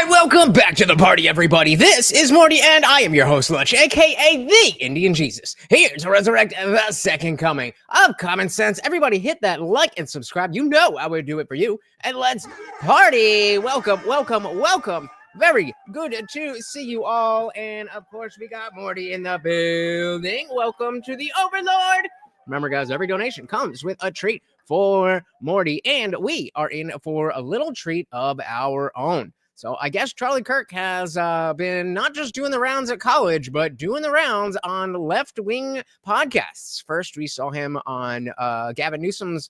right, welcome back to the party, everybody. This is Morty, and I am your host, Lutch, aka TheIndianJesus, here to resurrect the second coming of common sense. Everybody hit that like and subscribe. You know I would do it for you. And let's party. Welcome, welcome, welcome. Very good to see you all. And of course, we got Morty in the building. Welcome to the Overlord. Remember, guys, every donation comes with a treat for Morty, and we are in for a little treat of our own. So I guess Charlie Kirk has been not just doing the rounds at college, but doing the rounds on left-wing podcasts. First, we saw him on Gavin Newsom's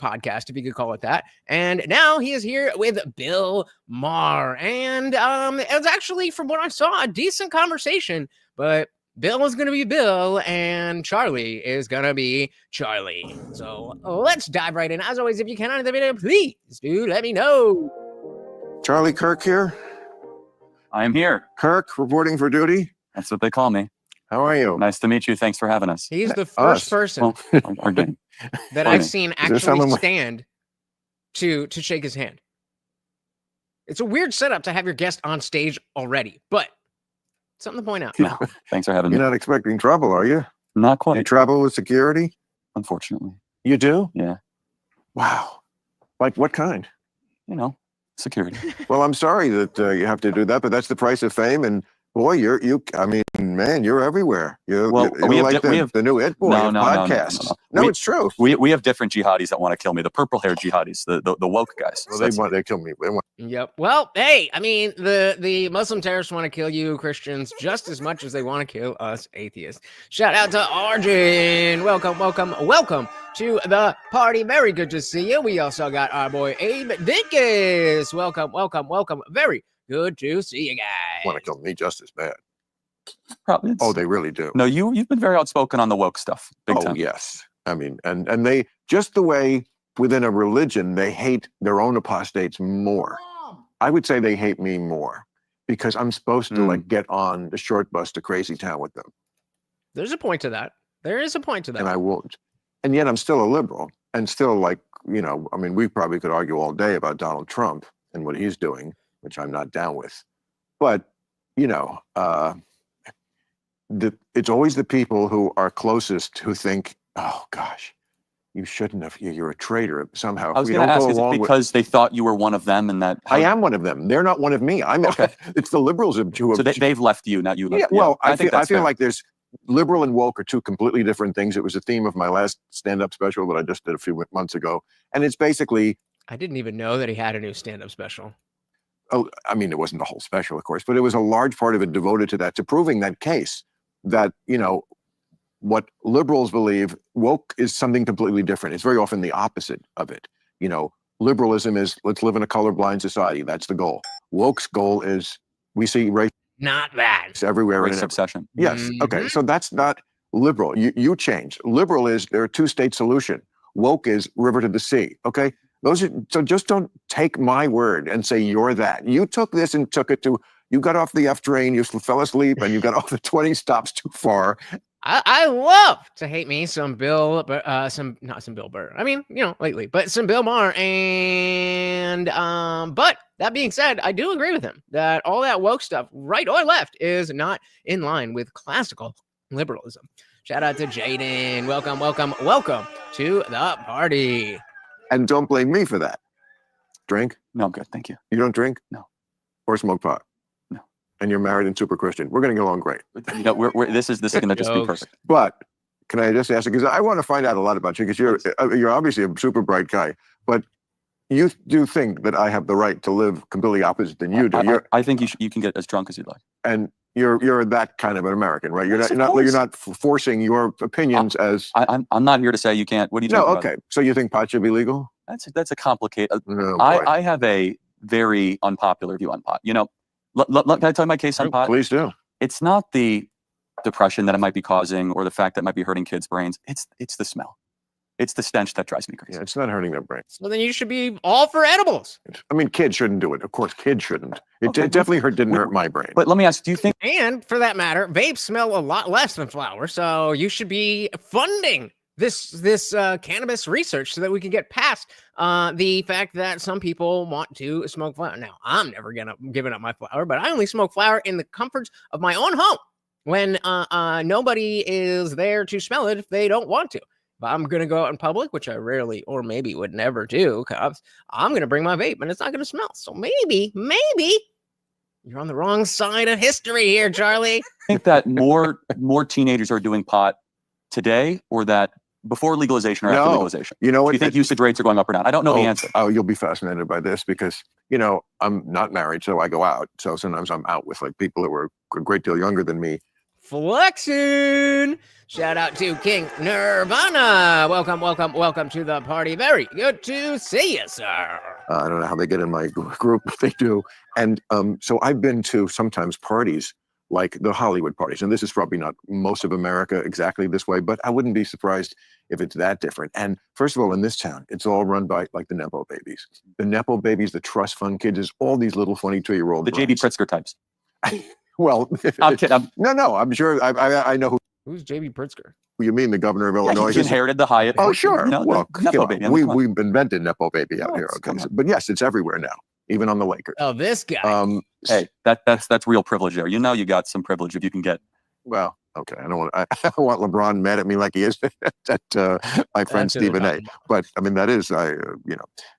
podcast, if you could call it that. And now he is here with Bill Maher. And it was actually, from what I saw, a decent conversation, but Bill is going to be Bill, and Charlie is going to be Charlie. So let's dive right in. As always, if you can on the video, please do let me know. Charlie Kirk here. I am here. Kirk, reporting for duty. That's what they call me. How are you? Nice to meet you. Thanks for having us. He's the first person that I've seen actually stand to shake his hand. It's a weird setup to have your guest on stage already, but something to point out. No, thanks for having me. You're not expecting trouble, are you? Not quite. You trouble with security? Unfortunately. You do? Yeah. Wow. Like what kind? You know, security. Well, I'm sorry that you have to do that, but that's the price of fame. And boy, I mean, man, you're everywhere. You're like the new It Boy podcasts. No, it's true. We have different jihadis that want to kill me. The purple-haired jihadis, the woke guys. Well, they kill me. Yep. Well, hey, I mean, the Muslim terrorists want to kill you Christians just as much as they want to kill us atheists. Shout out to Arjun. Welcome, welcome, welcome to the party. Very good to see you. We also got our boy Abe Dinkus. Welcome, welcome, welcome. Very good to see you guys. Want to kill me just as bad. Probably. Oh, they really do. No, you've been very outspoken on the woke stuff. Big time. Yes. I mean, and they, just the way within a religion, they hate their own apostates more. I would say they hate me more because I'm supposed to like get on the short bus to Crazy Town with them. There's a point to that. There is a point to that. And I won't. And yet I'm still a liberal and still like, you know, I mean, we probably could argue all day about Donald Trump and what he's doing, which I'm not down with. But, you know, it's always the people who are closest who think, oh, gosh, you shouldn't have. You're a traitor somehow. I was going to ask, is it because they thought you were one of them and that... I am one of them. They're not one of me. It's the liberals who have... So they've left you, not you left. Yeah, well, I feel like there's liberal and woke are two completely different things. It was a theme of my last stand-up special that I just did a few months ago. And it's basically... I didn't even know that he had a new stand-up special. Oh, I mean, it wasn't the whole special, of course, but it was a large part of it devoted to that, to proving that case that, you know, what liberals believe, woke is something completely different. It's very often the opposite of it. You know, liberalism is let's live in a colorblind society. That's the goal. Woke's goal is we see race. Not that. Everywhere. Race obsession. Yes. Mm-hmm. Okay. So that's not liberal. You change. Liberal is there are two-state solution. Woke is river to the sea. Okay. So just don't take my word and say you're that. You took this and took it to, you got off the F train, you fell asleep, and you got off the 20 stops too far. I love to hate me some Bill, not some Bill Burr. I mean, you know, lately, but some Bill Maher. And but that being said, I do agree with him that all that woke stuff, right or left, is not in line with classical liberalism. Shout out to Jaden. Welcome, welcome, welcome to the party. And don't blame me for that. Drink? No, I'm good. Thank you. You don't drink? No. Or smoke pot? No. And you're married and super Christian. We're going to get along great. You know, this is going to just be perfect. But can I just ask you, because I want to find out a lot about you, because you're obviously a super bright guy, but you do think that I have the right to live completely opposite than you do. I think you can get as drunk as you'd like. And you're that kind of an American, right? You're not forcing your opinions as. I'm not here to say you can't. What do you? No, okay. So you think pot should be legal? That's a complicated. Oh, I have a very unpopular view on pot. You know, can I tell you my case on pot? Please do. It's not the depression that it might be causing or the fact that it might be hurting kids' brains. It's the smell. It's the stench that drives me crazy. Yeah, it's not hurting their brains. Well, then you should be all for edibles. I mean, kids shouldn't do it. Of course, kids shouldn't. It definitely didn't hurt my brain. But let me ask, do you think... And for that matter, vapes smell a lot less than flour, so you should be funding this cannabis research so that we can get past the fact that some people want to smoke flower. Now, I'm never giving up my flower, but I only smoke flower in the comforts of my own home when nobody is there to smell it if they don't want to. If I'm gonna go out in public, which I rarely or maybe would never do, cops, I'm gonna bring my vape and it's not gonna smell. So maybe you're on the wrong side of history here, Charlie. I think that more teenagers are doing pot today, or that before legalization or after legalization? You know what? Do you think usage rates are going up or down? I don't know the answer. Oh, you'll be fascinated by this because, I'm not married, so I go out. So sometimes I'm out with like people that were a great deal younger than me. Flexing. Shout out to King Nirvana. Welcome to the party. Very good to see you, sir. I don't know how they get in my group, but they do. And so I've been to sometimes parties like the Hollywood parties. And this is probably not most of America exactly this way, but I wouldn't be surprised if it's that different. And first of all, in this town, it's all run by like the Nepo babies. The Nepo babies, the trust fund kids, is all these little 22-year-old. The J.B. Pritzker types. Well, I'm kidding. No, I'm sure. I know who's J.B. Pritzker. Who you mean, the governor of Illinois? He inherited the Hyatt. Oh, sure. Well, Nepo baby. We've invented Nepo baby out here. Okay, but yes, it's everywhere now, even on the Lakers. Oh, this guy. Hey, that's real privilege there. You got some privilege if you can get. Well, okay. I don't want LeBron mad at me like he is at my friend Stephen A. But I mean, that is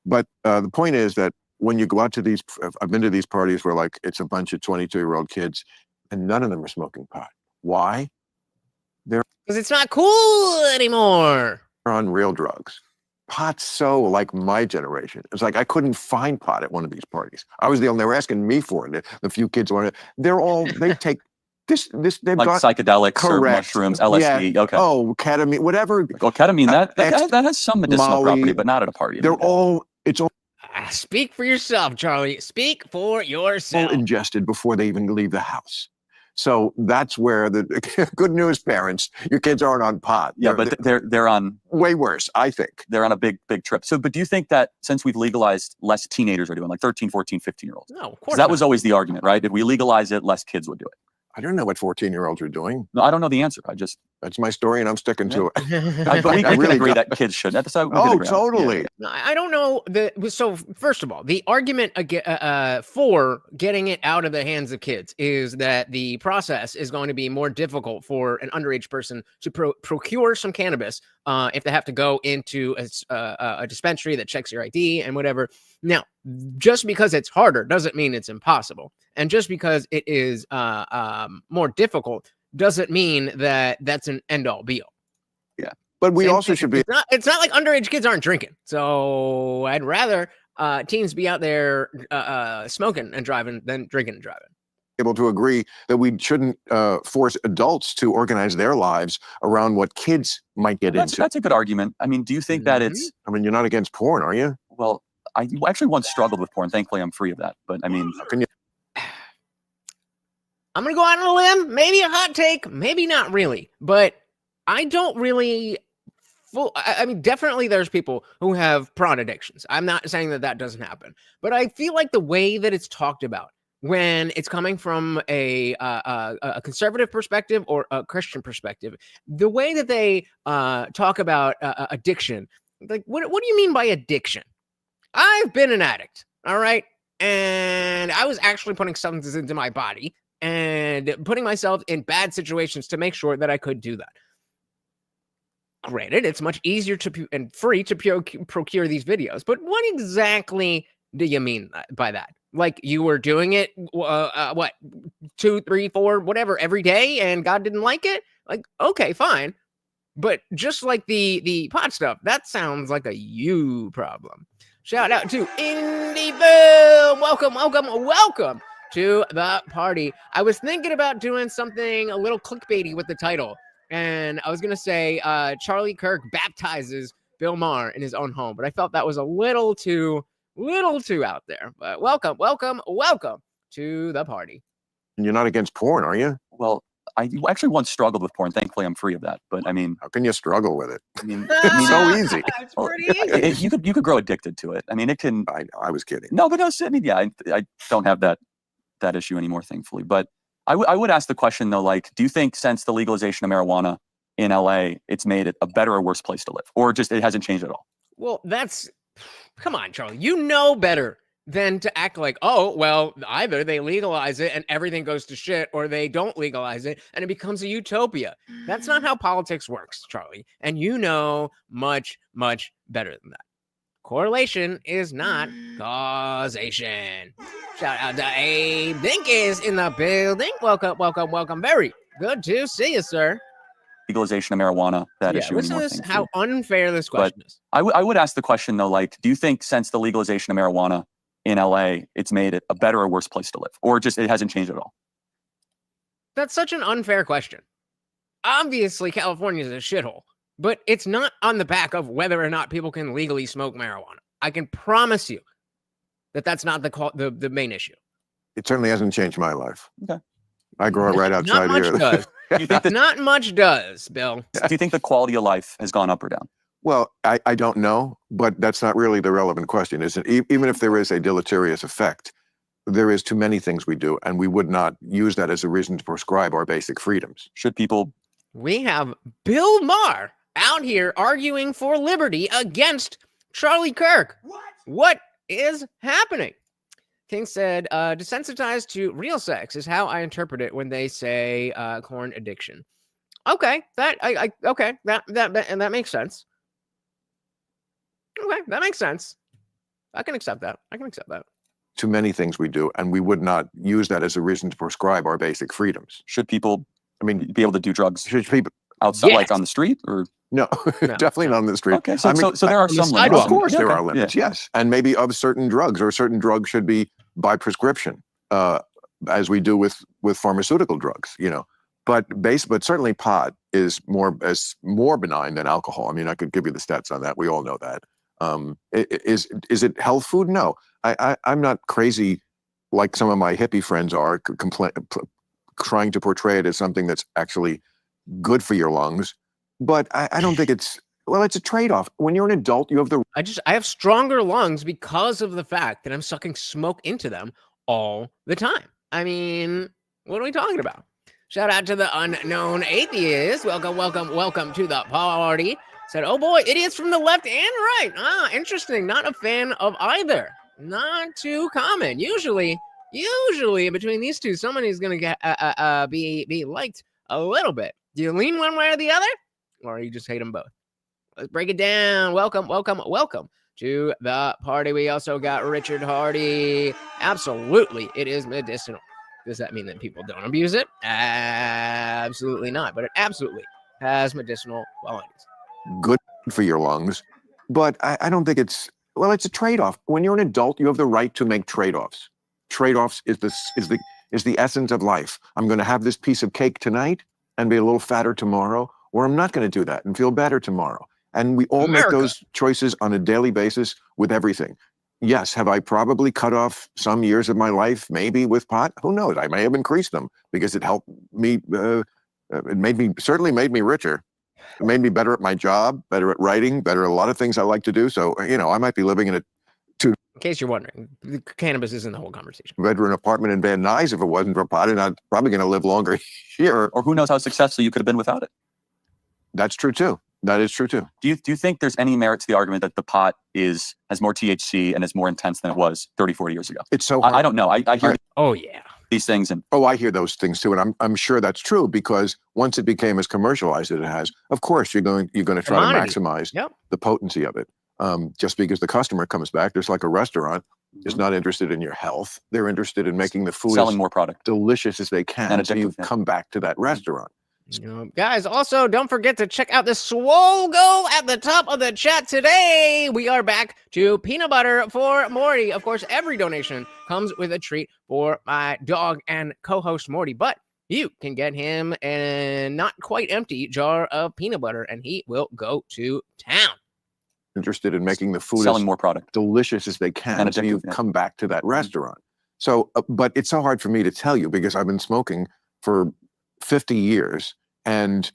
But the point is that when you go out to these, I've been to these parties where like it's a bunch of 22-year-old kids, and none of them are smoking pot. Why? They're because it's not cool anymore. On real drugs. Pot's so like my generation. It's like I couldn't find pot at one of these parties. I was the only. They were asking me for it. The few kids wanted. They take this. They've like got psychedelics or mushrooms, LSD. Yeah. Okay. Oh, ketamine, whatever. Well, ketamine that has some medicinal Molly, property, but not at a party. They're all. It's all. Speak for yourself, Charlie. Speak for yourself. All ingested before they even leave the house. So that's where the good news, parents, your kids aren't on pot. Yeah, but they're on way worse, I think. They're on a big trip. So, but do you think that since we've legalized, less teenagers are doing, like 13, 14, 15-year-olds? No, of course that was always the argument, right? Did we legalize it, less kids would do it? I don't know what 14-year-olds are doing. No, I don't know the answer. That's my story, and I'm sticking to it. But we can agree that kids should. Totally. Yeah. I don't know. So first of all, the argument for getting it out of the hands of kids is that the process is going to be more difficult for an underage person to procure some cannabis if they have to go into a dispensary that checks your ID and whatever. Now, just because it's harder doesn't mean it's impossible. And just because it is more difficult doesn't mean that that's an end-all be-all. Yeah, but we also should be. It's not like underage kids aren't drinking. So I'd rather teens be out there smoking and driving than drinking and driving. Able to agree that we shouldn't force adults to organize their lives around what kids might get into. That's a good argument. I mean, do you think that it's? I mean, you're not against porn, are you? Well, I actually once struggled with porn. Thankfully, I'm free of that. But I mean, how can you? I'm going to go out on a limb, maybe a hot take, maybe not really, but I don't really, I mean, definitely there's people who have porn addictions. I'm not saying that doesn't happen, but I feel like the way that it's talked about when it's coming from a conservative perspective or a Christian perspective, the way that they talk about addiction, like, what do you mean by addiction? I've been an addict, all right? And I was actually putting substances into my body and putting myself in bad situations to make sure that I could do that. Granted, it's much easier and free to procure these videos, but what exactly do you mean by that? Like you were doing it, 2, 3, 4, whatever, every day, and God didn't like it? Like, okay, fine. But just like the pot stuff, that sounds like a you problem. Shout out to Indyville. Welcome to the party. I was thinking about doing something a little clickbaity with the title, and I was gonna say Charlie Kirk baptizes Bill Maher in his own home, but I felt that was a little too out there. But welcome to the party. And you're not against porn, are you? Well, I actually once struggled with porn. Thankfully, I'm free of that. But I mean, how can you struggle with it? I mean, so easy. It's pretty easy. You could grow addicted to it. I mean, it can. I was kidding. No, but no. I mean, yeah, I don't have that issue anymore, thankfully. But I would ask the question though, like, do you think since the legalization of marijuana, in LA, it's made it a better or worse place to live, or just it hasn't changed at all? Well, come on, Charlie. You know better than to act like, oh, well, either they legalize it and everything goes to shit, or they don't legalize it and it becomes a utopia. That's not how politics works, Charlie. And you know much, much better than that. Correlation is not causation. Shout out to Abe Dink is in the building. Welcome, welcome, welcome. Very good to see you, sir. Legalization of marijuana, that issue. Listen to this, how unfair this question is. I would ask the question, though, like, do you think since the legalization of marijuana in LA, it's made it a better or worse place to live, or just it hasn't changed at all? That's such an unfair question. Obviously, California is a shithole, but it's not on the back of whether or not people can legally smoke marijuana. I can promise you that that's not the main issue. It certainly hasn't changed my life. Okay. I grow it right outside here. Does. You think Not much does, Bill. Do you think the quality of life has gone up or down? Well, I don't know, but that's not really the relevant question, is it? Even if there is a deleterious effect, there is too many things we do, and we would not use that as a reason to prescribe our basic freedoms. Should people? We have Bill Maher out here arguing for liberty against Charlie Kirk. What is happening? King said, desensitized to real sex is how I interpret it when they say corn addiction. Okay, that makes sense. Okay, that makes sense. I can accept that. Too many things we do, and we would not use that as a reason to prescribe our basic freedoms. Should people, I mean, be able to do drugs should people? outside, Yes. like on the street, or No, definitely not on the street. okay? So, I mean, so there are some limits. Well, of course, Yeah, there okay. are limits. Yes, and maybe of certain drugs, or certain drugs should be by prescription, as we do with pharmaceutical drugs. But certainly pot is more benign than alcohol. I mean, I could give you the stats on that. We all know that. Is it health food? No, I'm not crazy like some of my hippie friends are, trying to portray it as something that's actually good for your lungs. But I don't think it's a trade-off. When you're an adult, you have the. I have stronger lungs because of the fact that I'm sucking smoke into them all the time. I mean, what are we talking about? Shout out to the unknown atheist. Welcome to the party. Said, oh boy, idiots from the left and right. Ah, interesting. Not a fan of either. Not too common. Usually in between these two, somebody's gonna get be liked a little bit. Do you lean one way or the other, or you just hate them both? Let's break it down. Welcome to the party. We also got Richard Hardy. Absolutely, it is medicinal. Does that mean that people don't abuse it? Absolutely not. But it absolutely has medicinal qualities. Good for your lungs, but I don't think it's a trade-off. When you're an adult, you have the right to make trade-offs. Trade-offs is the essence of life. I'm going to have this piece of cake tonight and be a little fatter tomorrow, or I'm not going to do that and feel better tomorrow. And we all make those choices on a daily basis with everything. Yes, have I probably cut off some years of my life, maybe with pot? Who knows? I may have increased them because it helped me. It certainly made me richer. It made me better at my job, better at writing, better at a lot of things I like to do. So, I might be living in in case you're wondering, cannabis isn't the whole conversation. bedroom apartment in Van Nuys if it wasn't for pot, and I'm probably going to live longer here. Or who knows how successful you could have been without it? That's true too. That is true too. Do you think there's any merit to the argument that the pot has more THC and is more intense than it was 30, 40 years ago? It's so hard. I don't know. I hear Oh yeah. these things, and I hear those things too, and I'm sure that's true, because once it became as commercialized as it has, of course you're going to try Commodity. to maximize Yep. the potency of it. Just because the customer comes back, there's like a restaurant is not interested in your health; they're interested in making the food selling as more product. delicious as they can, And so you addictive, yeah. come back to that restaurant. Guys, also don't forget to check out the swole goal at the top of the chat today. We are back to peanut butter for Morty. Of course, every donation comes with a treat for my dog and co-host Morty, but you can get him a not quite empty jar of peanut butter and he will go to town. Interested in making the food Selling as more product. delicious as they can, And so you addictive, yeah. come back to that restaurant. So, but it's so hard for me to tell you because I've been smoking for 50 years and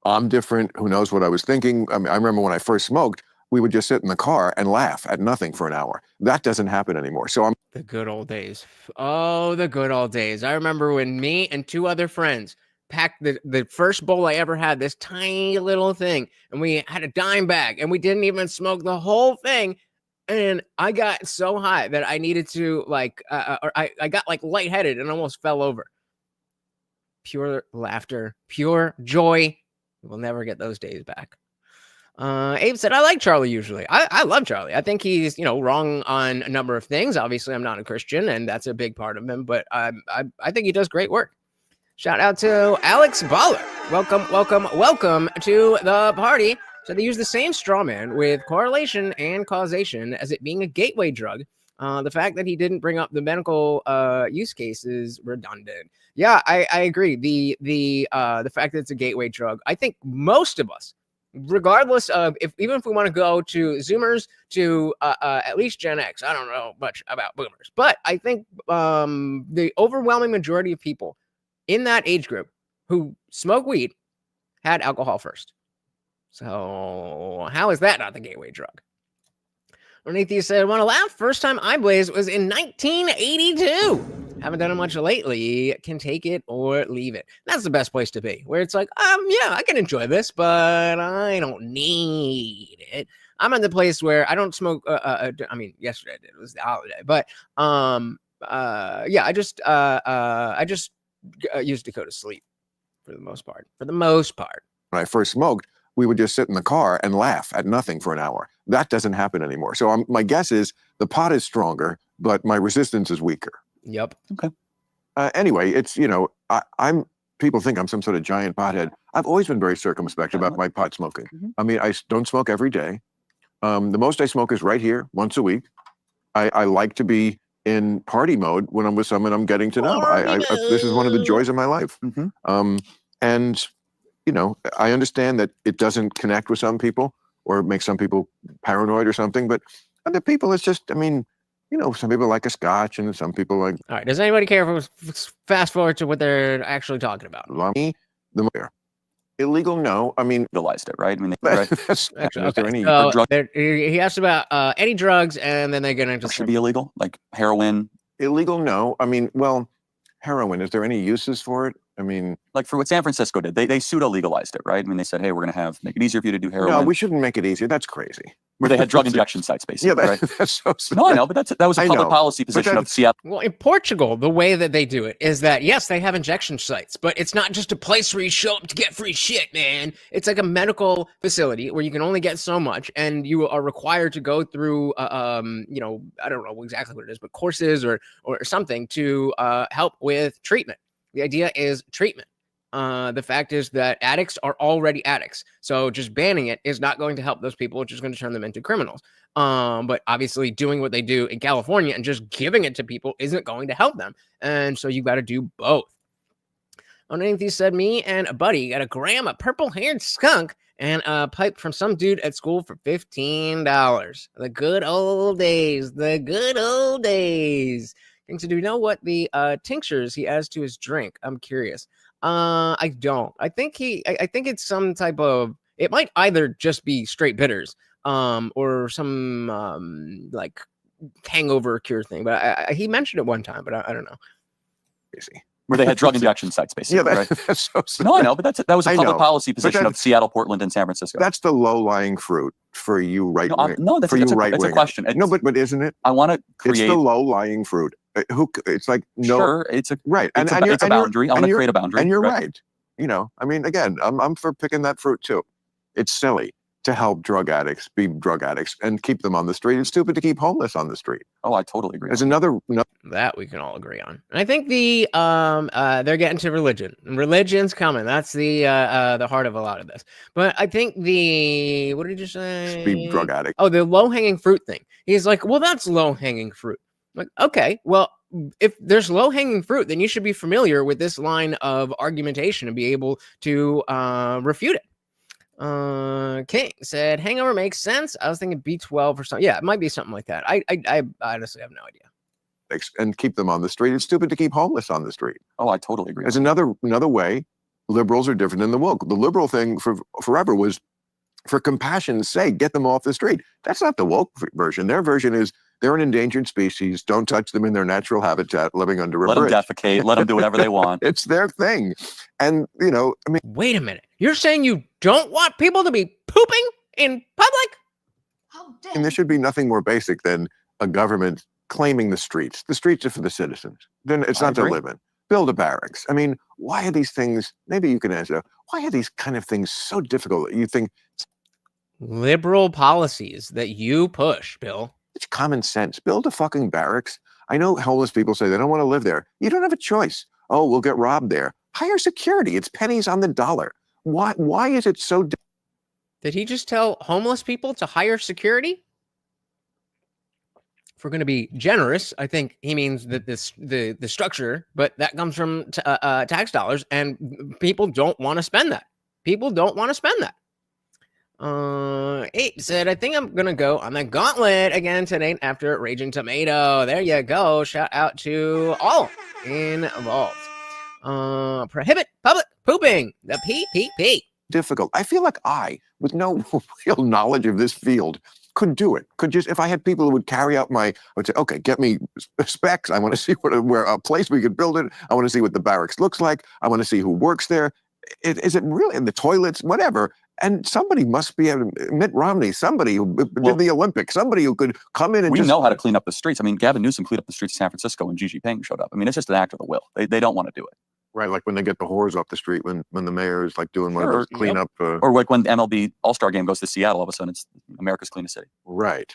I'm different. Who knows what I was thinking? I mean, I remember when I first smoked, we would just sit in the car and laugh at nothing for an hour. That doesn't happen anymore. So The good old days. Oh, the good old days. I remember when me and two other friends packed the first bowl I ever had, this tiny little thing, and we had a dime bag, and we didn't even smoke the whole thing. And I got so high that I needed to I got like lightheaded and almost fell over. Pure laughter, pure joy. We'll never get those days back. Abe said, I like Charlie usually. I love Charlie. I think he's, wrong on a number of things. Obviously, I'm not a Christian, and that's a big part of him, but I think he does great work. Shout out to Alex Baller. Welcome to the party. So they use the same straw man with correlation and causation as it being a gateway drug. The fact that he didn't bring up the medical use case is redundant. Yeah, I agree. The fact that it's a gateway drug, I think most of us, regardless of even if we want to go to Zoomers to at least Gen X, I don't know much about Boomers, but I think the overwhelming majority of people in that age group who smoke weed had alcohol first. So how is that not the gateway drug? Ornithia said, want to laugh? First time I blazed was in 1982. Haven't done it much lately. Can take it or leave it. That's the best place to be, where it's like, yeah, I can enjoy this, but I don't need it. I'm at the place where I don't smoke. I mean, yesterday I did. It was the holiday, but yeah, I just used to go to sleep for the most part. When I first smoked, we would just sit in the car and laugh at nothing for an hour. That doesn't happen anymore. So my guess is the pot is stronger, but my resistance is weaker. Yep. Okay. Anyway, it's, people think I'm some sort of giant pothead. I've always been very circumspect about my pot smoking. Mm-hmm. I mean, I don't smoke every day. The most I smoke is right here, once a week. I like to be in party mode when I'm with someone I'm getting to know. This is one of the joys of my life. Mm-hmm. And I understand that it doesn't connect with some people or make some people paranoid or something, but other people, it's just, some people like a scotch and some people like. All right. Does anybody care if we fast forward to what they're actually talking about? The Maher. Illegal? No. I mean, Legalized it, right? I mean, that's Actually, is there any so, drug? He asked about any drugs, and then they get into should be illegal, like heroin. Illegal? No. I mean, well, heroin. Is there any uses for it? I mean, like for what San Francisco did, they pseudo legalized it, right? I mean, they said, hey, we're going to make it easier for you to do heroin. No, we shouldn't make it easier. That's crazy. Where they had drug injection sites, basically. Yeah, right? That's so sad. No, I know, but that was a public policy position of Seattle. Well, in Portugal, the way that they do it is that, yes, they have injection sites, but it's not just a place where you show up to get free shit, man. It's like a medical facility where you can only get so much, and you are required to go through, I don't know exactly what it is, but courses or something to help with treatment. The idea is treatment. The fact is that addicts are already addicts. So just banning it is not going to help those people. It's just going to turn them into criminals. But obviously doing what they do in California and just giving it to people isn't going to help them. And so you got to do both. Underneath said, me and a buddy got a gram of purple-haired skunk and a pipe from some dude at school for $15. The good old days. So do you know what the tinctures he adds to his drink? I'm curious. I don't. I think it's some type of. It might either just be straight bitters, or some like hangover cure thing. But he mentioned it one time, but I don't know. Crazy. Where they had drug injection sites, basically. Yeah, right? That's so sad. No, I know, but that was a public policy position of Seattle, Portland, and San Francisco. That's the low-lying fruit for you right wing. No, that's a question. No, but isn't it? I want to create. It's the low-lying fruit. It's like no. Sure, it's a right, it's a boundary. I want to create a boundary. And you're right. I mean, again, I'm for picking that fruit too. It's silly to help drug addicts be drug addicts and keep them on the street. It's stupid to keep homeless on the street. Oh, I totally agree. There's another that we can all agree on. And I think they're getting to religion. Religion's coming. That's the heart of a lot of this. But I think what did you say? Be drug addict. Oh, the low-hanging fruit thing. He's like, well, that's low-hanging fruit. I'm like, okay, well, if there's low-hanging fruit, then you should be familiar with this line of argumentation and be able to refute it. King said hangover makes sense. I was thinking B12 or something. Yeah, it might be something like that. I honestly have no idea. And keep them on the street. It's stupid to keep homeless on the street. Oh, I totally agree. There's another way. Liberals are different than the woke. The liberal thing forever was, for compassion's sake, get them off the street. That's not the woke version. Their version is They're an endangered species. Don't touch them in their natural habitat, living under a Let them bridge. defecate. Let them do whatever they want. It's their thing. And, you know, I mean, Wait a minute. You're saying you don't want people to be pooping in public? How dare and there should be nothing more basic than a government claiming the streets. The streets are for the citizens. Then it's I not to agree. live in. Build a barracks. I mean, why are these things, maybe you can answer, why are these kind of things so difficult? You think Liberal policies that you push, Bill. it's common sense. Build a fucking barracks. I know homeless people say they don't want to live there. You don't have a choice. Oh, we'll get robbed there. Hire security. It's pennies on the dollar. Why is it so Did he just tell homeless people to hire security? If we're going to be generous, I think he means that the structure, but that comes from tax dollars, and people don't want to spend that. People don't want to spend that. 8 said, I think I'm going to go on the gauntlet again today after Raging Tomato. There you go. Shout out to all involved. Prohibit public pooping. The PPP. difficult? I feel like I, with no real knowledge of this field, could do it. Could just, if I had people who would carry out I would say, okay, get me specs. I want to see where a place we could build it. I want to see what the barracks looks like. I want to see who works there. Is it really in the toilets, whatever? And somebody must be, Mitt Romney, somebody who did the Olympics, somebody who could come in and we know how to clean up the streets. I mean, Gavin Newsom cleaned up the streets of San Francisco when Xi Jinping showed up. I mean, it's just an act of the will. They don't want to do it. Right, like when they get the whores off the street, when the mayor is like doing one of those cleanup. Or like when the MLB All-Star game goes to Seattle, all of a sudden it's America's cleanest city. Right.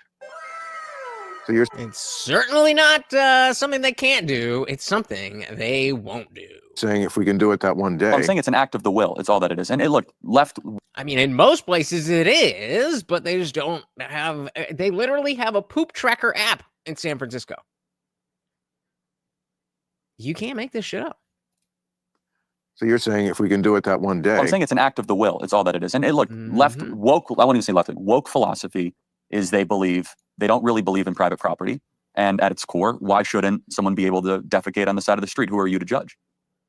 So you're It's certainly not something they can't do. It's something they won't do. saying if we can do it that one day. Well, I'm saying it's an act of the will. It's all that it is. And it look, left. I mean, in most places it is, but they just don't have, they literally have a poop tracker app in San Francisco. You can't make this shit up. So you're saying if we can do it that one day. Well, I'm saying it's an act of the will. It's all that it is. And it look, left woke, I won't even say left, woke philosophy is they don't really believe in private property. And at its core, why shouldn't someone be able to defecate on the side of the street? Who are you to judge?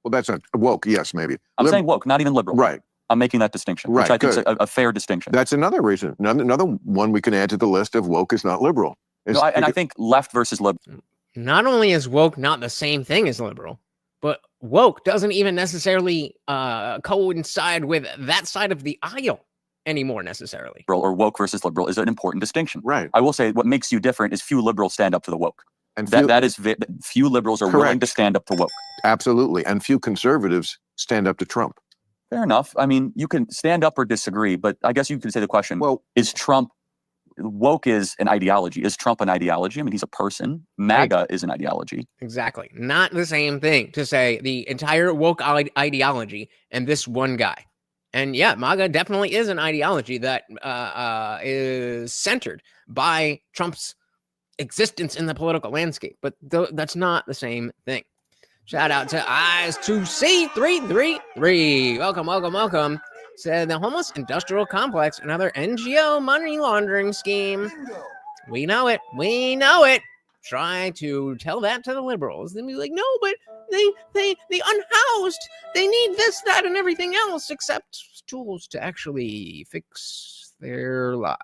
Well, that's not woke. Yes, maybe. I'm saying woke, not even liberal. Right. I'm making that distinction, which I think is a fair distinction. That's another reason. Another one we can add to the list of woke is not liberal. No, I think left versus liberal. Not only is woke not the same thing as liberal, but woke doesn't even necessarily coincide with that side of the aisle anymore necessarily. Or woke versus liberal is an important distinction. Right. I will say what makes you different is few liberals stand up to the woke. And few liberals are willing to stand up to woke. Absolutely. And few conservatives stand up to Trump. Fair enough. I mean, you can stand up or disagree, but I guess you could say the question, is Trump, woke is an ideology. Is Trump an ideology? I mean, he's a person. MAGA is an ideology. Exactly. Not the same thing to say the entire woke ideology and this one guy. And yeah, MAGA definitely is an ideology that is centered by Trump's existence in the political landscape, but that's not the same thing. Shout out to Eyes2C333. Welcome. Said the homeless industrial complex, another NGO money laundering scheme. We know it. Try to tell that to the liberals. Then be like, no, but they unhoused. They need this, that, and everything else except tools to actually fix their lives.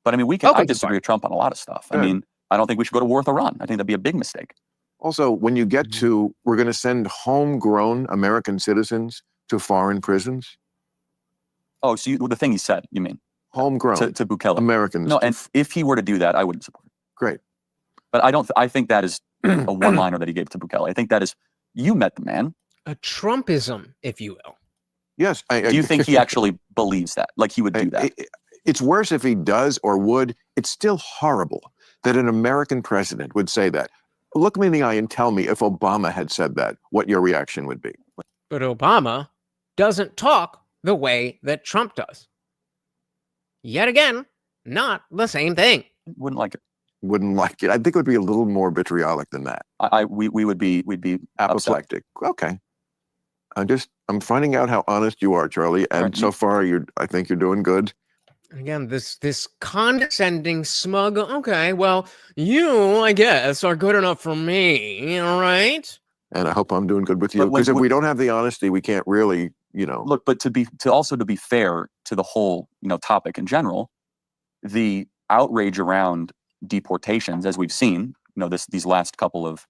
But I mean, I disagree with Trump on a lot of stuff. I mean, I don't think we should go to war with Iran. I think that'd be a big mistake. Also, when you get to, we're going to send homegrown American citizens to foreign prisons. Oh, so the thing he said, you mean? Homegrown. To Bukele. Americans. No, and if he were to do that, I wouldn't support it. Great. But I think that is a one-liner that he gave to Bukele. I think that is, you met the man. A Trumpism, if you will. Yes. Do you think he actually believes that? Like he would do that? It's worse if he does or would. It's still horrible that an American president would say that. Look me in the eye and tell me if Obama had said that, what your reaction would be. But Obama doesn't talk the way that Trump does. Yet again, not the same thing. Wouldn't like it. Wouldn't like it. I think it would be a little more vitriolic than that. We'd be apoplectic. Okay. I'm finding out how honest you are, Charlie. And so far, I think you're doing good. Again, this condescending, smug, okay, well, you, I guess, are good enough for me, all right? And I hope I'm doing good with you. Because if we don't have the honesty, we can't really, Look, but to be fair to the whole, topic in general, the outrage around deportations, as we've seen, these last couple of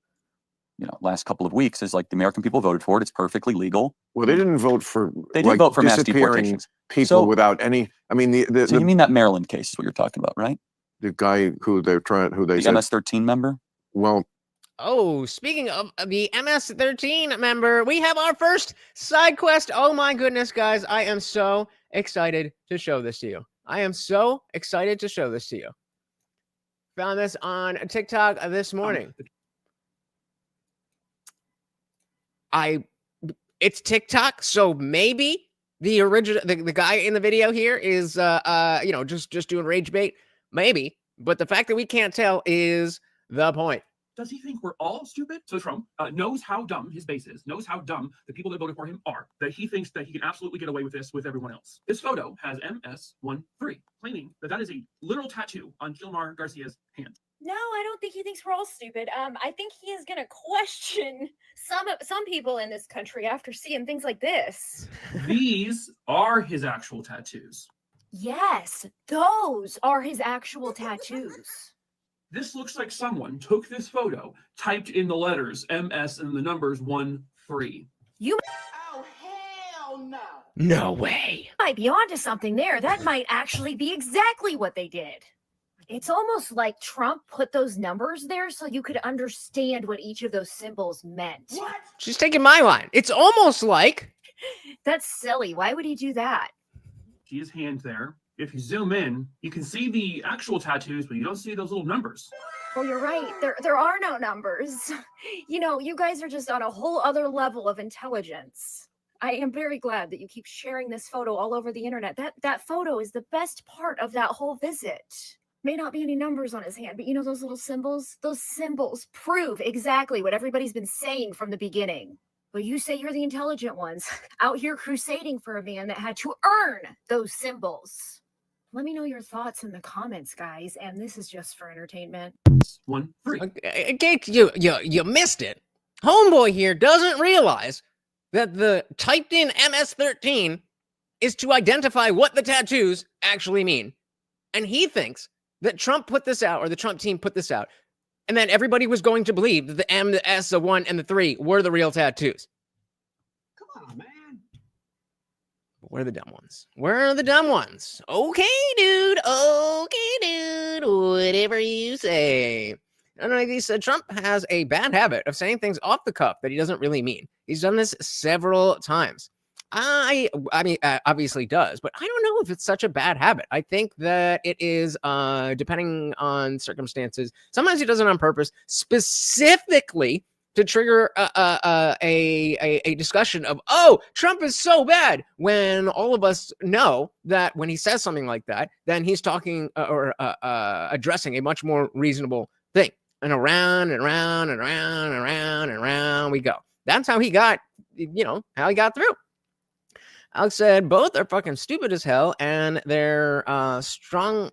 weeks, is like the American people voted for it. It's perfectly legal. Well, they didn't vote for. They did vote for mass disappearing deportations. people without any. I mean, So you mean that Maryland case is what you're talking about, right? the guy who they The said, MS-13 member. well, Oh, speaking of the MS-13 member, we have our first side quest. Oh my goodness, guys. I am so excited to show this to you. Found this on TikTok this morning. It's TikTok, so maybe the original, the guy in the video here is, just doing rage bait. Maybe. But the fact that we can't tell is the point. Does he think we're all stupid? So Trump knows how dumb his base is, knows how dumb the people that voted for him are, that he thinks that he can absolutely get away with this with everyone else. This photo has MS-13, claiming that is a literal tattoo on Gilmar Garcia's hand. No, I don't think he thinks we're all stupid. I think he is going to question some people in this country after seeing things like this. These are his actual tattoos. Yes, those are his actual tattoos. This looks like someone took this photo, typed in the letters MS and the numbers 13. Oh, hell no. No way. Might be onto something there. That might actually be exactly what they did. It's almost like Trump put those numbers there so you could understand what each of those symbols meant. What? She's taking my line. It's almost like. That's silly. Why would he do that? See his hand there. If you zoom in, you can see the actual tattoos, but you don't see those little numbers. Oh, you're right. There are no numbers. You guys are just on a whole other level of intelligence. I am very glad that you keep sharing this photo all over the internet. That photo is the best part of that whole visit. May not be any numbers on his hand, but those little symbols? Those symbols prove exactly what everybody's been saying from the beginning. But you say you're the intelligent ones, out here crusading for a man that had to earn those symbols. Let me know your thoughts in the comments, guys, and this is just for entertainment. 13. Okay, you missed it. Homeboy here doesn't realize that the typed in MS-13 is to identify what the tattoos actually mean. And he thinks that Trump put this out, or the Trump team put this out, and then everybody was going to believe that the M, the S, the 1, and the 3 were the real tattoos. Come on, man. Where are the dumb ones? Where are the dumb ones? Okay, dude. Whatever you say. Trump has a bad habit of saying things off the cuff that he doesn't really mean. He's done this several times. I mean, obviously does, but I don't know if it's such a bad habit. I think that it is, depending on circumstances. Sometimes he does it on purpose, specifically to trigger a discussion of, oh, Trump is so bad, when all of us know that when he says something like that, then he's talking or addressing a much more reasonable thing. And around and around and around and around and around we go. That's how he got, how he got through. Alex said both are fucking stupid as hell, and they're strawmanning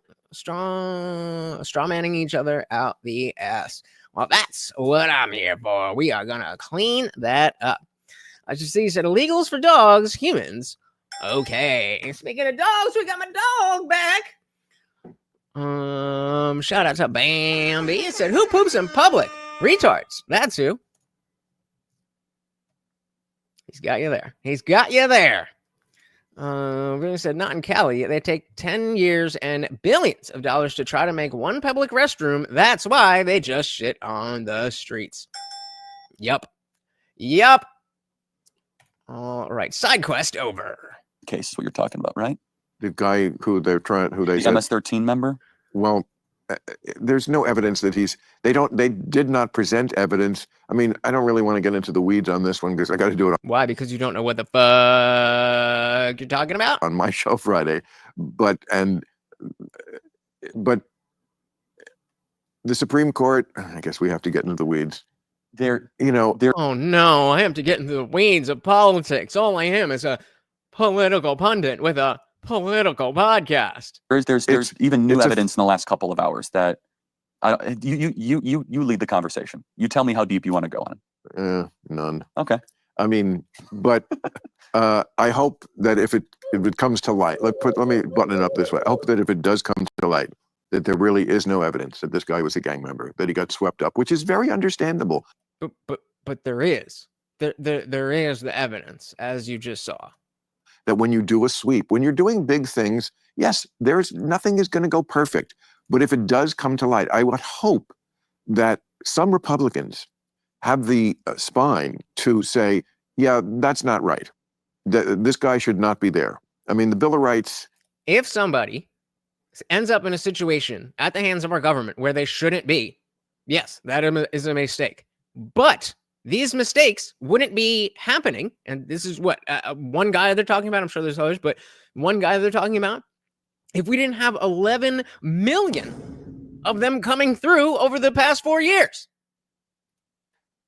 each other out the ass. Well, that's what I'm here for. We are gonna clean that up. I just see, he said illegals for dogs, humans. Okay. And speaking of dogs, we got my dog back. Shout out to Bambi. It said, who poops in public? Retards. That's who. He's got you there. He's got you there. Really said, not in Cali. They take 10 years and billions of dollars to try to make one public restroom. That's why they just shit on the streets. Yup. All right. Side quest over. Case is what you're talking about, right? the guy who they the said, MS-13 member. well, there's no evidence that they did not present evidence. I mean, I don't really want to get into the weeds on this one because I got to do it Why? Because you don't know what the fuck you're talking about? on my show Friday. But the Supreme Court, I guess we have to get into the weeds. Oh no, I have to get into the weeds of politics. All I am is a political pundit with a political podcast. There's even new evidence in the last couple of hours that you lead the conversation. You tell me how deep you want to go on it. None. Okay. I mean, but I hope that if it comes to light, let me button it up this way. I hope that if it does come to light, that there really is no evidence that this guy was a gang member, that he got swept up, which is very understandable. But there is. There is the evidence, as you just saw. That when you do a sweep, when you're doing big things, yes, nothing is going to go perfect. But if it does come to light, I would hope that some Republicans have the spine to say, yeah, that's not right. This guy should not be there. I mean, the Bill of Rights. If somebody ends up in a situation at the hands of our government where they shouldn't be, yes, that is a mistake. But these mistakes wouldn't be happening. And this is what one guy they're talking about. I'm sure there's others, but one guy they're talking about. If we didn't have 11 million of them coming through over the past 4 years.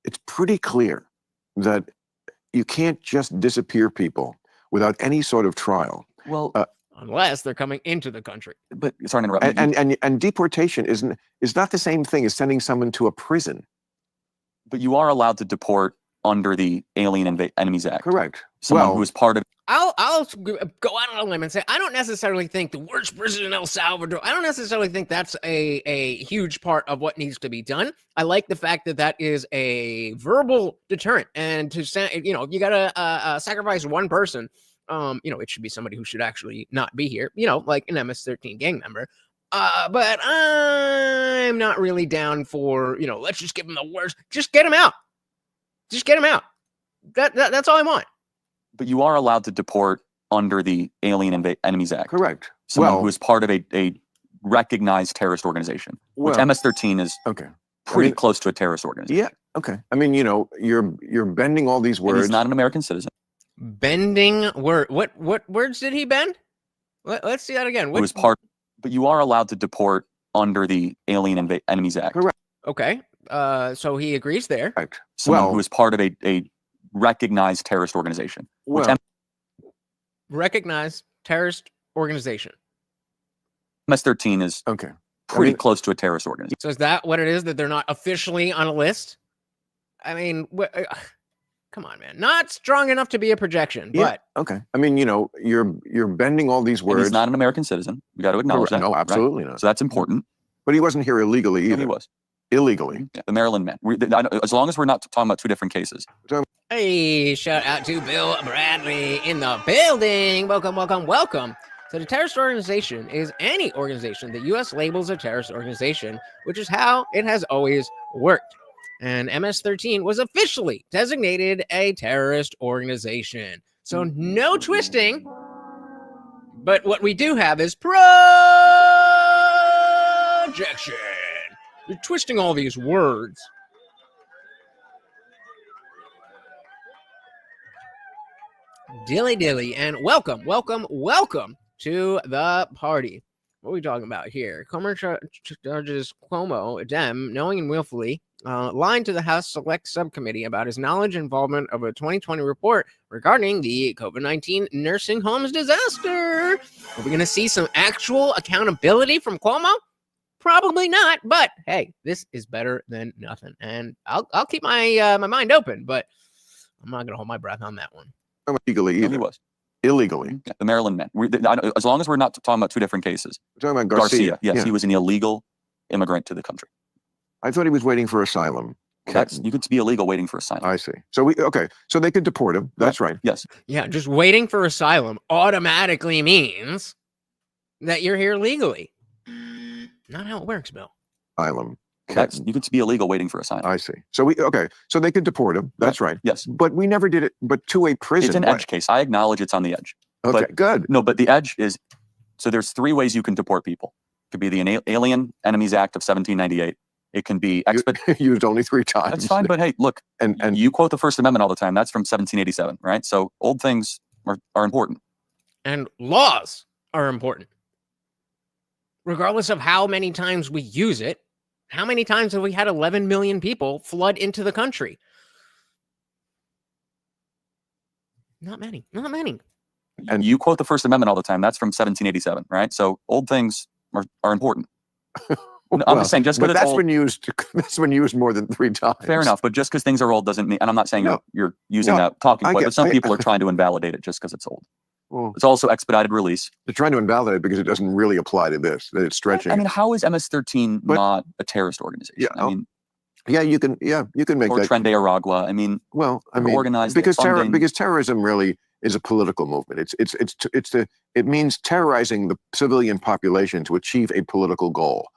It's pretty clear that you can't just disappear people without any sort of trial. Well, unless they're coming into the country. But sorry to interrupt. And deportation is not the same thing as sending someone to a prison. But you are allowed to deport under the Alien Enemies Act. Correct. Someone who is part of. I'll go out on a limb and say I don't necessarily think the worst prison in El Salvador. I don't necessarily think that's a huge part of what needs to be done. I like the fact that that is a verbal deterrent, and to say, if you gotta sacrifice one person, it should be somebody who should actually not be here. Like an MS-13 gang member. But I'm not really down for let's just give him the worst. Just get him out. Just get him out. That's all I want. But you are allowed to deport under the Alien Enemies Act. Correct. Someone who is part of a recognized terrorist organization, which MS-13 is pretty close to a terrorist organization. Yeah. Okay. I mean, you're bending all these words. And he's not an American citizen. Bending word. What words did he bend? Let's see that again. It was part. But you are allowed to deport under the Alien Enemies Act. Correct. Okay. So he agrees there. Right. Someone who is part of a recognized terrorist organization. Recognized terrorist organization. MS-13 is pretty close to a terrorist organization. So is that what it is, that they're not officially on a list? I mean, come on, man. Not strong enough to be a projection, but okay. I mean, you're bending all these words. And he's not an American citizen. We got to acknowledge that. No, absolutely right? not. So that's important. But he wasn't here illegally either. No, he was. Illegally. Yeah, the Maryland man. As long as we're not talking about two different cases. Hey, shout out to Bill Bradley in the building. Welcome. So the terrorist organization is any organization that U.S. labels a terrorist organization, which is how it has always worked. And MS-13 was officially designated a terrorist organization. So no twisting. But what we do have is projection. You're twisting all these words. Dilly, and welcome to the party. What are we talking about here? Comer charges Cuomo, Dem, knowing and willfully, lying to the House Select Subcommittee about his knowledge and involvement of a 2020 report regarding the COVID-19 nursing homes disaster. Are we going to see some actual accountability from Cuomo? Probably not, but hey, this is better than nothing. And I'll keep my my mind open, but I'm not going to hold my breath on that one. Illegally either. He was. Illegally. Yeah, the Maryland man. As long as we're not talking about two different cases. We're talking about Garcia. Yes, he was an illegal immigrant to the country. I thought he was waiting for asylum. You could be illegal waiting for asylum. I see. So so they could deport him. That's right. Yes. Yeah, just waiting for asylum automatically means that you're here legally. Not how it works, Bill. Asylum. You could be illegal waiting for asylum. I see. So so they could deport him. That's right. Yes. But we never did it, but to a prison. It's an edge case. I acknowledge it's on the edge. Okay, but, good. No, but the edge is, so there's three ways you can deport people. It could be the Alien Enemies Act of 1798. It can be used only 3 times. That's fine, but hey, look, and you quote the First Amendment all the time. That's from 1787, right? So old things are important. And laws are important. Regardless of how many times we use it, how many times have we had 11 million people flood into the country? Not many. And you quote the First Amendment all the time. That's from 1787, right? So old things are important. I'm just saying, just because that's been used. That's been used more than 3 times. Fair enough, but just because things are old doesn't mean. And I'm not saying you're using that talking point, but some people are trying to invalidate it just because it's old. Well, It's also expedited release. they're trying to invalidate it because it doesn't really apply to this. That it's stretching. I mean, how is MS-13 But- not a terrorist organization? Yeah, I mean, you can make or that. Tren de Aragua. I mean, Well, I they're mean, organized, because they're funding. because terrorism really is a political movement. It means terrorizing the civilian population to achieve a political goal.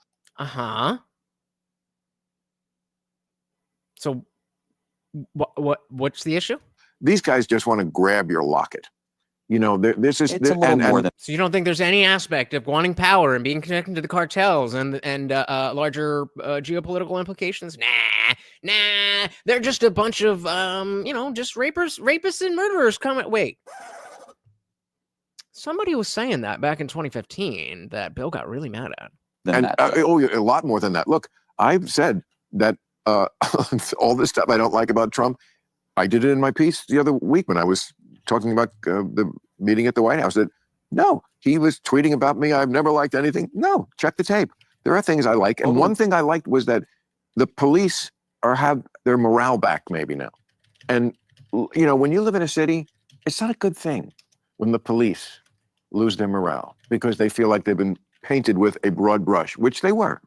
So, what's the issue? These guys just want to grab your locket. You know, this is It's a little more than So you don't think there's any aspect of wanting power and being connected to the cartels and larger geopolitical implications? Nah. They're just a bunch of just rapists and murderers. Wait. Somebody was saying that back in 2015 that Bill got really mad at. than that. a lot more than that. Look, I've said that all this stuff I don't like about Trump. I did it in my piece the other week when I was talking about the meeting at the White House. That no, he was tweeting about me. I've never liked anything. No, check the tape. There are things I like, and one thing I liked was that the police have their morale back maybe now. And you know, when you live in a city, it's not a good thing when the police lose their morale because they feel like they've been painted with a broad brush, which they were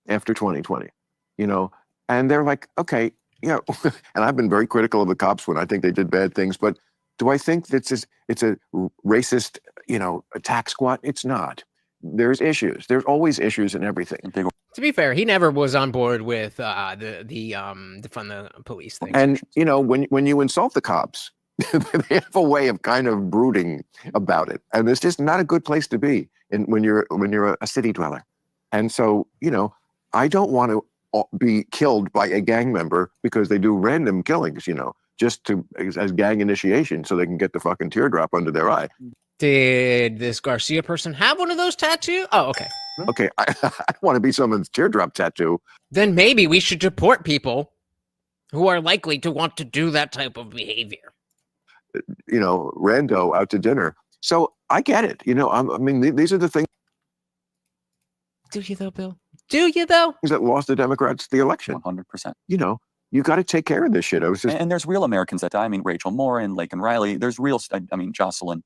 after 2020. You know, and they're like, okay, you know, and I've been very critical of the cops when I think they did bad things, but do I think that it's a racist, you know, attack squad? It's not. There's issues. There's always issues in everything. To be fair, he never was on board with the defund the police thing. And you know, when you insult the cops, they have a way of kind of brooding about it, and it's just not a good place to be when you're a city dweller. And so, you know, I don't want to be killed by a gang member because they do random killings, you know, just as gang initiation so they can get the fucking teardrop under their eye. Did this Garcia person have one of those tattoos? Oh, okay. Okay, I don't want to be someone's teardrop tattoo. Then maybe we should deport people who are likely to want to do that type of behavior. You know, rando out to dinner. So I get it. You know, I mean, these are the things. Do you though, Bill? Do you though? That lost the Democrats the election. 100%. You know, you got to take care of this shit. I was just And there's real Americans that die. I mean, Rachel Morin, Laken Riley. There's real. I mean, Jocelyn.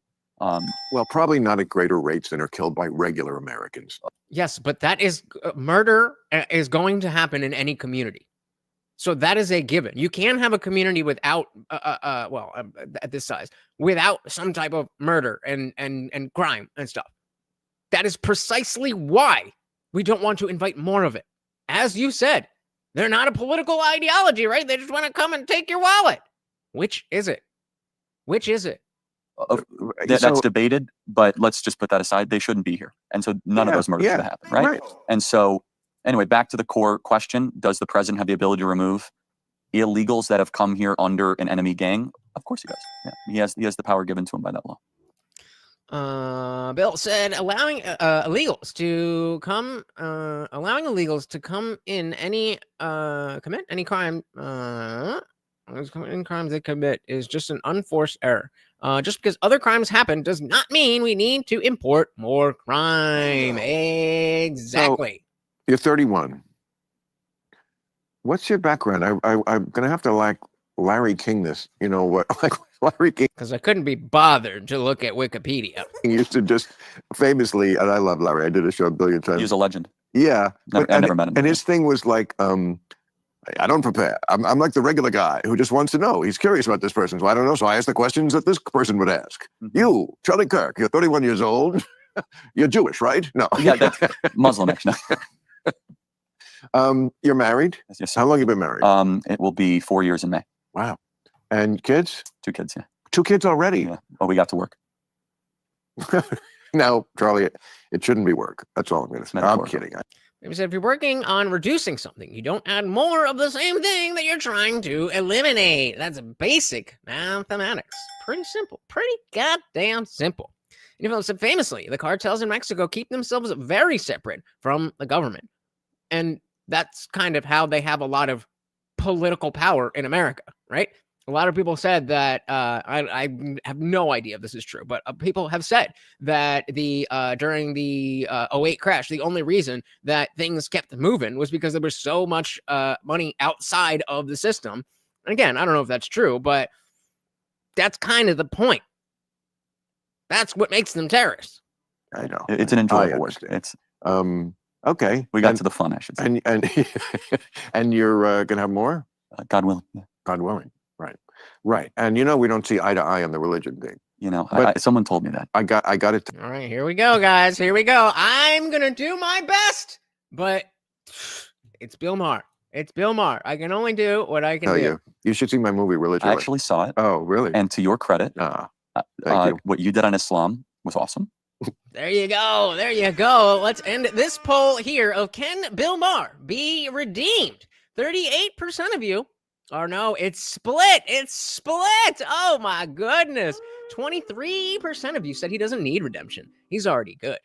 well, probably not at greater rates than are killed by regular Americans. Yes, but that is murder is going to happen in any community. So that is a given. You can have a community without, at this size, without some type of murder and crime and stuff. That is precisely why we don't want to invite more of it. As you said, they're not a political ideology, right? They just want to come and take your wallet. Which is it? Which is it? That's debated, but let's just put that aside. They shouldn't be here. And so none of those murders should happen, right? And so anyway, back to the core question. Does the president have the ability to remove illegals that have come here under an enemy gang? Of course he does. Yeah, he has the power given to him by that law. Bill said allowing illegals to come in any commit any crime in crimes they commit is just an unforced error. Just because other crimes happen does not mean we need to import more crime. Exactly. So, you're 31. What's your background? I'm gonna have to like Larry King this. You know what? Like Larry King. Because I couldn't be bothered to look at Wikipedia. He used to just famously, and I love Larry. I did a show a billion times. He was a legend. Yeah, I never met him. And his thing was like, I don't prepare. I'm like the regular guy who just wants to know. He's curious about this person, so I don't know. So I ask the questions that this person would ask. Mm-hmm. You, Charlie Kirk, you're 31 years old. You're Jewish, right? No. Yeah, that's Muslim actually. You're married? Yes. How long have you been married? It will be 4 years in May. Wow. And kids? 2 kids, yeah. 2 kids already? Yeah. Well, we got to work. Now, Charlie, it shouldn't be work. That's all I'm going to say. I'm kidding. Maybe said if you're working on reducing something, you don't add more of the same thing that you're trying to eliminate. That's basic mathematics. Pretty simple. Pretty goddamn simple. And if said famously, the cartels in Mexico keep themselves very separate from the government. And that's kind of how they have a lot of political power in America, right? A lot of people said that, I have no idea if this is true, but people have said that during the 2008 crash, the only reason that things kept moving was because there was so much money outside of the system. And again, I don't know if that's true, but that's kind of the point. That's what makes them terrorists. I know. It's an enjoyable word. understand. It's okay. we got to the fun, I should say. And you're gonna have more? God willing. Yeah. God willing. Right. And we don't see eye to eye on the religion thing. But someone told me that. I got it. All right, here we go, guys. Here we go. I'm gonna do my best, but it's Bill Maher. It's Bill Maher. I can only do what I can Tell do. you should see my movie Religion. I actually saw it. Oh, really? And to your credit, Thank you. what you did on Islam was awesome. There you go. There you go. Let's end this poll here of can Bill Maher be redeemed? 38% of you are no. It's split. It's split. Oh, my goodness. 23% of you said he doesn't need redemption. He's already good.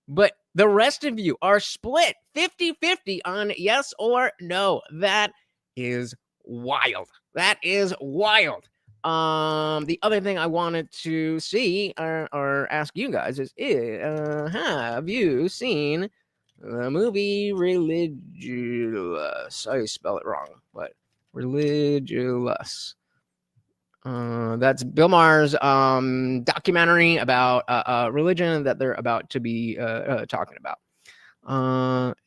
But the rest of you are split 50-50 on yes or no. That is wild. That is wild. The other thing I wanted to see or ask you guys is, have you seen the movie Religious? I spell it wrong, but Religious. That's Bill Maher's documentary about religion that they're about to be talking about.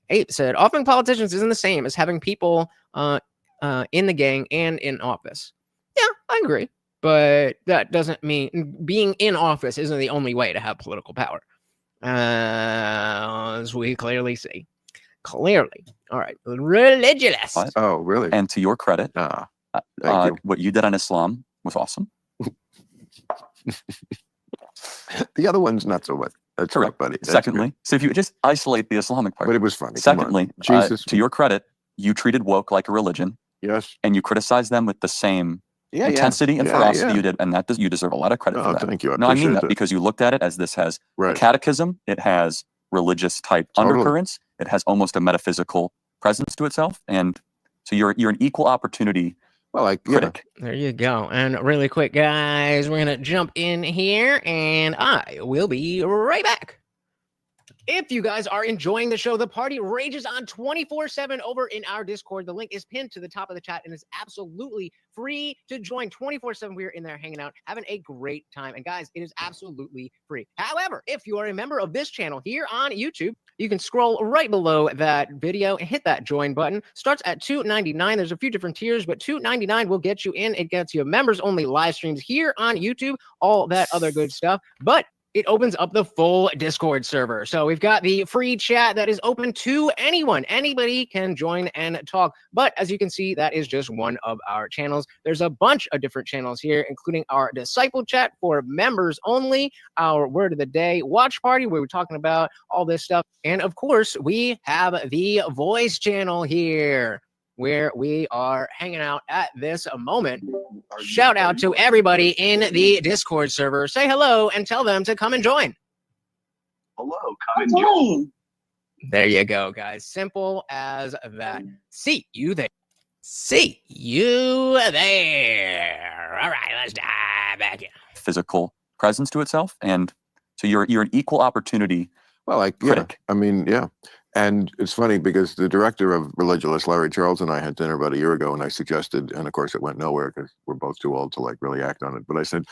8 said, offering politicians isn't the same as having people in the gang and in office. Yeah, I agree. But that doesn't mean being in office isn't the only way to have political power. As we clearly see. Clearly. All right. Religious. What? Oh, really? And to your credit, Thank you. what you did on Islam was awesome. The other one's not so much. That's Correct. right, buddy. That's Secondly, good. so if you just isolate the Islamic part. But it was funny. Come on. Secondly, Jesus. to your credit, you treated woke like a religion, Yes. and you criticized them with the same Yeah. intensity and Yeah, ferocity yeah. you did, and you deserve a lot of credit Oh, for that. thank you. No, I mean appreciate that that. because you looked at it as this has a Right. catechism, it has religious type Totally. undercurrents, it has almost a metaphysical presence to itself, and so you're an equal opportunity Well, critic. There you go. And really quick, guys, we're going to jump in here and I will be right back. If you guys are enjoying the show, the party rages on 24/7 over in our Discord. The link is pinned to the top of the chat and is absolutely free to join 24/7. We're in there hanging out, having a great time. And guys, it is absolutely free. However, if you are a member of this channel here on YouTube, you can scroll right below that video and hit that join button. Starts at $2.99. There's a few different tiers, but $2.99 will get you in. It gets you members only live streams here on YouTube, all that other good stuff. But it opens up the full Discord server. So we've got the free chat that is open to anyone. Anybody can join and talk. But as you can see, that is just one of our channels. There's a bunch of different channels here, including our disciple chat for members only, our word of the day watch party, where we're talking about all this stuff. And of course, we have the voice channel here, where we are hanging out at this moment. Shout out to everybody in the Discord server. Say hello and tell them to come and join. Hello, come and join. There you go, guys. Simple as that. See you there. See you there. All right, let's dive back in. Physical presence to itself, and so you're an equal opportunity Well, critic. I mean, yeah. And it's funny because the director of Religious, Larry Charles, and I had dinner about a year ago, and I suggested, and of course it went nowhere because we're both too old to like really act on it. But I said,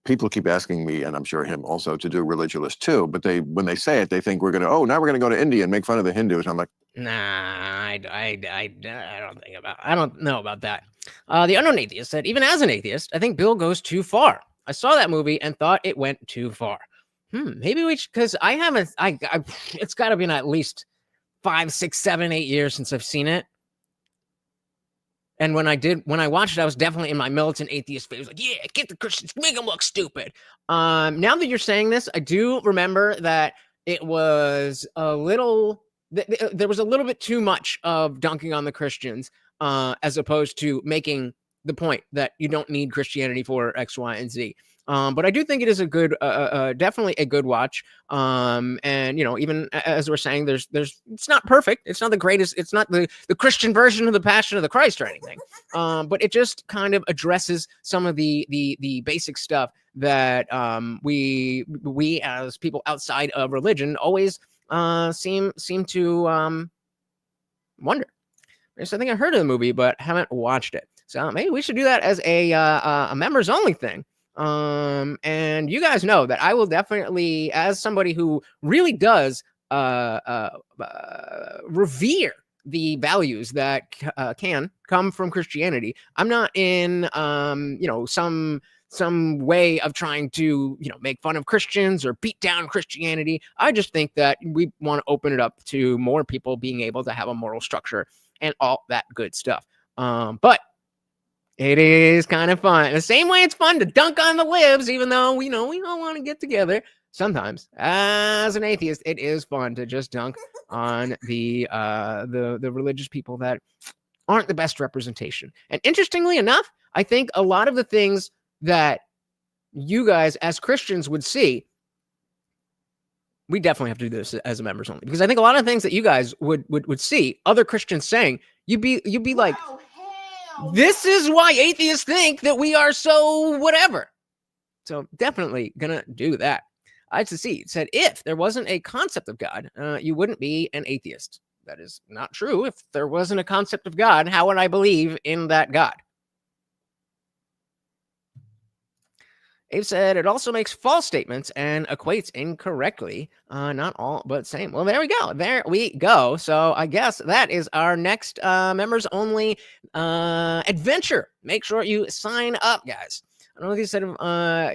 people keep asking me, and I'm sure him also, to do Religious too. But when they say it, they think now we're going to go to India and make fun of the Hindus. I'm like, Nah, I don't know about that. The Unknown Atheist said, even as an atheist, I think Bill goes too far. I saw that movie and thought it went too far. Maybe we should, because I haven't, it's got to be at least 5, 6, 7, 8 years since I've seen it. And when I watched it, I was definitely in my militant atheist phase. Like, yeah, get the Christians, make them look stupid. Now that you're saying this, I do remember that it was a little, there was a little bit too much of dunking on the Christians, as opposed to making the point that you don't need Christianity for X, Y, and Z. But I do think it is a good, definitely a good watch. And even as we're saying, it's not perfect. It's not the greatest. It's not the Christian version of the Passion of the Christ or anything. But it just kind of addresses some of the basic stuff that we as people outside of religion always seem to wonder. I think I heard of the movie, but haven't watched it. So maybe we should do that as a members only thing. And you guys know that I will definitely, as somebody who really does revere the values that can come from Christianity. I'm not in some way of trying to make fun of Christians or beat down Christianity. I just think that we want to open it up to more people being able to have a moral structure and all that good stuff. But it is kind of fun. The same way it's fun to dunk on the libs, even though we don't want to get together. Sometimes, as an atheist, it is fun to just dunk on the religious people that aren't the best representation. And interestingly enough, I think a lot of the things that you guys as Christians would see, we definitely have to do this as a members only, because I think a lot of things that you guys would see other Christians saying, you'd be like, this is why atheists think that we are so whatever. So definitely gonna do that. I see. It said, if there wasn't a concept of God, you wouldn't be an atheist. That is not true. If there wasn't a concept of God, how would I believe in that God? Abe said, it also makes false statements and equates incorrectly. Not all, but same. Well, there we go. There we go. So I guess that is our next members only adventure. Make sure you sign up, guys. I don't know if you said,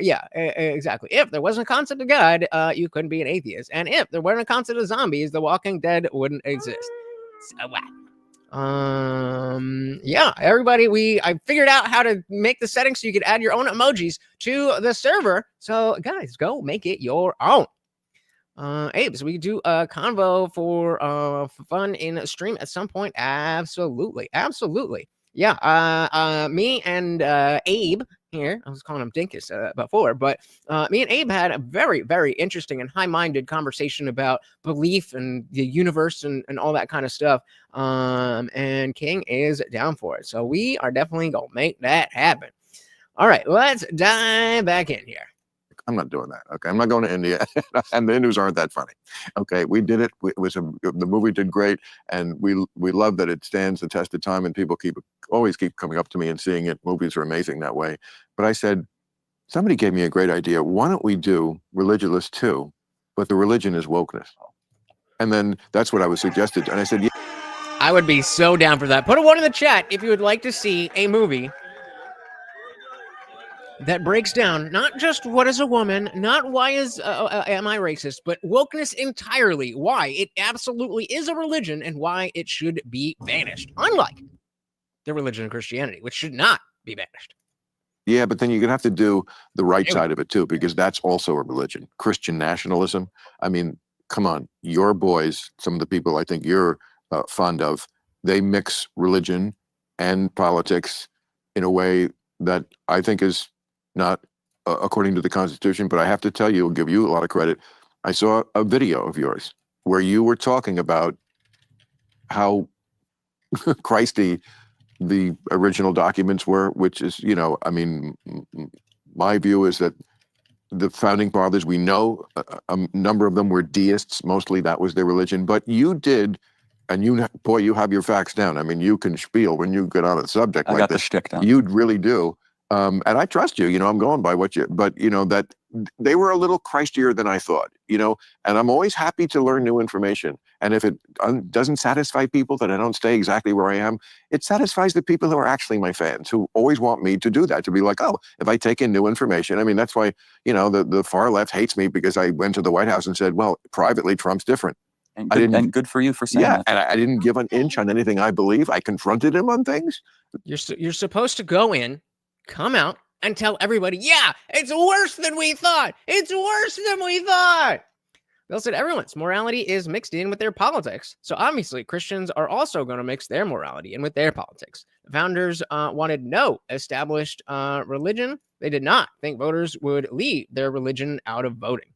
yeah, exactly. If there wasn't a concept of God, you couldn't be an atheist. And if there weren't a concept of zombies, The Walking Dead wouldn't exist. So, yeah, everybody, I figured out how to make the settings so you could add your own emojis to the server. So, guys, go make it your own. Abe, so we could do a convo for fun in a stream at some point. Absolutely. Yeah, me and Abe here, I was calling him Dinkus before, but me and Abe had a very, very interesting and high-minded conversation about belief and the universe and all that kind of stuff. And King is down for it. So we are definitely going to make that happen. All right, let's dive back in here. I'm not doing that. Okay, I'm not going to India, and the Hindus aren't that funny. Okay, we did it. The movie did great, and we love that it stands the test of time, and people always keep coming up to me and seeing it. Movies are amazing that way. But I said, somebody gave me a great idea. Why don't we do Religulous too? But the religion is wokeness. And then that's what I was suggested, and I said, yeah. I would be so down for that. Put a 1 in the chat if you would like to see a movie that breaks down not just what is a woman, not why am I racist, but wokeness entirely, why it absolutely is a religion and why it should be banished, unlike the religion of Christianity, which should not be banished. Yeah, but then you're going to have to do the right side of it too, because that's also a religion. Christian nationalism. I mean, come on, your boys, some of the people I think you're fond of, they mix religion and politics in a way that I think is not according to the Constitution, but I have to tell you, I'll give you a lot of credit. I saw a video of yours where you were talking about how Christy the original documents were, which is, I mean, my view is that the founding fathers, we know a number of them were deists. Mostly that was their religion, but you did. And you have your facts down. I mean, you can spiel when you get on a subject like got this. The shtick down. You really do. And I trust you, I'm going by but that they were a little Christier than I thought, and I'm always happy to learn new information. And if it doesn't satisfy people that I don't stay exactly where I am, it satisfies the people who are actually my fans, who always want me to do that, to be like, oh, if I take in new information. I mean, that's why, the far left hates me, because I went to the White House and said, well, privately, Trump's different. And good for you for saying that. And I didn't give an inch on anything I believe. I confronted him on things. You're supposed to go in, come out, and tell everybody, yeah, it's worse than we thought. It's worse than we thought. Bill said everyone's morality is mixed in with their politics. So obviously Christians are also going to mix their morality in with their politics. The founders wanted no established religion. They did not think voters would leave their religion out of voting.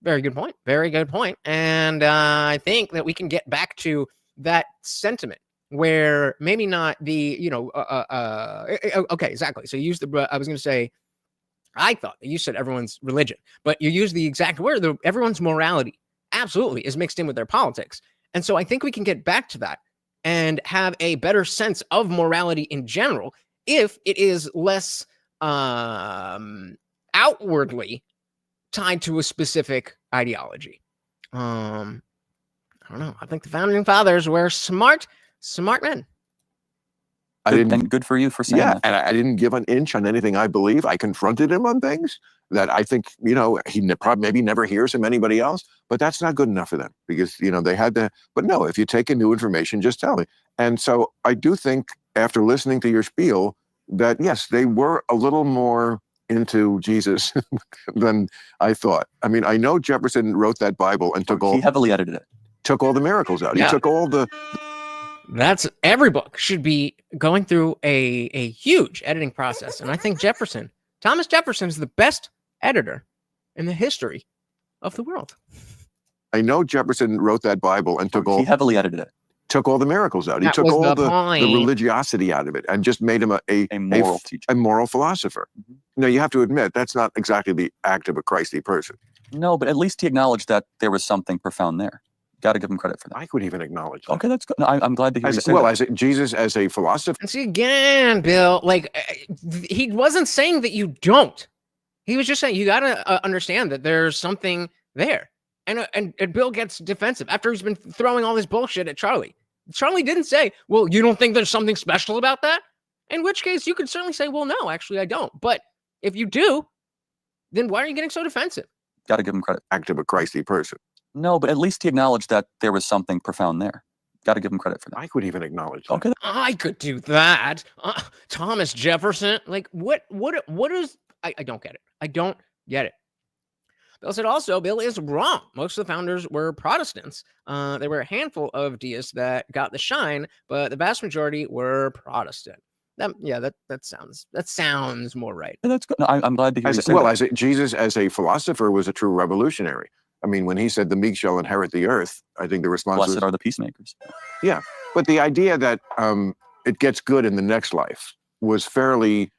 Very good point. Very good point. And I think that we can get back to that sentiment where maybe not the, okay, exactly. So you used I was going to say, I thought that you said everyone's religion, but you used the exact word, everyone's morality absolutely is mixed in with their politics. And so I think we can get back to that and have a better sense of morality in general if it is less outwardly tied to a specific ideology. I don't know. I think the founding fathers were smart men. And good for you for saying that. And I didn't give an inch on anything I believe. I confronted him on things that I think, he probably maybe never hears from anybody else, but that's not good enough for them because, they had to, but no, if you take in new information, just tell me. And so I do think after listening to your spiel that, yes, they were a little more into Jesus than I thought. I mean, I know Jefferson wrote that Bible and He heavily edited it. Took all the miracles out. Yeah. He took all the... That's every book should be going through a huge editing process. And I think Thomas Jefferson is the best editor in the history of the world. I know Jefferson wrote that Bible and He heavily edited it. Took all the miracles out. He took all the religiosity out of it and just made him a moral teacher, a moral philosopher. Now, you have to admit, that's not exactly the act of a Christy person. No, but at least he acknowledged that there was something profound there. Got to give him credit for that. I could even acknowledge that. Okay, that's good. No, I'm glad to hear you say that. As Jesus as a philosopher. And see, again, Bill, he wasn't saying that you don't. He was just saying you got to understand that there's something there. And Bill gets defensive after he's been throwing all this bullshit at Charlie. Charlie didn't say, well, you don't think there's something special about that? In which case, you could certainly say, well, no, actually, I don't. But if you do, then why are you getting so defensive? Got to give him credit. Act of a Christy person. No, but at least he acknowledged that there was something profound there. Got to give him credit for that. I could even acknowledge that. Okay. I could do that. Thomas Jefferson, what is, I don't get it. I don't get it. Bill said also, Bill is wrong. Most of the founders were Protestants. There were a handful of deists that got the shine, but the vast majority were Protestant. That sounds more right. Yeah, that's good. No, I'm glad to hear you say that. Jesus as a philosopher was a true revolutionary. I mean, when he said the meek shall inherit the earth, I think the response was... Blessed are the peacemakers. Yeah, but the idea that it gets good in the next life was fairly,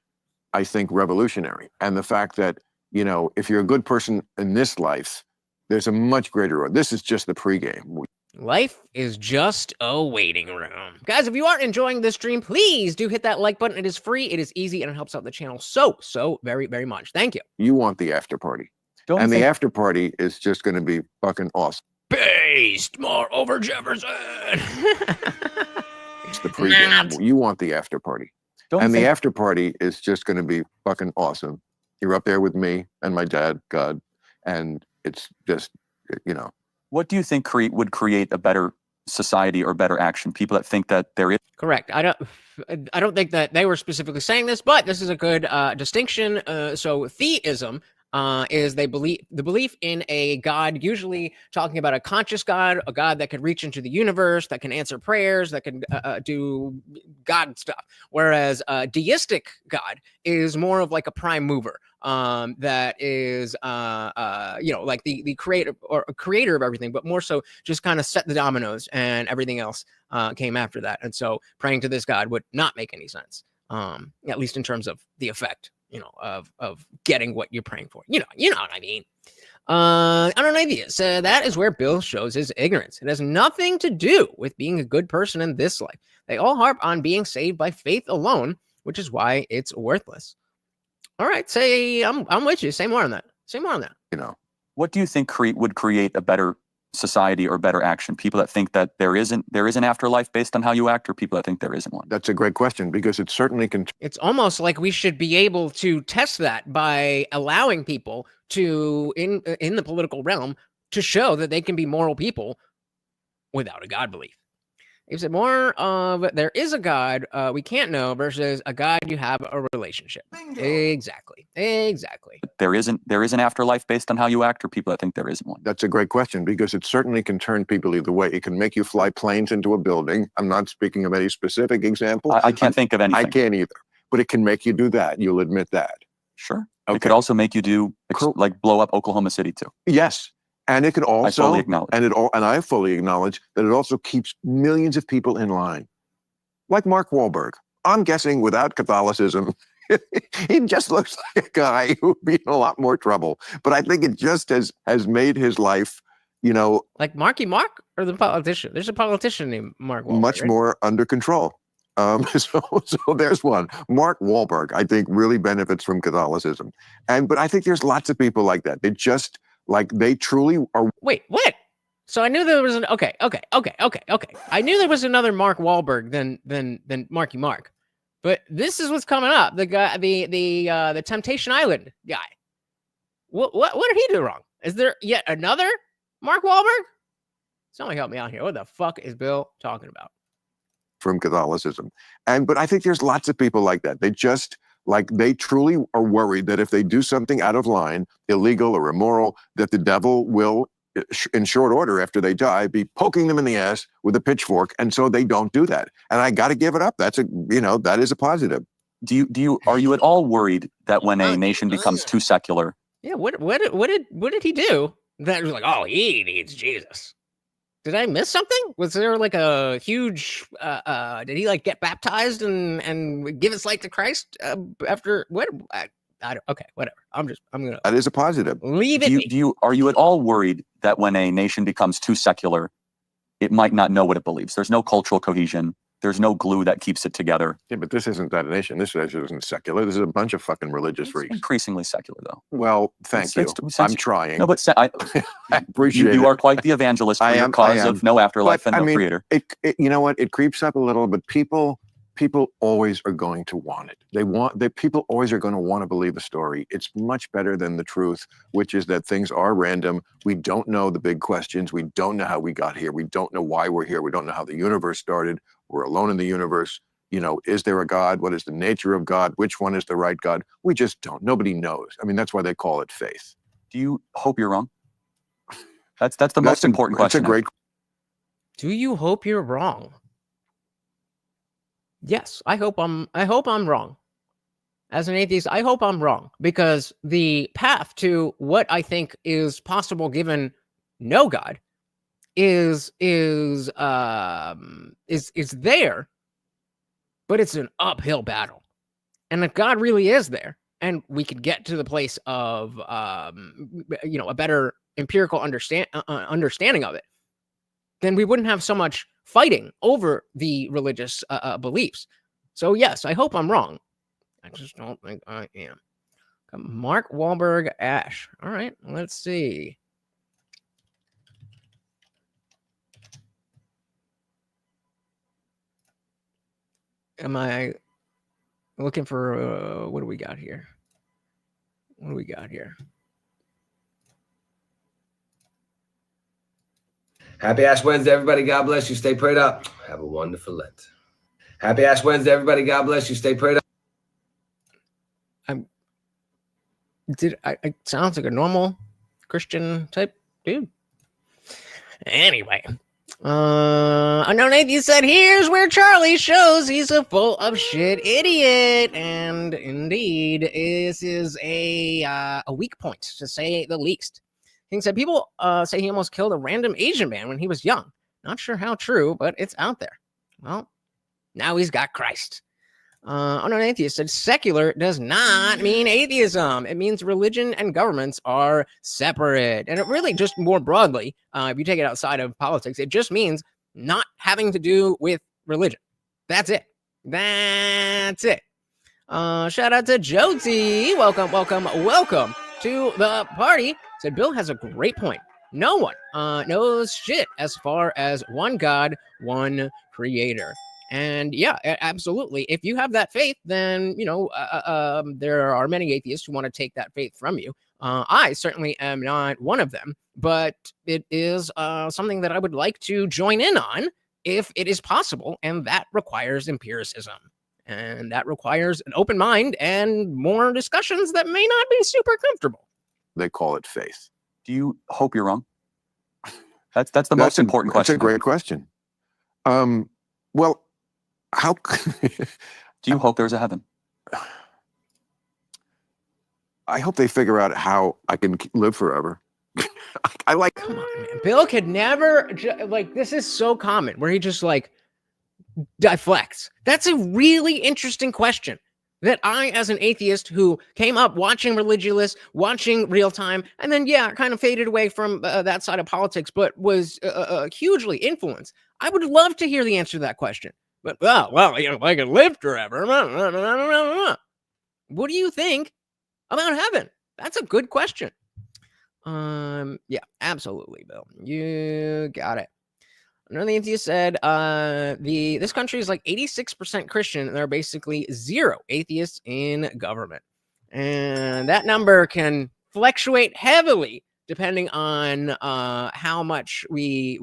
I think, revolutionary. And the fact that, if you're a good person in this life, there's a much greater... This is just the pregame. Life is just a waiting room. Guys, if you are enjoying this stream, please do hit that like button. It is free, it is easy, and it helps out the channel so very, very much. Thank you. You want the after party. The after party is just going to be fucking awesome. Based more over Jefferson. It's the pregame. You want the after party. The after party is just going to be fucking awesome. You're up there with me and my dad, God, and it's just, What do you think would create a better society or better action? People that think that there is... Correct. I don't think that they were specifically saying this, but this is a good distinction. So theism is the belief in a God, usually talking about a conscious God, a God that can reach into the universe, that can answer prayers, that can do God stuff. Whereas deistic God is more of like a prime mover. That is, like the creator or creator of everything, but more so just kind of set the dominoes and everything else came after that. And so praying to this God would not make any sense, at least in terms of the effect, of getting what you're praying for. You know what I mean? I don't know ideas. That is where Bill shows his ignorance. It has nothing to do with being a good person in this life. They all harp on being saved by faith alone, which is why it's worthless. All right, I'm with you. Say more on that. What do you think would create a better society or better action? People that think that there is an afterlife based on how you act, or people that think there isn't one? That's a great question because it certainly can. It's almost like we should be able to test that by allowing people to, in the political realm, to show that they can be moral people without a God belief. He said more of there is a God we can't know versus a God you have a relationship. Bingo. Exactly. There is an afterlife based on how you act, or people that think there isn't one? That's a great question because it certainly can turn people either way. It can make you fly planes into a building. I'm not speaking of any specific example. I can't think of anything. I can't either. But it can make you do that. You'll admit that. Sure. Okay. It could also make you do like blow up Oklahoma City too. Yes. And it can also, I fully acknowledge. And I fully acknowledge that it also keeps millions of people in line. Like Mark Wahlberg. I'm guessing without Catholicism, he just looks like a guy who would be in a lot more trouble. But I think it just has made his life, Like Marky Mark or the politician? There's a politician named Mark Wahlberg, much more under control. So there's one. Mark Wahlberg, I think, really benefits from Catholicism, but I think there's lots of people like that. They just they truly are. Wait, what? So I knew there was okay. I knew there was another Mark Wahlberg than Marky Mark, but this is what's coming up. The guy, the Temptation Island guy. What did he do wrong? Is there yet another Mark Wahlberg? Somebody help me out here. What the fuck is Bill talking about? From Catholicism, but I think there's lots of people like that. They just they truly are worried that if they do something out of line, illegal or immoral, that the devil will, in short order after they die, be poking them in the ass with a pitchfork, and so they don't do that. And I got to give it up. That's that is a positive. Are you at all worried that when a nation becomes too secular? Yeah. What did he do that was like, oh, he needs Jesus? Did I miss something? Was there like a huge? Did he get baptized and give his life to Christ after what? I don't. Okay, whatever. I'm gonna. That is a positive. Leave it. Are you at all worried that when a nation becomes too secular, it might not know what it believes? There's no cultural cohesion. There's no glue that keeps it together. Yeah, but this isn't that nation. This isn't secular. This is a bunch of fucking religious freaks. Increasingly secular, though. Well, thank you. I'm trying. No, but I appreciate you are quite the evangelist for your cause of no afterlife and no creator. You know what? It creeps up a little, but people always are going to want it. People always are going to want to believe a story. It's much better than the truth, which is that things are random. We don't know the big questions. We don't know how we got here. We don't know why we're here. We don't know how the universe started. We're alone in the universe. Is there a God? What is the nature of God? Which one is the right God? We just don't. Nobody knows. I mean, that's why they call it faith. Do you hope you're wrong? That's the most important question. That's a great. Do you hope you're wrong? Yes, I hope I'm wrong. As an atheist, I hope I'm wrong, because the path to what I think is possible given no God is there, but it's an uphill battle. And if God really is there, and we could get to the place of a better empirical understanding of it, then we wouldn't have so much fighting over the religious beliefs. So yes, I hope I'm wrong. I just don't think I am. Mark Wahlberg Ash. All right, let's see. Am I looking for what do we got here? What do we got here? Happy Ash Wednesday, everybody. God bless you. Stay prayed up. Have a wonderful Lent. Happy Ash Wednesday, everybody. God bless you. Stay prayed up. I sounds like a normal Christian type dude. Anyway, Unknown Atheist said, here's where Charlie shows he's a full of shit idiot. And indeed, this is a weak point, to say the least. King said, people say he almost killed a random Asian man when he was young. Not sure how true, but it's out there. Well, now he's got Christ. Unknown Atheist said, secular does not mean atheism. It means religion and governments are separate. And it really just more broadly, if you take it outside of politics, it just means not having to do with religion. That's it. That's it. Shout out to Josie. Welcome to the party. Said, Bill has a great point. No one knows shit as far as one God, one creator. And yeah, absolutely. If you have that faith, then, there are many atheists who want to take that faith from you. I certainly am not one of them, but it is something that I would like to join in on if it is possible. And that requires empiricism. And that requires an open mind and more discussions that may not be super comfortable. They call it faith. Do you hope you're wrong? That's the most important question. That's a great question. Well, how do you hope there's a heaven? I hope they figure out how I can live forever. Come on, man. Bill could never this is so common where he just deflects. That's a really interesting question that I, as an atheist who came up watching Religulous, watching Real Time, and then, kind of faded away from that side of politics, but was hugely influenced. I would love to hear the answer to that question. But well, you know, if I could live forever. What do you think about heaven? That's a good question. Yeah, absolutely, Bill. You got it. Another atheist said, this country is like 86% Christian, and there are basically 0 atheists in government. And that number can fluctuate heavily depending on how much we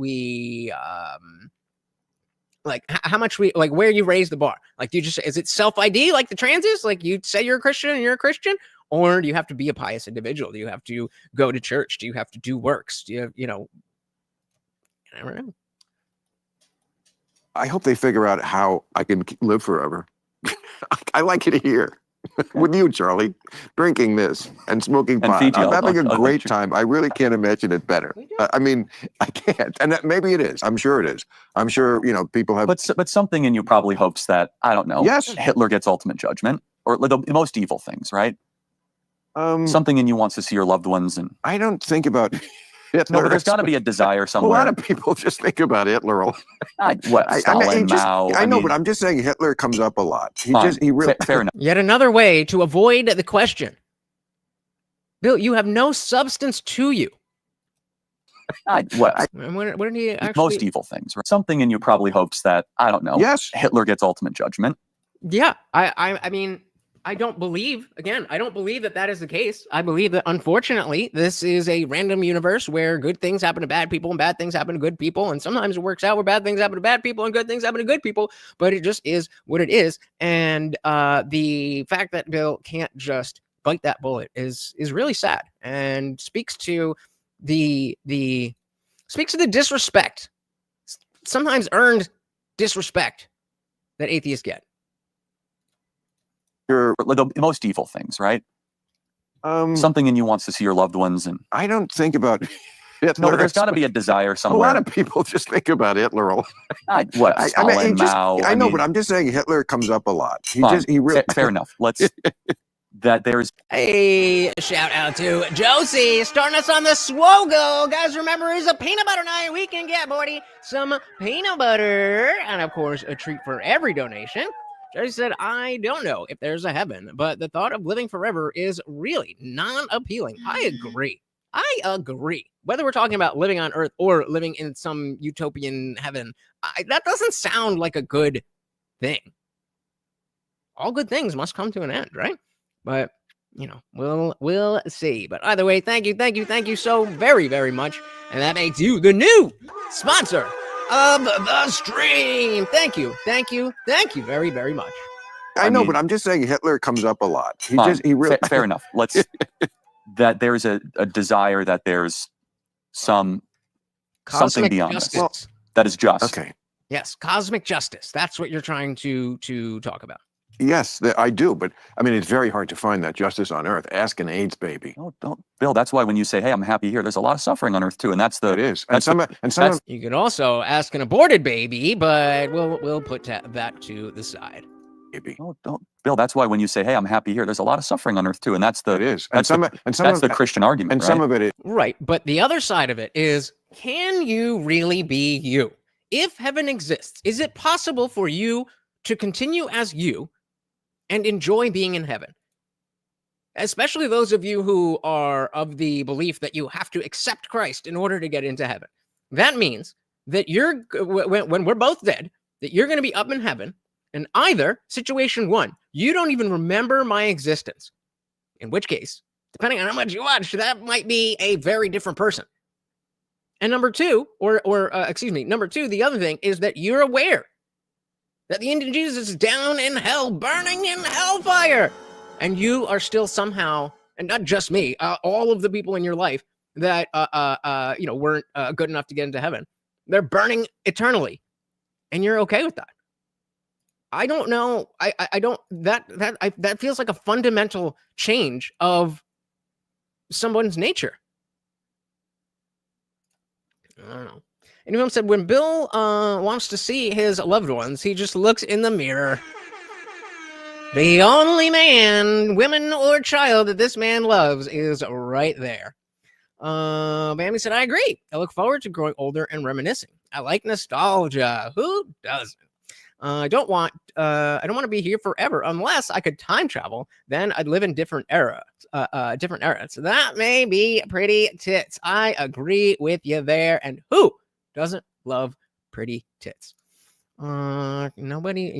like how much we like where you raise the bar. Like, do you just, is it self-ID like the trans is? Like, you say you're a Christian and you're a Christian, or do you have to be a pious individual? Do you have to go to church? Do you have to do works? Do you, you know, I don't know. I hope they figure out how I can live forever. I like it here with you, Charlie, drinking this and smoking pot. Fiji, I'm having a I'll great time. I really can't imagine it better. I mean, I can't. And maybe it is. I'm sure it is. I'm sure, you know, people have. But something in you probably hopes that, I don't know, Yes. Hitler gets ultimate judgment, or the most evil things, right? Something in you wants to see your loved ones. And I don't think about Hitler. no, but there's got to be a desire A somewhere. lot of people just think about Hitler. Stalin, Mao. I know, but I'm just saying Hitler comes up a lot. Fine. He really. Fair enough. Yet another way to avoid the question. Bill, you have no substance to you. And what did he actually? Most evil things. Right? Something in you probably hopes that, I don't know, Yes. Hitler gets ultimate judgment. Yeah, I mean, I don't believe that that is the case. I believe that, unfortunately, this is a random universe where good things happen to bad people and bad things happen to good people. And sometimes it works out where bad things happen to bad people and good things happen to good people, but it just is what it is. And the fact that Bill can't just bite that bullet is really sad, and speaks to the disrespect, sometimes earned disrespect, that atheists get. The most evil things, right? Something in you wants to see your loved ones. And I don't think about Hitler. no, but there's got to be a desire A somewhere. lot of people just think about Hitler. Stalin, Mao. I know, but I'm just saying Hitler comes up a lot. Fine. He really. Fair enough. Let's. That there's. Hey, shout out to Josie starting us on the Swogo. Guys, remember, it's a peanut butter night. We can get, Morty, some peanut butter. And of course, a treat for every donation. Josie said, I don't know if there's a heaven, but the thought of living forever is really not appealing. I agree. Whether we're talking about living on Earth or living in some utopian heaven, that doesn't sound like a good thing. All good things must come to an end, right? But, you know, we'll see. But either way, thank you so very, very much. And that makes you the new sponsor of the stream. Thank you very, very much. I know, but I'm just saying Hitler comes up a lot. He really. Fair enough. Let's. That there's a desire that there's something beyond justice. this. Well, that is just. Okay. Yes, cosmic justice. That's what you're trying to talk about. Yes, I do. But I mean, it's very hard to find that justice on Earth. Ask an AIDS baby. No, don't, Bill. That's why when you say, "Hey, I'm happy here," there's a lot of suffering on Earth too, and that's the. It is. And some. You could also ask an aborted baby, but we'll put that to the side. Baby. No, don't, Bill. That's why when you say, "Hey, I'm happy here," there's a lot of suffering on Earth too, and that's the. It is. That's the Christian argument. And right? some of it is. Right, but the other side of it is, can you really be you? If heaven exists, is it possible for you to continue as you and enjoy being in heaven? Especially those of you who are of the belief that you have to accept Christ in order to get into heaven. That means that when we're both dead, that you're going to be up in heaven, and either situation one, you don't even remember my existence, in which case, depending on how much you watch, that might be a very different person. And number two, number two, the other thing is that you're aware that the Indian Jesus is down in hell, burning in hellfire. And you are still somehow, and not just me, all of the people in your life that, weren't good enough to get into heaven, they're burning eternally. And you're okay with that. I don't know. That feels like a fundamental change of someone's nature. I don't know. Anyone said when Bill wants to see his loved ones, he just looks in the mirror. The only man, woman, or child that this man loves is right there. Bambi said, I agree. I look forward to growing older and reminiscing. I like nostalgia. Who doesn't? I don't want to be here forever unless I could time travel. Then I'd live in different eras. So that may be pretty tits. I agree with you there. And who doesn't love pretty tits? Nobody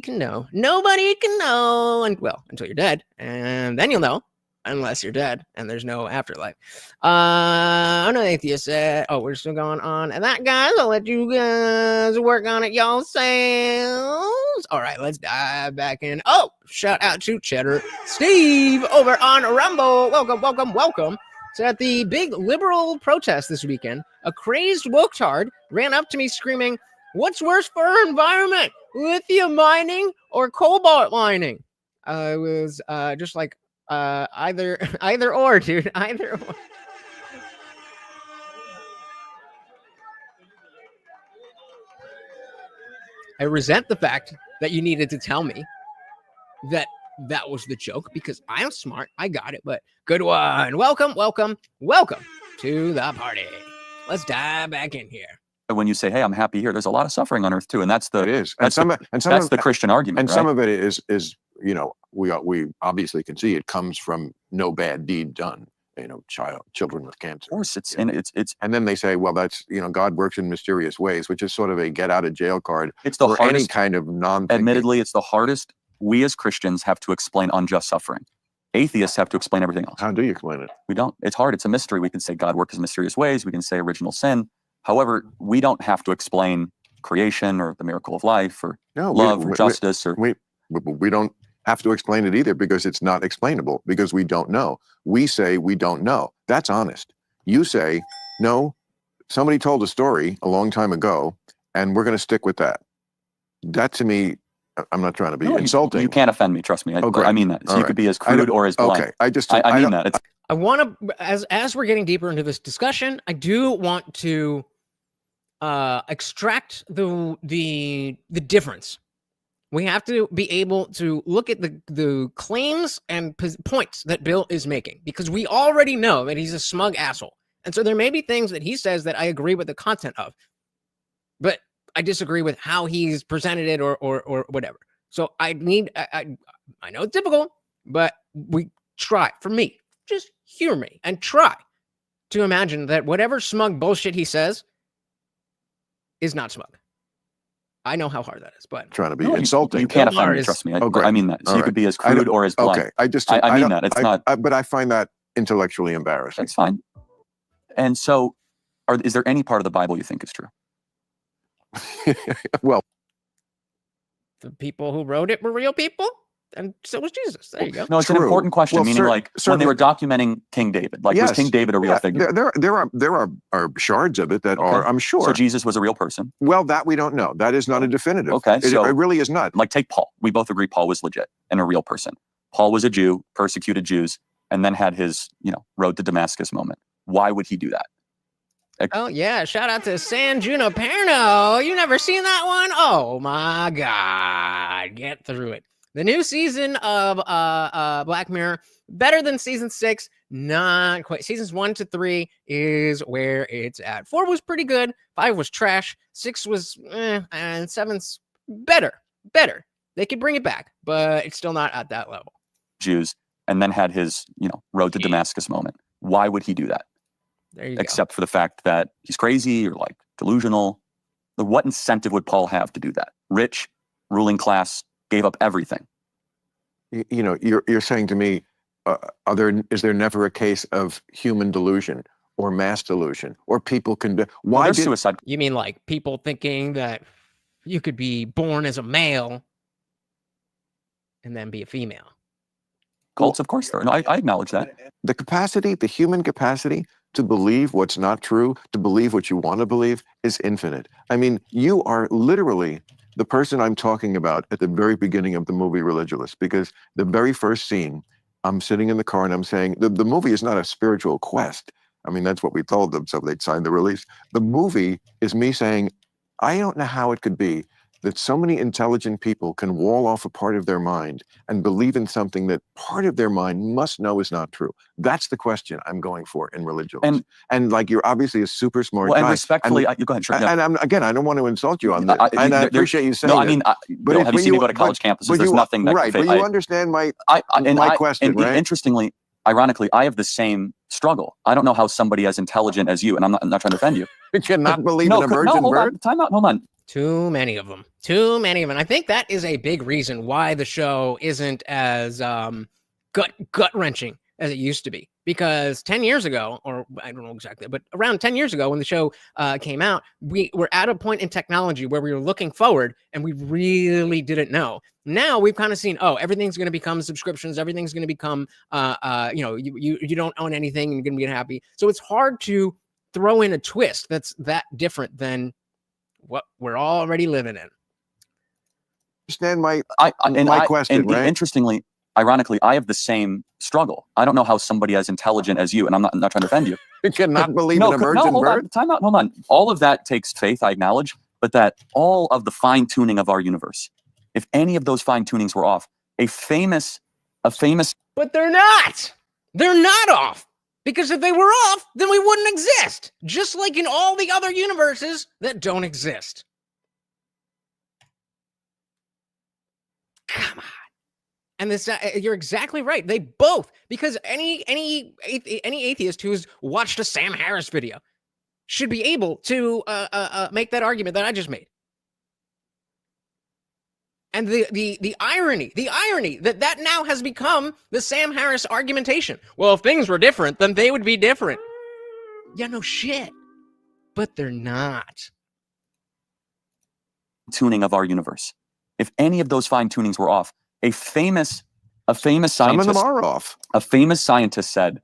can know. Nobody can know, and well, until you're dead, and then you'll know, unless you're dead and there's no afterlife. I'm an atheist. We're still going on, and that, guys, I'll let you guys work on it yourselves. All right, let's dive back in. Oh, shout out to Cheddar Steve over on Rumble. Welcome. So at the big liberal protest this weekend, a crazed woketard ran up to me screaming, "What's worse for our environment, lithium mining or cobalt mining?" I was just like, either or, dude, either or. I resent the fact that you needed to tell me that was the joke, because I'm smart. I got it, but good one. Welcome to the party. Let's dive back in here. When you say, "Hey, I'm happy here," there's a lot of suffering on earth too, and that's the It is. that's the Christian argument, and right? some of it is we obviously can see it comes from no bad deed done. Children with cancer. Of course, it's and then they say, well, that's God works in mysterious ways, which is sort of a get out of jail card. It's the for hardest, any kind of admittedly, it's the hardest. We as Christians have to explain unjust suffering. Atheists have to explain everything else. How do you explain it? We don't. It's hard. It's a mystery. We can say God works in mysterious ways. We can say original sin. However, we don't have to explain creation or the miracle of life or love or justice. We don't have to explain it either, because it's not explainable, because we don't know. We say we don't know. That's honest. You say, no, somebody told a story a long time ago, and we're going to stick with that. That, to me, I'm not trying to be insulting. You can't offend me. Trust me. I mean that. So you could be as crude or as blunt. Okay. I mean that. I want to, as we're getting deeper into this discussion, I do want to extract the difference. We have to be able to look at the claims and points that Bill is making, because we already know that he's a smug asshole. And so there may be things that he says that I agree with the content of, but I disagree with how he's presented it or whatever. So I know it's difficult, but we try. For me, just hear me and try to imagine that whatever smug bullshit he says is not smug. I know how hard that is, but trying to be insulting. You can't offend me. Trust me. I mean that. So you could be as crude or as blunt. Okay. I mean that. It's not. But I find that intellectually embarrassing. That's fine. And so, is there any part of the Bible you think is true? Well, the people who wrote it were real people, and so was Jesus. There you go. No, it's an important question. Meaning, when they were documenting King David, was King David a real figure? There are shards of it that are, I'm sure. So Jesus was a real person. Well, that we don't know. That is not a definitive. Okay, it really is not. Like, take Paul. We both agree Paul was legit and a real person. Paul was a Jew, persecuted Jews, and then had his, road to Damascus moment. Why would he do that? Oh, yeah. Shout out to San Junipero. You never seen that one? Oh, my God. Get through it. The new season of Black Mirror, better than season 6, not quite. Seasons 1 to 3 is where it's at. 4 was pretty good. 5 was trash. 6 was and 7's better. They could bring it back, but it's still not at that level. Jews, and then had his, road to Damascus moment. Why would he do that? There you Except for the fact that he's crazy or delusional. What incentive would Paul have to do that? Rich, ruling class, gave up everything. You're saying to me, is there never a case of human delusion or mass delusion, or people can do? Why did suicide? You mean like people thinking that you could be born as a male and then be a female? Cults, of course, there. No, I acknowledge that. The human capacity to believe what's not true, to believe what you want to believe, is infinite. I mean, you are literally the person I'm talking about at the very beginning of the movie Religulous, because the very first scene, I'm sitting in the car and I'm saying, the movie is not a spiritual quest. I mean, that's what we told them, so they'd sign the release. The movie is me saying, I don't know how it could be that so many intelligent people can wall off a part of their mind and believe in something that part of their mind must know is not true? That's the question I'm going for in religion. And like, you're obviously a super smart guy. And respectfully, you go ahead. Sure, and again, I don't want to insult you on this, and I appreciate you saying no, I mean, Bill, have you seen me go to college campuses? There's nothing that right, but you understand my question, right? Interestingly, ironically, I have the same struggle. I don't know how somebody as intelligent as you, and I'm not trying to offend you, you cannot believe in a virgin birth. Time out. Hold on. Too many of them. Too many of them. I think that is a big reason why the show isn't as gut wrenching as it used to be. Because 10 years ago, or I don't know exactly, but around 10 years ago when the show came out, we were at a point in technology where we were looking forward and we really didn't know. Now we've kind of seen, oh, everything's going to become subscriptions. Everything's going to become, you don't own anything and you're going to be happy. So it's hard to throw in a twist that's that different than what we're already living in. Understand my question, and right? Interestingly, ironically, I have the same struggle. I don't know how somebody as intelligent as you, and I'm not trying to offend you. You cannot believe in a virgin birth. Time out. Hold on. All of that takes faith, I acknowledge, but that all of the fine tuning of our universe, if any of those fine tunings were off, a famous. But they're not. They're not off. Because if they were off, then we wouldn't exist. Just like in all the other universes that don't exist. Come on. And this, you're exactly right. They both, because any atheist who's watched a Sam Harris video should be able to make that argument that I just made. And the irony that now has become the Sam Harris argumentation. Well, if things were different, then they would be different. Yeah, no shit. But they're not. Tuning of our universe. If any of those fine tunings were off, a famous scientist. Some of them are off. A famous scientist said,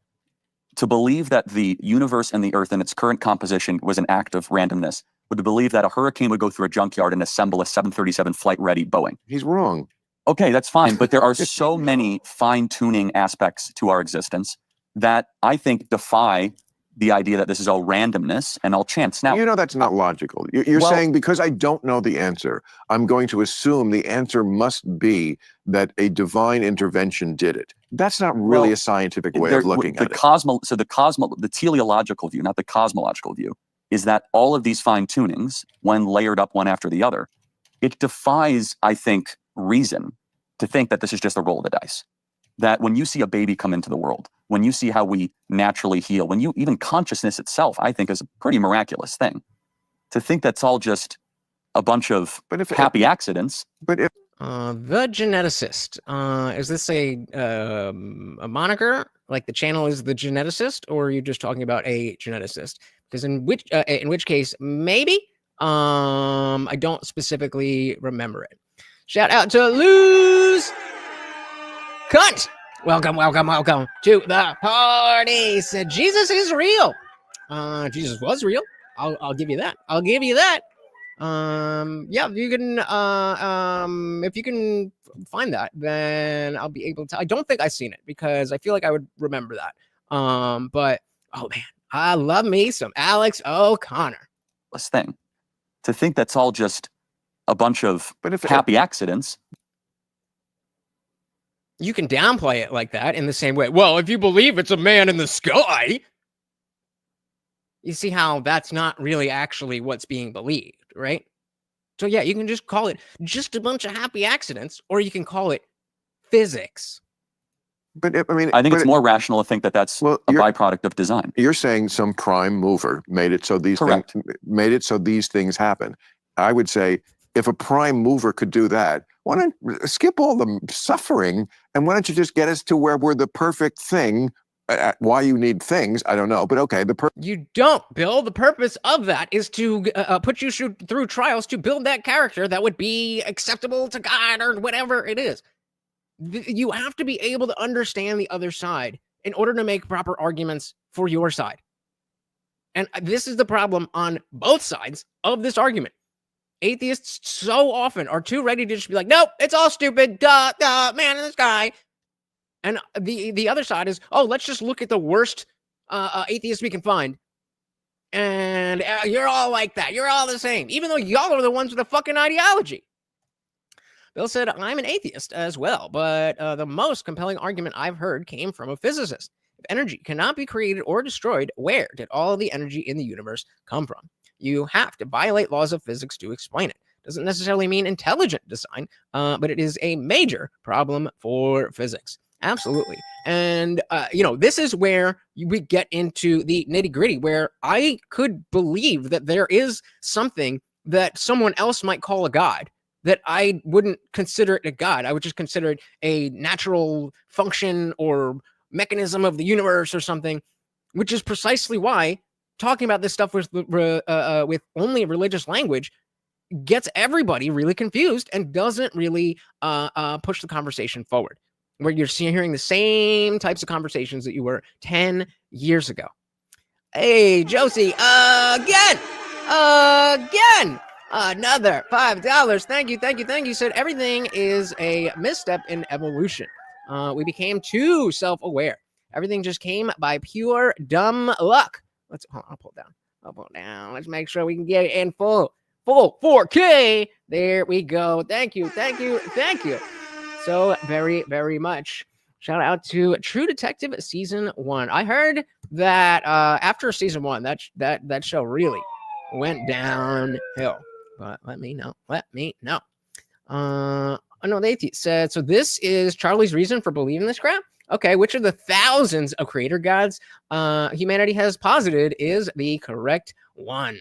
to believe that the universe and the earth in its current composition was an act of randomness would to believe that a hurricane would go through a junkyard and assemble a 737 flight-ready Boeing. He's wrong. Okay, that's fine, but there are so many fine-tuning aspects to our existence that I think defy the idea that this is all randomness and all chance. Now, you know that's not logical. You're saying because I don't know the answer, I'm going to assume the answer must be that a divine intervention did it. That's not really a scientific way of looking at it. The teleological view, not the cosmological view, is that all of these fine tunings, when layered up one after the other, it defies, I think, reason to think that this is just a roll of the dice. That when you see a baby come into the world, when you see how we naturally heal, even consciousness itself, I think is a pretty miraculous thing. To think that's all just a bunch of happy accidents. The Geneticist. Is this a moniker? Like the channel is The Geneticist, or are you just talking about a geneticist? Because in which case, maybe. I don't specifically remember it. Shout out to Lose Cunt. Welcome to the party. Said Jesus is real. Jesus was real. I'll give you that. Yeah, you can if you can find that, then I'll be able to. I don't think I've seen it because I feel like I would remember that. But oh man, I love me some Alex O'Connor. This thing. To think that's all just a bunch of happy accidents. You can downplay it like that in the same way. Well, if you believe it's a man in the sky, you see how that's not really actually what's being believed, right? So yeah, you can just call it just a bunch of happy accidents, or you can call it physics. But I think it's more rational to think that that's a byproduct of design. You're saying some prime mover made it so these things happen. I would say if a prime mover could do that, why don't skip all the suffering and why don't you just get us to where we're the perfect thing? Why you need things, I don't know, but okay. You don't, Bill. The purpose of that is to put you through trials to build that character that would be acceptable to God or whatever it is. You have to be able to understand the other side in order to make proper arguments for your side. And this is the problem on both sides of this argument. Atheists so often are too ready to just be like, nope, it's all stupid, duh, man in the sky. And the other side is, oh, let's just look at the worst atheists we can find. And you're all like that. You're all the same. Even though y'all are the ones with the fucking ideology. Bill said, I'm an atheist as well, but the most compelling argument I've heard came from a physicist. If energy cannot be created or destroyed, where did all the energy in the universe come from? You have to violate laws of physics to explain it. Doesn't necessarily mean intelligent design, but it is a major problem for physics. Absolutely. And, this is where we get into the nitty gritty, where I could believe that there is something that someone else might call a god that I wouldn't consider it a god. I would just consider it a natural function or mechanism of the universe or something, which is precisely why talking about this stuff with only religious language gets everybody really confused and doesn't really push the conversation forward, where you're hearing the same types of conversations that you were 10 years ago. Hey, Josie, again, another $5. Thank you. Said everything is a misstep in evolution. We became too self-aware. Everything just came by pure dumb luck. I'll pull down. Let's make sure we can get it in full 4K. There we go. Thank you. So very, very much. Shout out to True Detective Season 1. I heard that after Season 1, that show really went downhill. But let me know. I know the atheist said, so this is Charlie's reason for believing this crap? Okay, which of the thousands of creator gods humanity has posited is the correct one?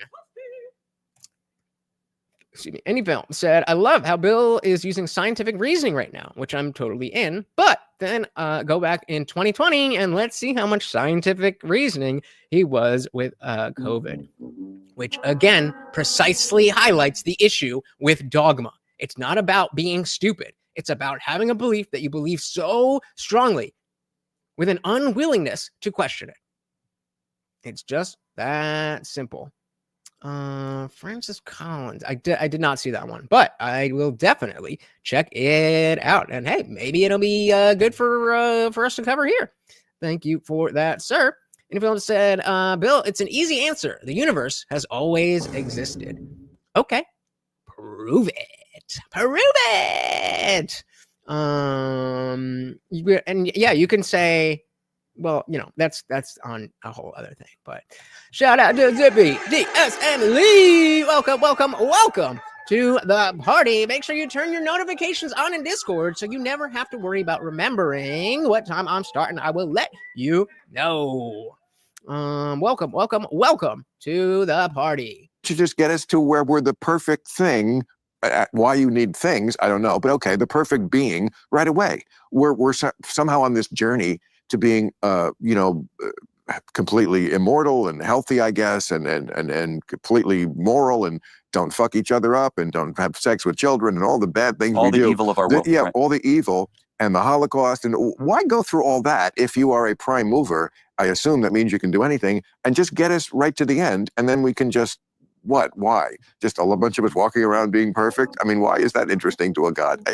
Excuse me. Any film said, I love how Bill is using scientific reasoning right now, which I'm totally in. But then go back in 2020 and let's see how much scientific reasoning he was with COVID, which again precisely highlights the issue with dogma. It's not about being stupid. It's about having a belief that you believe so strongly with an unwillingness to question it. It's just that simple. Francis Collins. I did not see that one, but I will definitely check it out. And hey, maybe it'll be good for us to cover here. Thank you for that, sir. And if you said, Bill, it's an easy answer. The universe has always existed. Okay, prove it. And yeah, you can say, well, that's on a whole other thing. But shout out to Zippy, DSM Lee. Welcome to the party. Make sure you turn your notifications on in Discord so you never have to worry about remembering what time I'm starting. I will let you know. Welcome to the party. To just get us to where we're the perfect thing. Why you need things, I don't know, but okay, the perfect being right away. We're somehow on this journey to being, completely immortal and healthy, I guess, and completely moral, and don't fuck each other up, and don't have sex with children, and all the bad things all we do. All the evil of our world. Yeah, right? all the evil and the Holocaust. And why go through all that if you are a prime mover? I assume that means you can do anything, and just get us right to the end, and then we can just what? Why? Just a bunch of us walking around being perfect? I mean, why is that interesting to a god?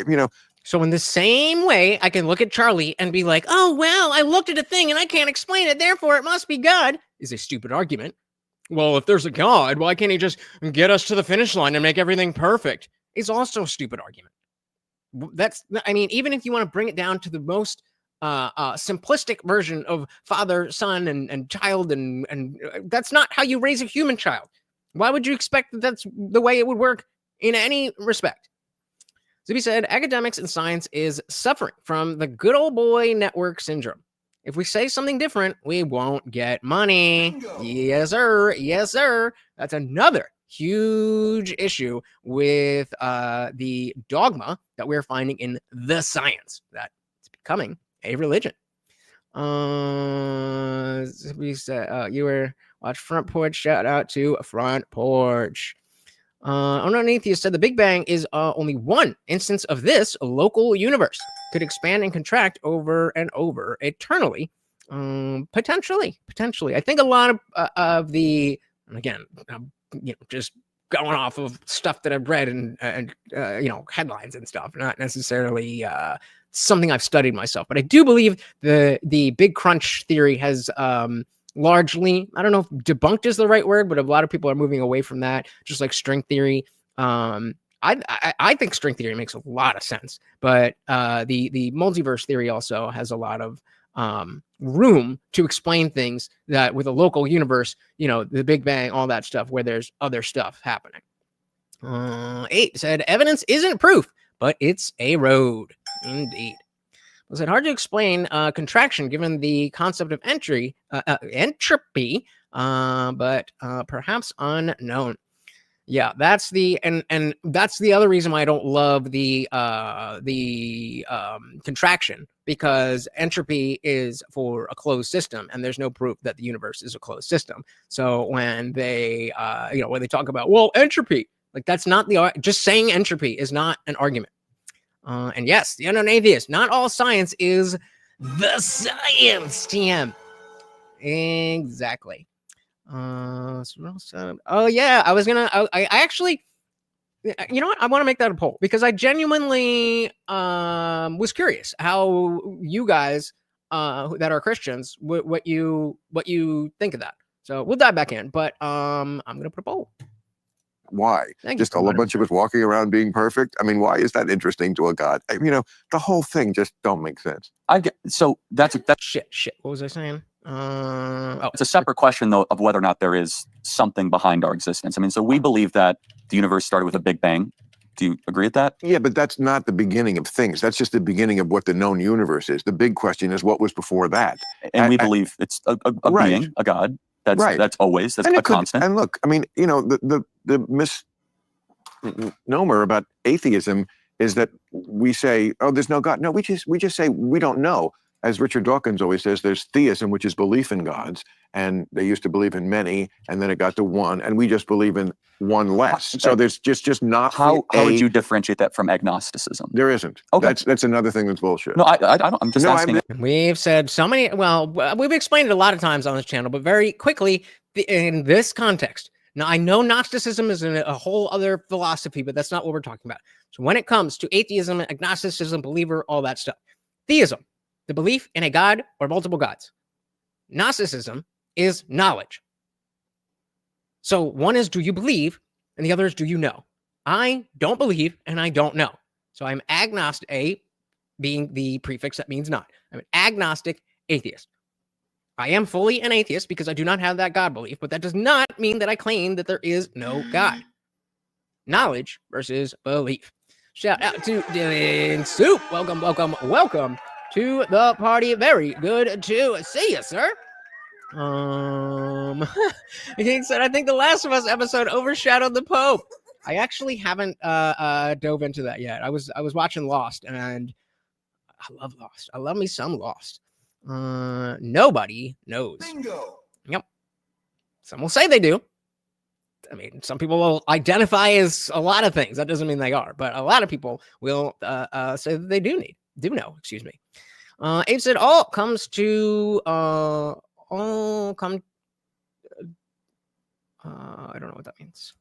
So in the same way, I can look at Charlie and be like, oh, well, I looked at a thing and I can't explain it, therefore it must be God, is a stupid argument. Well, if there's a God, why can't he just get us to the finish line and make everything perfect? Is also a stupid argument. Even if you want to bring it down to the most simplistic version of father, son, and child, and that's not how you raise a human child. Why would you expect that that's the way it would work in any respect? Zuby said, academics and science is suffering from the good old boy network syndrome. If we say something different, we won't get money. Bingo. Yes, sir. That's another huge issue with the dogma that we're finding in the science, that it's becoming a religion. We said, you were watch Front Porch. Shout out to Front Porch. Unknown Atheist said the Big Bang is only one instance of this local universe. Could expand and contract over and over eternally. Potentially. I think a lot of the, and again, just going off of stuff that I've read and headlines and stuff, not necessarily something I've studied myself, but I do believe the Big Crunch theory has largely, I don't know if debunked is the right word, but a lot of people are moving away from that, just like string theory. I think string theory makes a lot of sense, but the multiverse theory also has a lot of room to explain things that with a local universe, the Big Bang, all that stuff, where there's other stuff happening. 8 said evidence isn't proof, but it's a road. Indeed. Was it hard to explain contraction given the concept of entropy, but perhaps unknown? Yeah, that's the and that's the other reason why I don't love the contraction, because entropy is for a closed system, and there's no proof that the universe is a closed system. So when they when they talk about, well, entropy, like that's not just saying entropy is not an argument. And yes, the unknown atheist, not all science is the science, TM. Exactly. Oh yeah, I actually, you know what? I want to make that a poll, because I genuinely was curious how you guys that are Christians, what you think of that. So we'll dive back in, but I'm gonna put a poll. Why? Just a bunch of us walking around being perfect? I mean, why is that interesting to a God? The whole thing just don't make sense. That's shit. What was I saying? It's a separate question, though, of whether or not there is something behind our existence. I mean, so we believe that the universe started with a Big Bang. Do you agree with that? Yeah, but that's not the beginning of things. That's just the beginning of what the known universe is. The big question is what was before that. And we believe it's a being, a God. That's right. That's a constant. And look, I mean, the misnomer about atheism is that we say, oh, there's no God. No, we just say we don't know. As Richard Dawkins always says, there's theism, which is belief in gods, and they used to believe in many, and then it got to one, and we just believe in one less. So there's just not. How would you differentiate that from agnosticism? There isn't. Okay. That's another thing that's bullshit. No, I don't. I'm just asking. We've said so many. Well, we've explained it a lot of times on this channel, but very quickly in this context. Now, I know Gnosticism is a whole other philosophy, but that's not what we're talking about. So when it comes to atheism, agnosticism, believer, all that stuff, theism, the belief in a God or multiple gods. Gnosticism is knowledge. So one is, do you believe? And the other is, do you know? I don't believe and I don't know. So I'm agnostic, A being the prefix that means not. I'm an agnostic atheist. I am fully an atheist because I do not have that God belief, but that does not mean that I claim that there is no God. Knowledge versus belief. Shout out to Dylan Soup. Welcome to the party. Very good to see you, sir. He said, I think the Last of Us episode overshadowed the Pope. I actually haven't dove into that yet. I was watching Lost, and I love Lost. I love me some Lost. Nobody knows. Bingo. Yep. Some will say they do. I mean, some people will identify as a lot of things. That doesn't mean they are, but a lot of people will say that they do know. Excuse me. Abe said, all comes to I don't know what that means.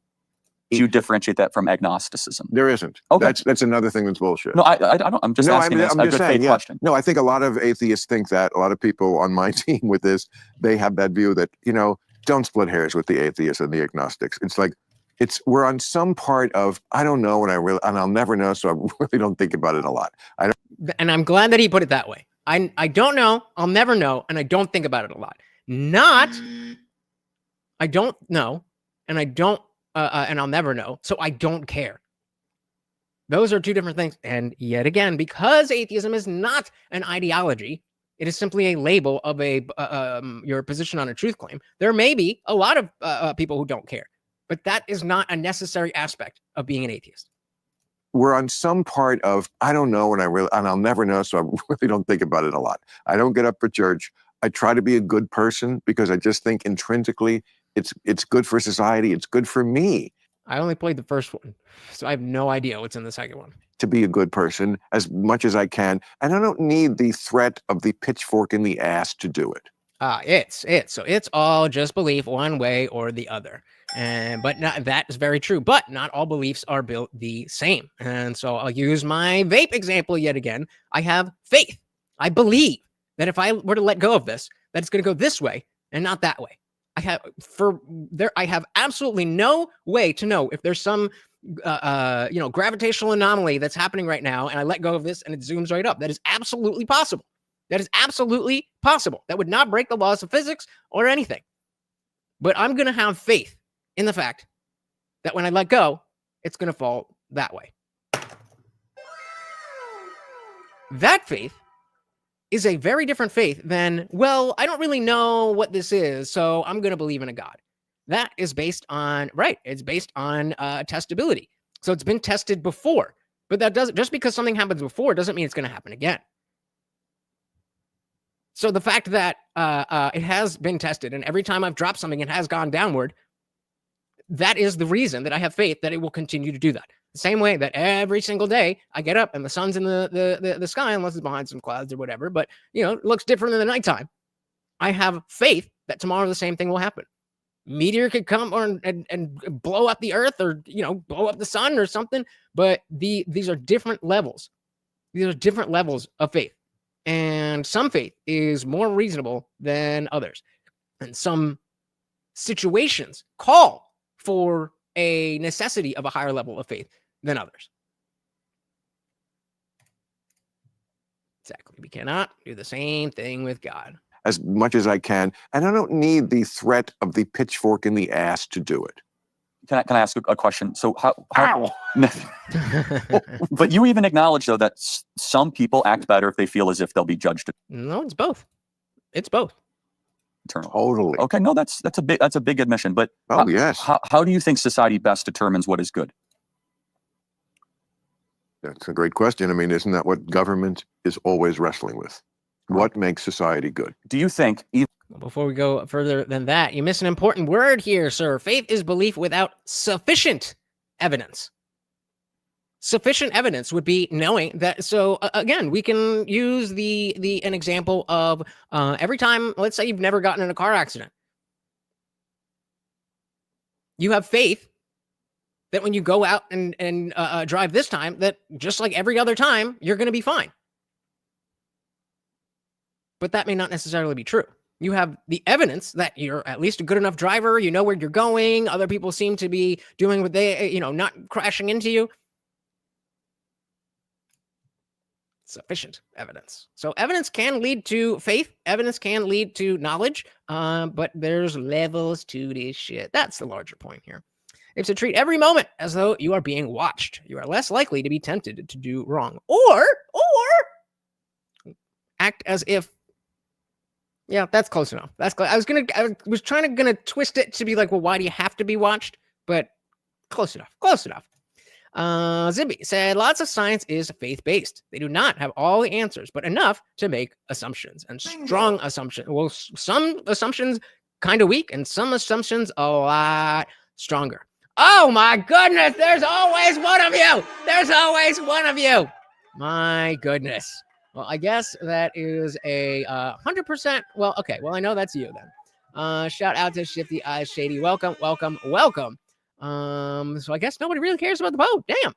Do you differentiate that from agnosticism? There isn't. Okay. That's another thing that's bullshit. No, I don't. I'm just asking a good faith question. No, I think a lot of atheists think that. A lot of people on my team with this, they have that view that, don't split hairs with the atheists and the agnostics. It's like, we're on some part of, I don't know, and I'll never know, so I really don't think about it a lot. And I'm glad that he put it that way. I don't know, I'll never know, and I don't think about it a lot. Not, I don't know, and I don't, and I'll never know, so I don't care. Those are two different things. And yet again, because atheism is not an ideology, it is simply a label of your position on a truth claim. There may be a lot of people who don't care, but that is not a necessary aspect of being an atheist. We're on some part of, I don't know, and I'll never know, so I really don't think about it a lot. I don't get up for church. I try to be a good person because I just think intrinsically it's good for society. It's good for me. I only played the first one, so I have no idea what's in the second one. To be a good person as much as I can, and I don't need the threat of the pitchfork in the ass to do it. So it's all just belief one way or the other. But that is very true. But not all beliefs are built the same. And so I'll use my vape example yet again. I have faith. I believe that if I were to let go of this, that it's going to go this way and not that way. I have absolutely no way to know if there's some gravitational anomaly that's happening right now, and I let go of this and it zooms right up. That is absolutely possible. That is absolutely possible. That would not break the laws of physics or anything. But I'm going to have faith in the fact that when I let go, it's going to fall that way. That faith is a very different faith than, well, I don't really know what this is, so I'm going to believe in a God. That is based on, it's based on testability. So it's been tested before, but that doesn't, just because something happens before doesn't mean it's going to happen again. So the fact that it has been tested and every time I've dropped something, it has gone downward, that is the reason that I have faith that it will continue to do that. The same way that every single day I get up and the sun's in the sky, unless it's behind some clouds or whatever, but it looks different in the nighttime. I have faith that tomorrow the same thing will happen. Meteor could come and blow up the earth or, blow up the sun or something, but these are different levels. These are different levels of faith. And some faith is more reasonable than others. And some situations call for a necessity of a higher level of faith than others. Exactly. We cannot do the same thing with God. As much as I can. And I don't need the threat of the pitchfork in the ass to do it. Can I ask a question? So how but you even acknowledge, though, that some people act better if they feel as if they'll be judged. No, it's both. It's both. Eternal. Totally. Okay, no, that's a big admission. But yes. How do you think society best determines what is good? That's a great question. I mean, isn't that what government is always wrestling with? What makes society good? Do you think before we go further than that, you miss an important word here, sir. Faith is belief without sufficient evidence. Sufficient evidence would be knowing that. So again, we can use an example of every time, let's say you've never gotten in a car accident. You have faith that when you go out and drive this time, that just like every other time, you're going to be fine. But that may not necessarily be true. You have the evidence that you're at least a good enough driver. You know where you're going. Other people seem to be doing what they, not crashing into you. Sufficient evidence. So evidence can lead to faith. Evidence can lead to knowledge. But there's levels to this shit. That's the larger point here. It's to treat every moment as though you are being watched. You are less likely to be tempted to do wrong. Or act as if. Yeah, that's close enough. That's close. I was trying to twist it to be like, well, why do you have to be watched? But close enough. Close enough. Zibby said, lots of science is faith-based. They do not have all the answers, but enough to make assumptions and strong assumptions. Well, some assumptions kind of weak and some assumptions a lot stronger. Oh my goodness, there's always one of you. There's always one of you. My goodness. Well, I guess that is a 100%. Well, okay. Well, I know that's you then. Shout out to Shifty Eyes Shady. Welcome. So I guess nobody really cares about the vote. Damn.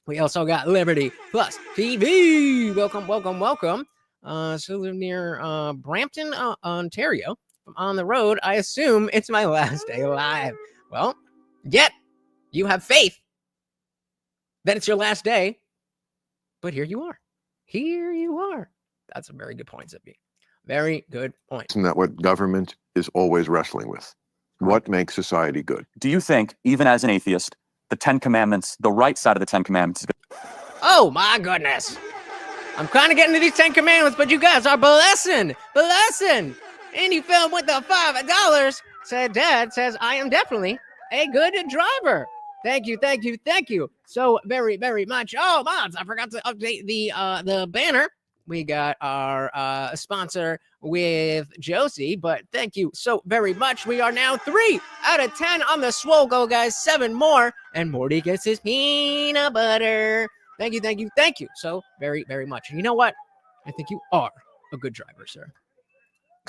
We also got Liberty Plus TV. Welcome. So live near Brampton, Ontario. I'm on the road. I assume it's my last day alive. Well, yet you have faith that it's your last day, but here you are. That's a very good point, Zippy. Very good point. Isn't that what government is always wrestling with? What makes society good? Do you think, even as an atheist, the 10 Commandments, the right side of the 10 Commandments is good? Oh my goodness. I'm kind of getting to these 10 Commandments, but you guys are blessing. And you fell with the $5. Said Dad says, I am definitely a good driver. Thank you. So very, very much. Oh, mods, I forgot to update the banner. We got our sponsor with Josie, but thank you so very much. We are now 3 out of 10 on the Swole Go, guys. 7 more, and Morty gets his peanut butter. Thank you so very, very much. And you know what? I think you are a good driver, sir.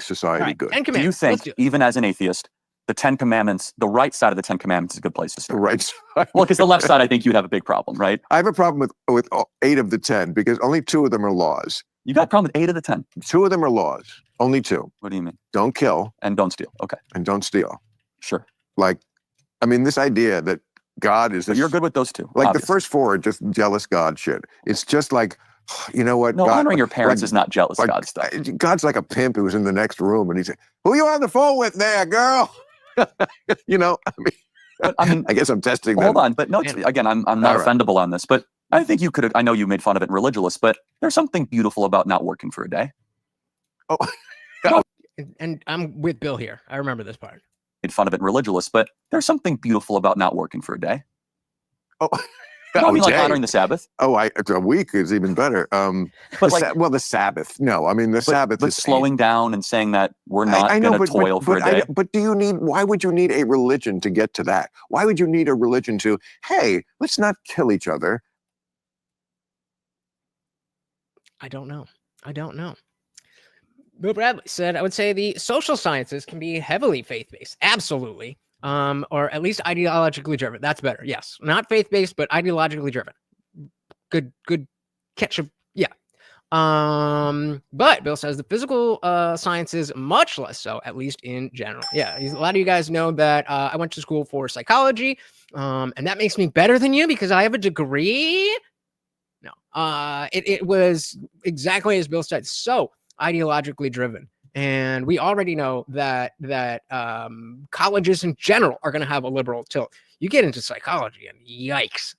Society good. Do you think, even as an atheist, the 10 Commandments, the right side of the 10 Commandments is a good place to start? The right side. Well, because the left side, I think you'd have a big problem, right? I have a problem with 8 of the 10 because only 2 of them are laws. You got a problem with 8 of the 10? 2 of them are laws. Only 2. What do you mean? Don't kill. And don't steal. Okay. And don't steal. Sure. Like, I mean, this idea that God is But this. you're good with those two. Like the obviously. first four are just jealous God shit. It's just like, you know what? No, God, honoring your parents like- is not jealous like, God stuff. God's like a pimp who was in the next room and he said, "Who you on the phone with there, girl?" You know, But I mean, I guess I'm testing hold them. on. But no, again, I'm not All right. offendable on this. But I think you could. I know you made fun of it in Religious, but there's something beautiful about not working for a day. Oh, And I'm with Bill here. I remember this part. Made fun of it in Religious, but there's something beautiful about not working for a day. oh, You know, I mean, like day. honoring the Sabbath. Oh, a week is even better. But like, The Sabbath. No, I mean the Sabbath but is slowing down and saying that we're not going to toil for a day. But do you need? Why would you need a religion to get to that? Why would you need a religion to? Hey, let's not kill each other. I don't know. Bill Bradley said, I would say the social sciences can be heavily faith-based. Absolutely. Or at least ideologically driven. That's better. Yes. Not faith-based, but ideologically driven. Good catch of, yeah. But Bill says the physical sciences, much less so, at least in general. Yeah. A lot of you guys know that I went to school for psychology. And that makes me better than you because I have a degree. No. It was exactly as Bill said. So ideologically driven. And we already know that colleges in general are going to have a liberal tilt. You get into psychology and yikes.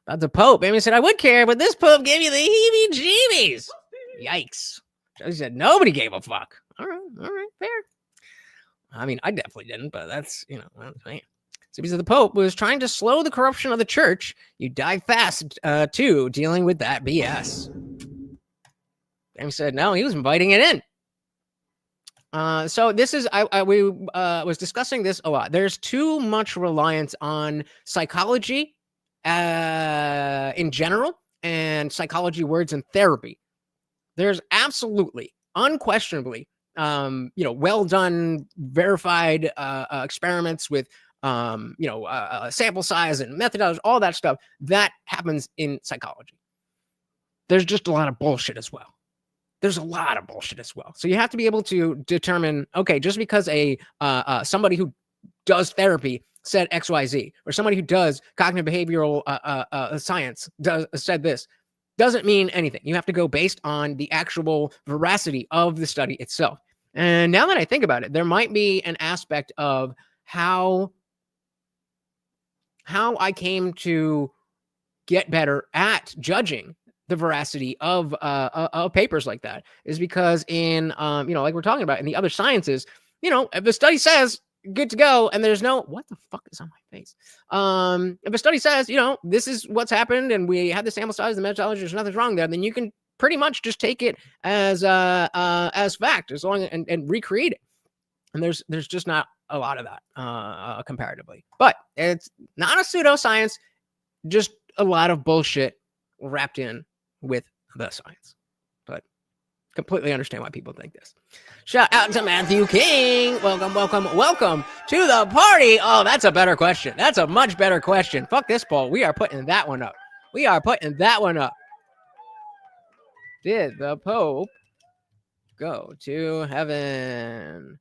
About the Pope, Amy said, I would care, but this Pope gave you the heebie-jeebies. Yikes. Josie said, nobody gave a fuck. All right, fair. I mean, I definitely didn't, but that's, what I'm saying. So because the Pope was trying to slow the corruption of the church, you die fast, too, dealing with that BS. Amy said, no, he was inviting it in. So this is, we was discussing this a lot. There's too much reliance on psychology in general and psychology words and therapy. There's absolutely, unquestionably, well done, verified experiments with sample size and methodology, all that stuff that happens in psychology. There's just a lot of bullshit as well. So you have to be able to determine, okay, just because somebody who does therapy said XYZ, or somebody who does cognitive behavioral science said this, doesn't mean anything. You have to go based on the actual veracity of the study itself. And now that I think about it, there might be an aspect of how I came to get better at judging the veracity of papers like that is because in, like we're talking about in the other sciences, if the study says good to go and there's no, what the fuck is on my face? If a study says, this is what's happened and we had the sample size, the methodology, there's nothing wrong there, then you can pretty much just take it as fact as long and recreate it. And there's just not a lot of that comparatively, but it's not a pseudoscience, just a lot of bullshit wrapped in with the science. But completely understand why people think this. Shout out to Matthew King. Welcome to the party. Oh, that's a better question. That's a much better question. Fuck this poll. We are putting that one up. Did the Pope go to heaven?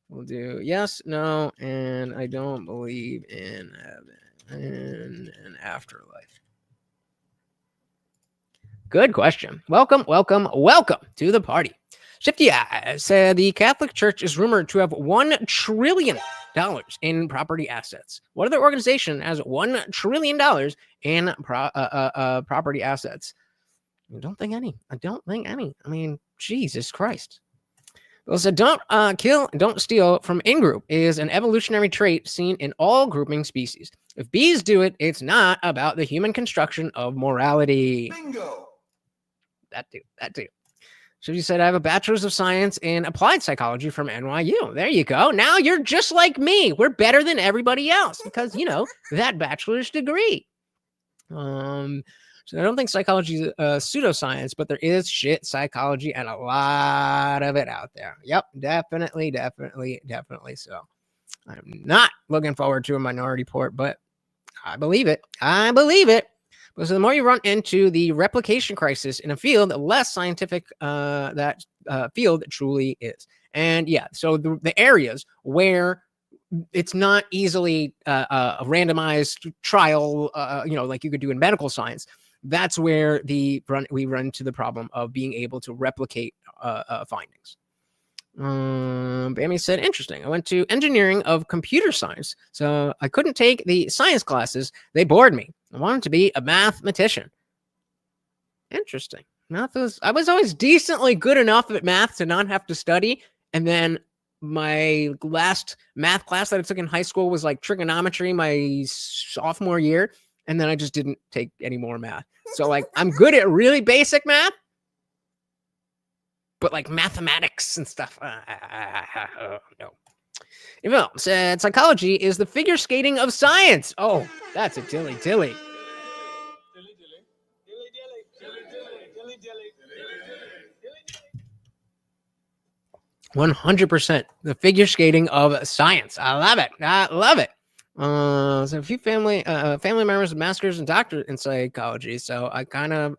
We'll do yes, no, and I don't believe in heaven and an afterlife. Good question. Welcome to the party. Shifty Eyes said the Catholic Church is rumored to have $1 trillion in property assets. What other organization has $1 trillion in property assets? I don't think any. I mean, Jesus Christ. Well, so don't kill, don't steal from in-group is an evolutionary trait seen in all grouping species. If bees do it, it's not about the human construction of morality. Bingo. That too. So you said, I have a bachelor's of science in applied psychology from NYU. There you go. Now you're just like me. We're better than everybody else because, that bachelor's degree. So I don't think psychology is pseudoscience, but there is shit psychology and a lot of it out there. Yep, definitely so. I'm not looking forward to a Minority Report, but I believe it. But so the more you run into the replication crisis in a field, the less scientific that field truly is. And yeah, so the areas where it's not easily a randomized trial, like you could do in medical science. That's where we run into the problem of being able to replicate findings. Bammy said, interesting. I went to engineering of computer science, so I couldn't take the science classes. They bored me. I wanted to be a mathematician. Interesting. I was always decently good enough at math to not have to study. And then my last math class that I took in high school was like trigonometry my sophomore year. And then I just didn't take any more math. So like, I'm good at really basic math, but like mathematics and stuff. No. Well, said psychology is the figure skating of science. Oh, that's a dilly. 100% the figure skating of science. I love it. So a few family members, masters and doctors in psychology. So I kind of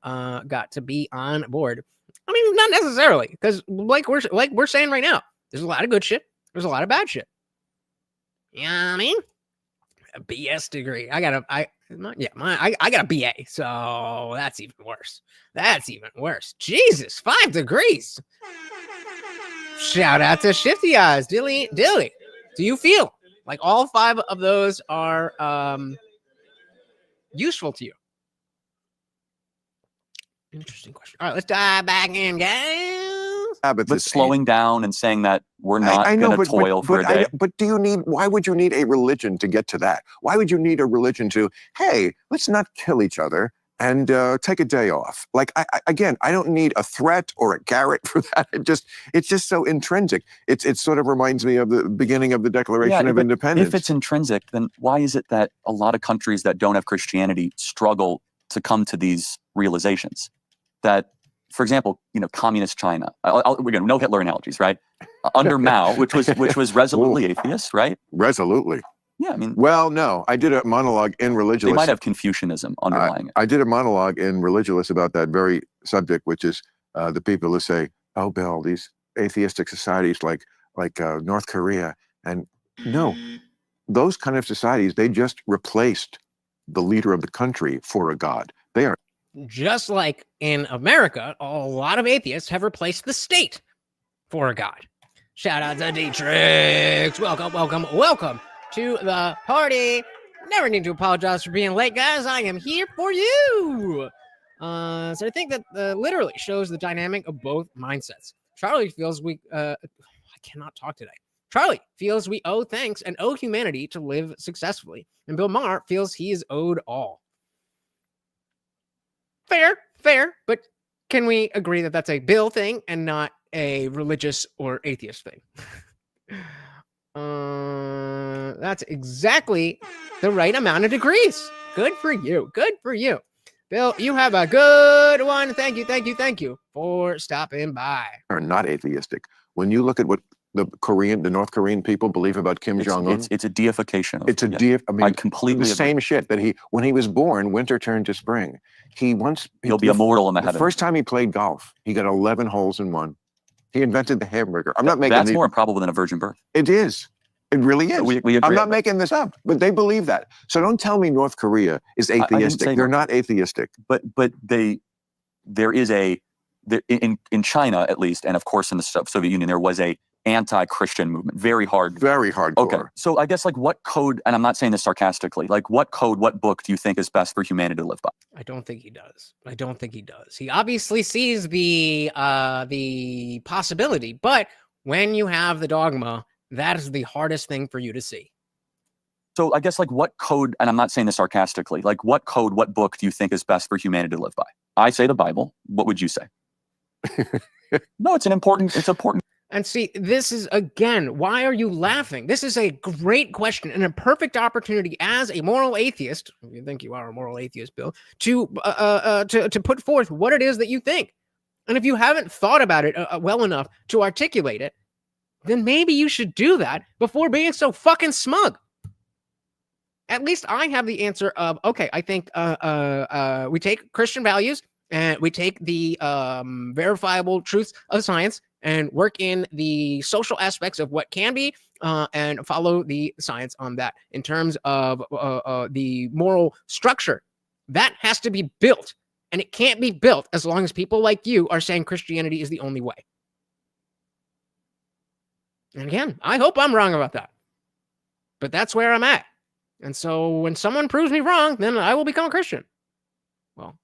got to be on board. I mean, not necessarily, because like we're saying right now, there's a lot of good shit. There's a lot of bad shit. You know what I mean? A BS degree. I got a BA. So that's even worse. Jesus, 5 degrees. Shout out to Shifty Eyes, Dilly. Do you feel like all 5 of those are useful to you? Interesting question. All right, let's dive back in, guys. But slowing down and saying that we're not going to toil for a day. But why would you need a religion to get to that? Why would you need a religion to, hey, let's not kill each other and take a day off? Like, I don't need a threat or a carrot for that. It's just so intrinsic. It sort of reminds me of the beginning of the Declaration of Independence. If it's intrinsic, then why is it that a lot of countries that don't have Christianity struggle to come to these realizations? That, for example, communist China. We're going no Hitler analogies, right? Under Mao, which was resolutely atheist, right? Resolutely. Yeah, I mean. Well, no, I did a monologue in Religulous. They might have Confucianism underlying it. I did a monologue in Religulous about that very subject, which is the people who say, "Oh, Bill, these atheistic societies like North Korea," and no, those kind of societies, they just replaced the leader of the country for a god. They are. Just like in America, a lot of atheists have replaced the state for a god. Shout out to Dietrich. Welcome to the party. Never need to apologize for being late, guys. I am here for you. So I think that literally shows the dynamic of both mindsets. Charlie feels I cannot talk today. Charlie feels we owe thanks and owe humanity to live successfully. And Bill Maher feels he is owed all. Fair, but can we agree that that's a Bill thing and not a religious or atheist thing? That's exactly the right amount of degrees. Good for you. Bill, you have a good one. Thank you for stopping by. Are not atheistic. When you look at what the North Korean people believe about Kim Jong-un. It's a deification. I completely the same shit that when he was born, winter turned to spring. He'll be immortal in the heaven. The first time he played golf, he got 11 holes in one. He invented the hamburger. I'm not making That's more improbable than a virgin birth. It is. It really is. We agree. I'm not making this up, but they believe that. So don't tell me North Korea is atheistic. They're not atheistic. But there is in China at least, and of course in the Soviet Union, there was a anti-Christian movement, very hardcore. Okay, so I guess what code, and I'm not saying this sarcastically, what book do you think is best for humanity to live by? I don't think he does. He obviously sees the possibility, but when you have the dogma, that is the hardest thing for you to see. So I guess what code, and I'm not saying this sarcastically, what book do you think is best for humanity to live by? I say the Bible. What would you say? No, it's important. And see, this is, again, why are you laughing? This is a great question and a perfect opportunity as a moral atheist, if you think you are a moral atheist, Bill, to put forth what it is that you think. And if you haven't thought about it well enough to articulate it, then maybe you should do that before being so fucking smug. At least I have the answer of, okay, I think we take Christian values and we take the verifiable truths of science and work in the social aspects of what can be and follow the science on that. In terms of the moral structure, that has to be built. And it can't be built as long as people like you are saying Christianity is the only way. And again, I hope I'm wrong about that. But that's where I'm at. And so when someone proves me wrong, then I will become a Christian. Well,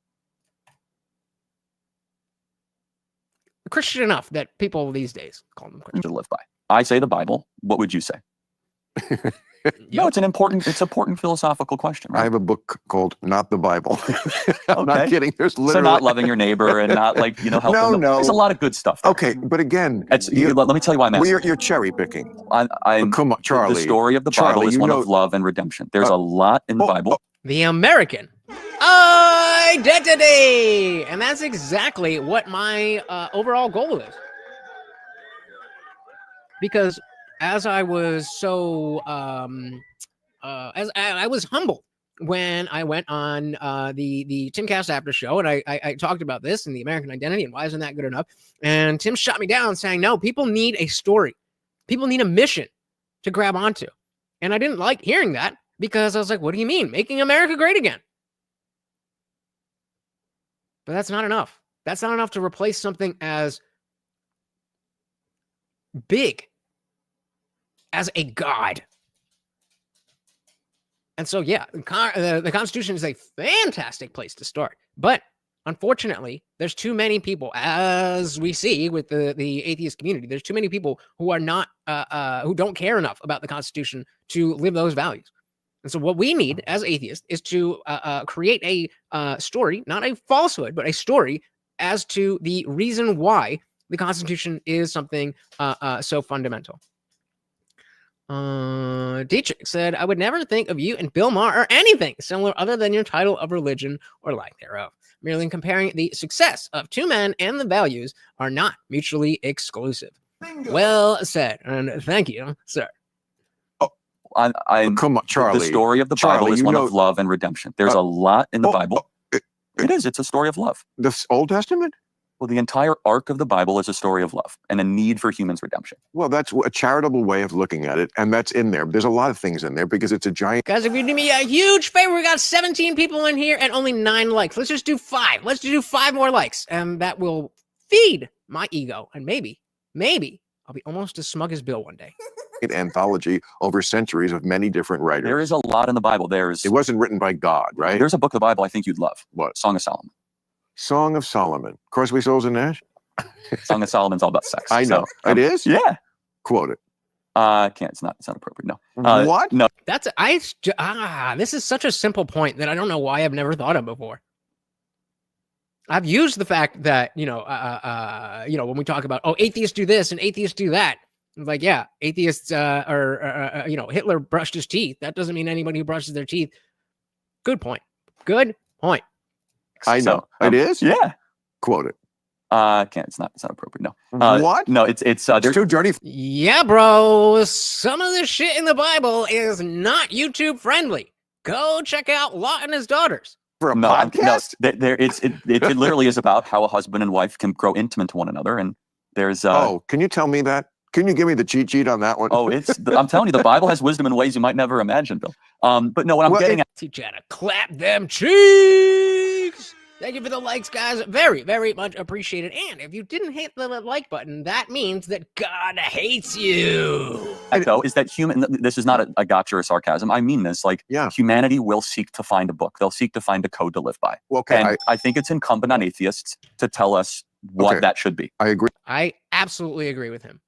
Christian enough that people these days call them Christian. To live by. I say the Bible. What would you say? No, it's an important philosophical question. Right? I have a book called Not the Bible. I'm not kidding. There's literally so not loving your neighbor and not helping them. There's a lot of good stuff there. Okay, but again, let me tell you why I'm asking. You're cherry picking. Come on, Charlie. The story of the Bible is one of love and redemption. There's a lot in the Bible. The American identity, and that's exactly what my overall goal is. Because as I was so, as I was humbled when I went on the Timcast after show, and I talked about this and the American identity and why isn't that good enough? And Tim shot me down saying, no, people need a story. People need a mission to grab onto. And I didn't like hearing that because I was like, what do you mean? Making America great again. But that's not enough. That's not enough to replace something as big as a god. And so, yeah, the Constitution is a fantastic place to start. But unfortunately, there's too many people, as we see with the atheist community, there's too many people who are not, who don't care enough about the Constitution to live those values. And so what we need as atheists is to create a story, not a falsehood, but a story as to the reason why the Constitution is something so fundamental. Dietrich said, I would never think of you and Bill Maher or anything similar other than your title of religion or lack thereof. Merely comparing the success of two men and the values are not mutually exclusive. Bingo. Well said, and thank you, sir. Come on, Charlie. The story of the Bible is one of love and redemption. There's a lot in the Bible. It is. It's a story of love. The Old Testament? Well, the entire arc of the Bible is a story of love and a need for humans' redemption. Well, that's a charitable way of looking at it, and that's in there. There's a lot of things in there because it's a giant... Guys, if you do me a huge favor, we got 17 people in here and only 9 likes. Let's just do 5. Let's do 5 more likes, and that will feed my ego, and maybe I'll be almost as smug as Bill one day. Anthology over centuries of many different writers. There is a lot in the Bible. It wasn't written by God, right? There's a book of the Bible I think you'd love. What? Song of Solomon. Song of Solomon. Crosby, Stills, and Nash? Song of Solomon's all about sex. I know. It is? Yeah. Quote it. Can't. It's not appropriate. No. What? No. That's this is such a simple point that I don't know why I've never thought of before. I've used the fact that, when we talk about, atheists do this and atheists do that. Like, yeah, atheists Hitler brushed his teeth. That doesn't mean anybody who brushes their teeth. Good point. I know. It is? Yeah. Quote it. Can't. It's not appropriate. No. What? No, it's there's too dirty. Yeah, bro. Some of the shit in the Bible is not YouTube friendly. Go check out Lot and his daughters. For a podcast? No, it literally is about how a husband and wife can grow intimate to one another. And there's can you tell me that? Can you give me the cheat sheet on that one? I'm telling you, the Bible has wisdom in ways you might never imagine, Bill. But no, what I'm getting at. Teach you how to clap them cheeks. Thank you for the likes, guys. Very, very much appreciated. And if you didn't hit the like button, that means that God hates you. Though, is that this is not a gotcha or sarcasm. I mean this. Humanity will seek to find a book. They'll seek to find a code to live by. Okay, and I think it's incumbent on atheists to tell us what that should be. I agree. I absolutely agree with him.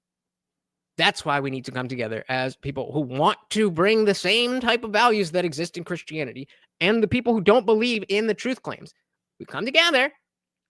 That's why we need to come together as people who want to bring the same type of values that exist in Christianity and the people who don't believe in the truth claims. We come together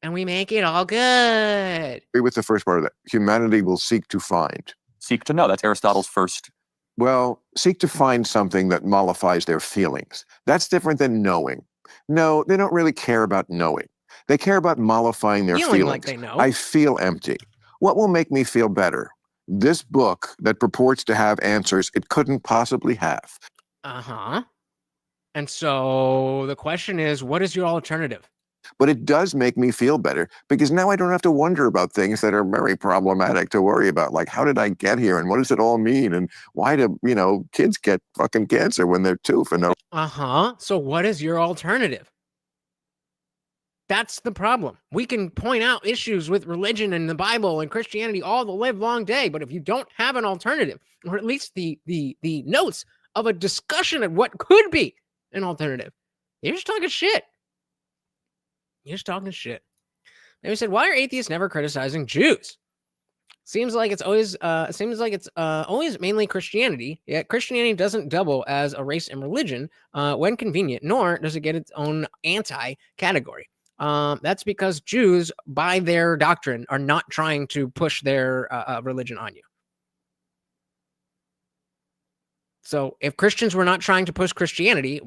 and we make it all good. I agree with the first part of that. Humanity will seek to find. Seek to know. That's Aristotle's first. Well, seek to find something that mollifies their feelings. That's different than knowing. No, they don't really care about knowing. They care about mollifying their feelings. Like they know. I feel empty. What will make me feel better? This book that purports to have answers it couldn't possibly have. And so the question is, what is your alternative? But it does make me feel better because now I don't have to wonder about things that are very problematic to worry about. Like, how did I get here? And what does it all mean? And why do, kids get fucking cancer when they're 2 for no? So what is your alternative? That's the problem. We can point out issues with religion and the Bible and Christianity all the live long day, but if you don't have an alternative, or at least the notes of a discussion of what could be an alternative, you're just talking shit. You're just talking shit. They said, why are atheists never criticizing Jews? Seems like it's always mainly Christianity. Yet Christianity doesn't double as a race and religion when convenient, nor does it get its own anti-category. That's because Jews, by their doctrine, are not trying to push their religion on you. So if Christians were not trying to push Christianity,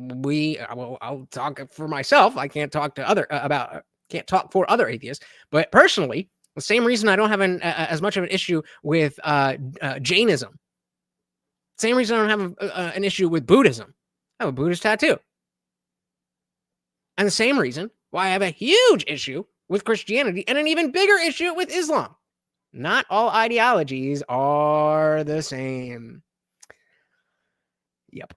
I'll talk for myself. I can't talk to can't talk for other atheists, but personally, the same reason I don't have as much of an issue with Jainism. Same reason I don't have an issue with Buddhism. I have a Buddhist tattoo. And the same reason why I have a huge issue with Christianity and an even bigger issue with Islam. Not all ideologies are the same. Yep.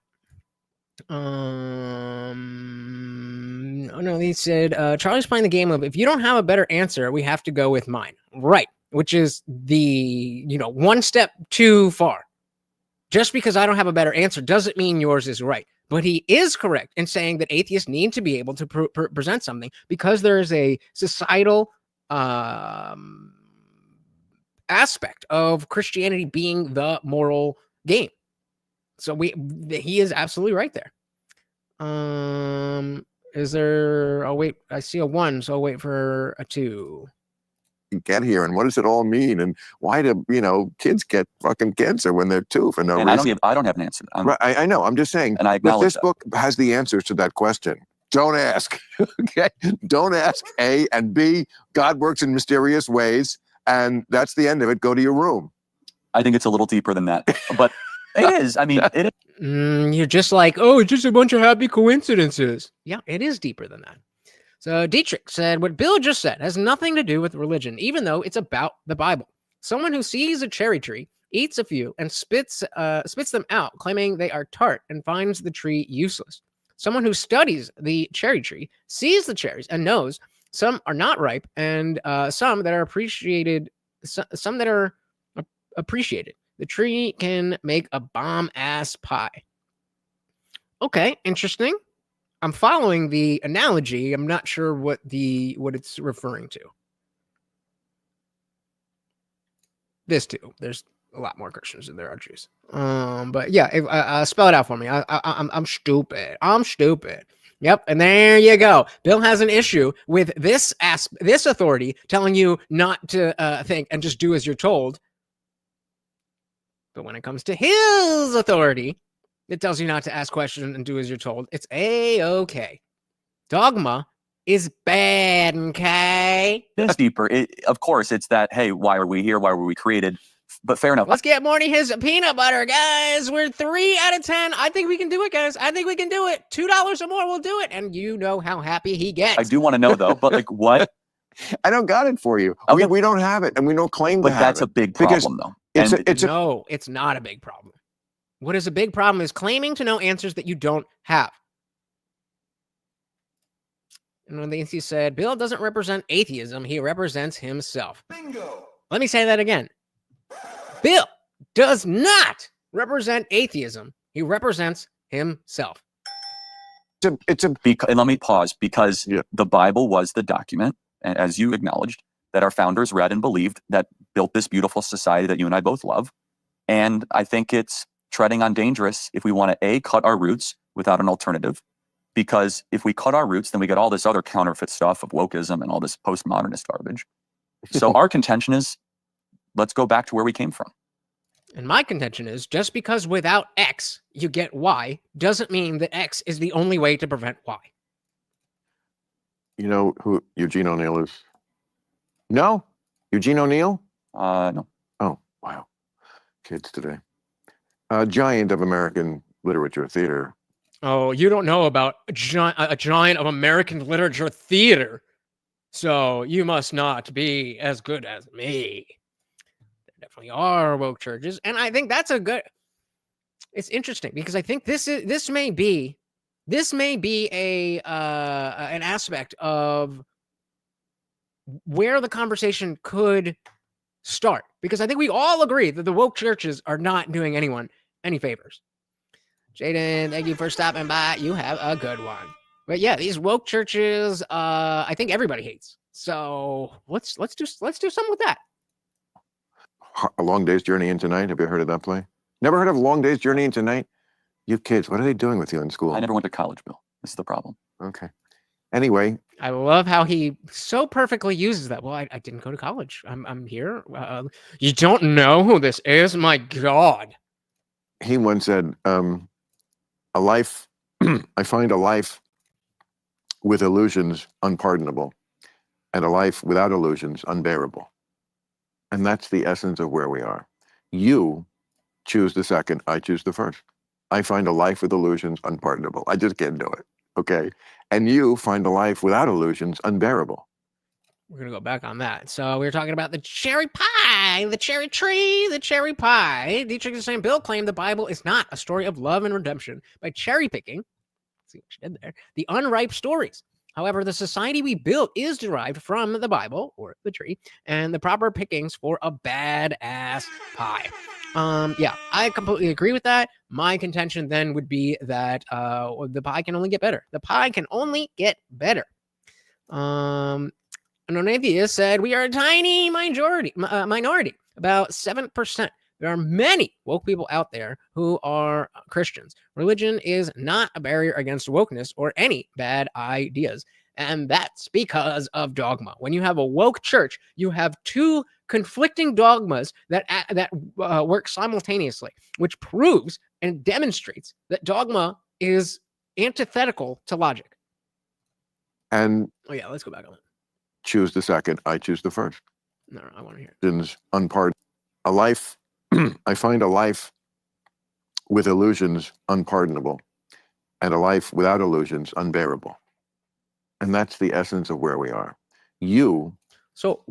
Oh no, they said Charlie's playing the game of if you don't have a better answer, we have to go with mine. Right. Which is the, one step too far. Just because I don't have a better answer doesn't mean yours is right. But he is correct in saying that atheists need to be able to present something because there is a societal aspect of Christianity being the moral game. So he is absolutely right there. Is there? Oh wait, I see a 1, so I'll wait for a 2. Get here, and what does it all mean? And why do kids get fucking cancer when they're 2 for no reason? I don't have an answer. Right, I know. I'm just saying. And I acknowledge this book has the answers to that question. Don't ask. Okay, don't ask. A and B. God works in mysterious ways, and that's the end of it. Go to your room. I think it's a little deeper than that, but. It is. I mean, it is. You're just like, oh, it's just a bunch of happy coincidences. Yeah, it is deeper than that. So Dietrich said, what Bill just said has nothing to do with religion, even though it's about the Bible. Someone who sees a cherry tree, eats a few, and spits them out, claiming they are tart, and finds the tree useless. Someone who studies the cherry tree, sees the cherries, and knows some are not ripe, and some that are appreciated. Some that are appreciated. The tree can make a bomb-ass pie. Okay, interesting. I'm following the analogy. I'm not sure what it's referring to. This too. There's a lot more Christians than there are Jews. But yeah, spell it out for me. I'm stupid. I'm stupid. Yep, and there you go. Bill has an issue with this authority telling you not to think and just do as you're told. But when it comes to his authority, it tells you not to ask questions and do as you're told. It's A-okay. Dogma is bad, okay? It's deeper. Of course, it's that, hey, why are we here? Why were we created? But fair enough. Let's get Morty his peanut butter, guys. We're 3 out of 10. I think we can do it, guys. I think we can do it. $2 or more, we'll do it. And you know how happy he gets. I do want to know, though, but like what? I don't got it for you. Okay. We don't have it, and we don't claim to have it. But that's a big problem, though. No, it's not a big problem. What is a big problem is claiming to know answers that you don't have. And when the atheist said, Bill doesn't represent atheism, he represents himself. Bingo. Let me say that again. Bill does not represent atheism. He represents himself. And let me pause, because the Bible was the document, as you acknowledged, that our founders read and believed that built this beautiful society that you and I both love. And I think it's treading on dangerous if we want to, A, cut our roots without an alternative. Because if we cut our roots, then we get all this other counterfeit stuff of wokeism and all this postmodernist garbage. So our contention is, let's go back to where we came from. And my contention is, just because without X you get Y doesn't mean that X is the only way to prevent Y. You know who Eugene O'Neill is? No? Eugene O'Neill? No. Oh, wow. Kids today. A giant of American literature, theater. Oh, you don't know about a giant of American literature theater. So you must not be as good as me. There definitely are woke churches. And I think that's it's interesting because I think this may be an aspect of where the conversation could start, because I think we all agree that the woke churches are not doing anyone any favors. Jaden, thank you for stopping by. You have a good one. But yeah, these woke churches, I think everybody hates. So let's do something with that. A Long Day's Journey into Night. Have you heard of that play? Never heard of Long Day's Journey into Night? You kids, what are they doing with you in school? I never went to college, Bill. This is the problem. Okay. Anyway, I love how he so perfectly uses that. Well, I didn't go to college. I'm here. You don't know who this is? My God. he once said, a life, I find a life with illusions unpardonable, and a life without illusions unbearable. And that's the essence of where we are. You choose the second, I choose the first. I find a life with illusions unpardonable. I just can't do it. Okay. And you find a life without illusions unbearable. We're going to go back on that. So we were talking about the cherry pie, the cherry tree, the cherry pie. Dietrich the St. Bill claimed the Bible is not a story of love and redemption by cherry picking. See what she did there. The unripe stories. However, the society we built is derived from the Bible, or the tree, and the proper pickings for a badass pie. Yeah, I completely agree with that. My contention then would be that the pie can only get better. The pie can only get better. An atheist said, we are a tiny minority, about 7%. There are many woke people out there who are Christians. Religion is not a barrier against wokeness or any bad ideas. And that's because of dogma. When you have a woke church, you have two conflicting dogmas that work simultaneously, which proves and demonstrates that dogma is antithetical to logic. And oh yeah, let's go back on it. Choose the second, I choose the first. No, I want to hear it. Unpardonable. A life, I find a life with illusions unpardonable, and a life without illusions unbearable. And that's the essence of where we are. So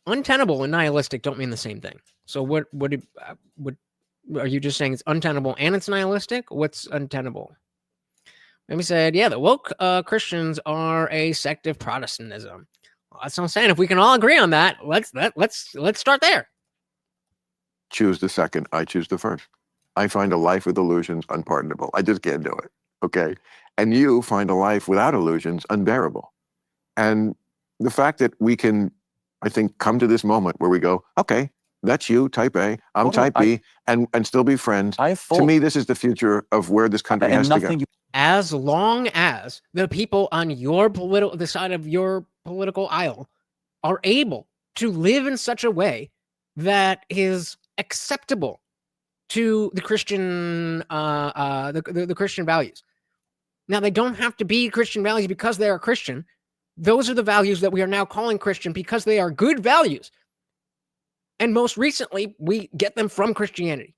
untenable and nihilistic don't mean the same thing. So what are you just saying? It's untenable and it's nihilistic? What's untenable? Maybe said, yeah, the woke Christians are a sect of Protestantism. Well, that's what I'm saying. If we can all agree on that, let's start there. Choose the second, I choose the first. I find a life with illusions unpardonable. I just can't do it. Okay. And you find a life without illusions unbearable. And the fact that we can, I think, come to this moment where we go, okay, that's you, type A, I'm type B, and still be friends. To me, this is the future of where this country has to go. As long as the people on the side of your political aisle are able to live in such a way that is acceptable to the Christian, the Christian values. Now, they don't have to be Christian values because they are Christian. Those are the values that we are now calling Christian because they are good values. And most recently, we get them from Christianity.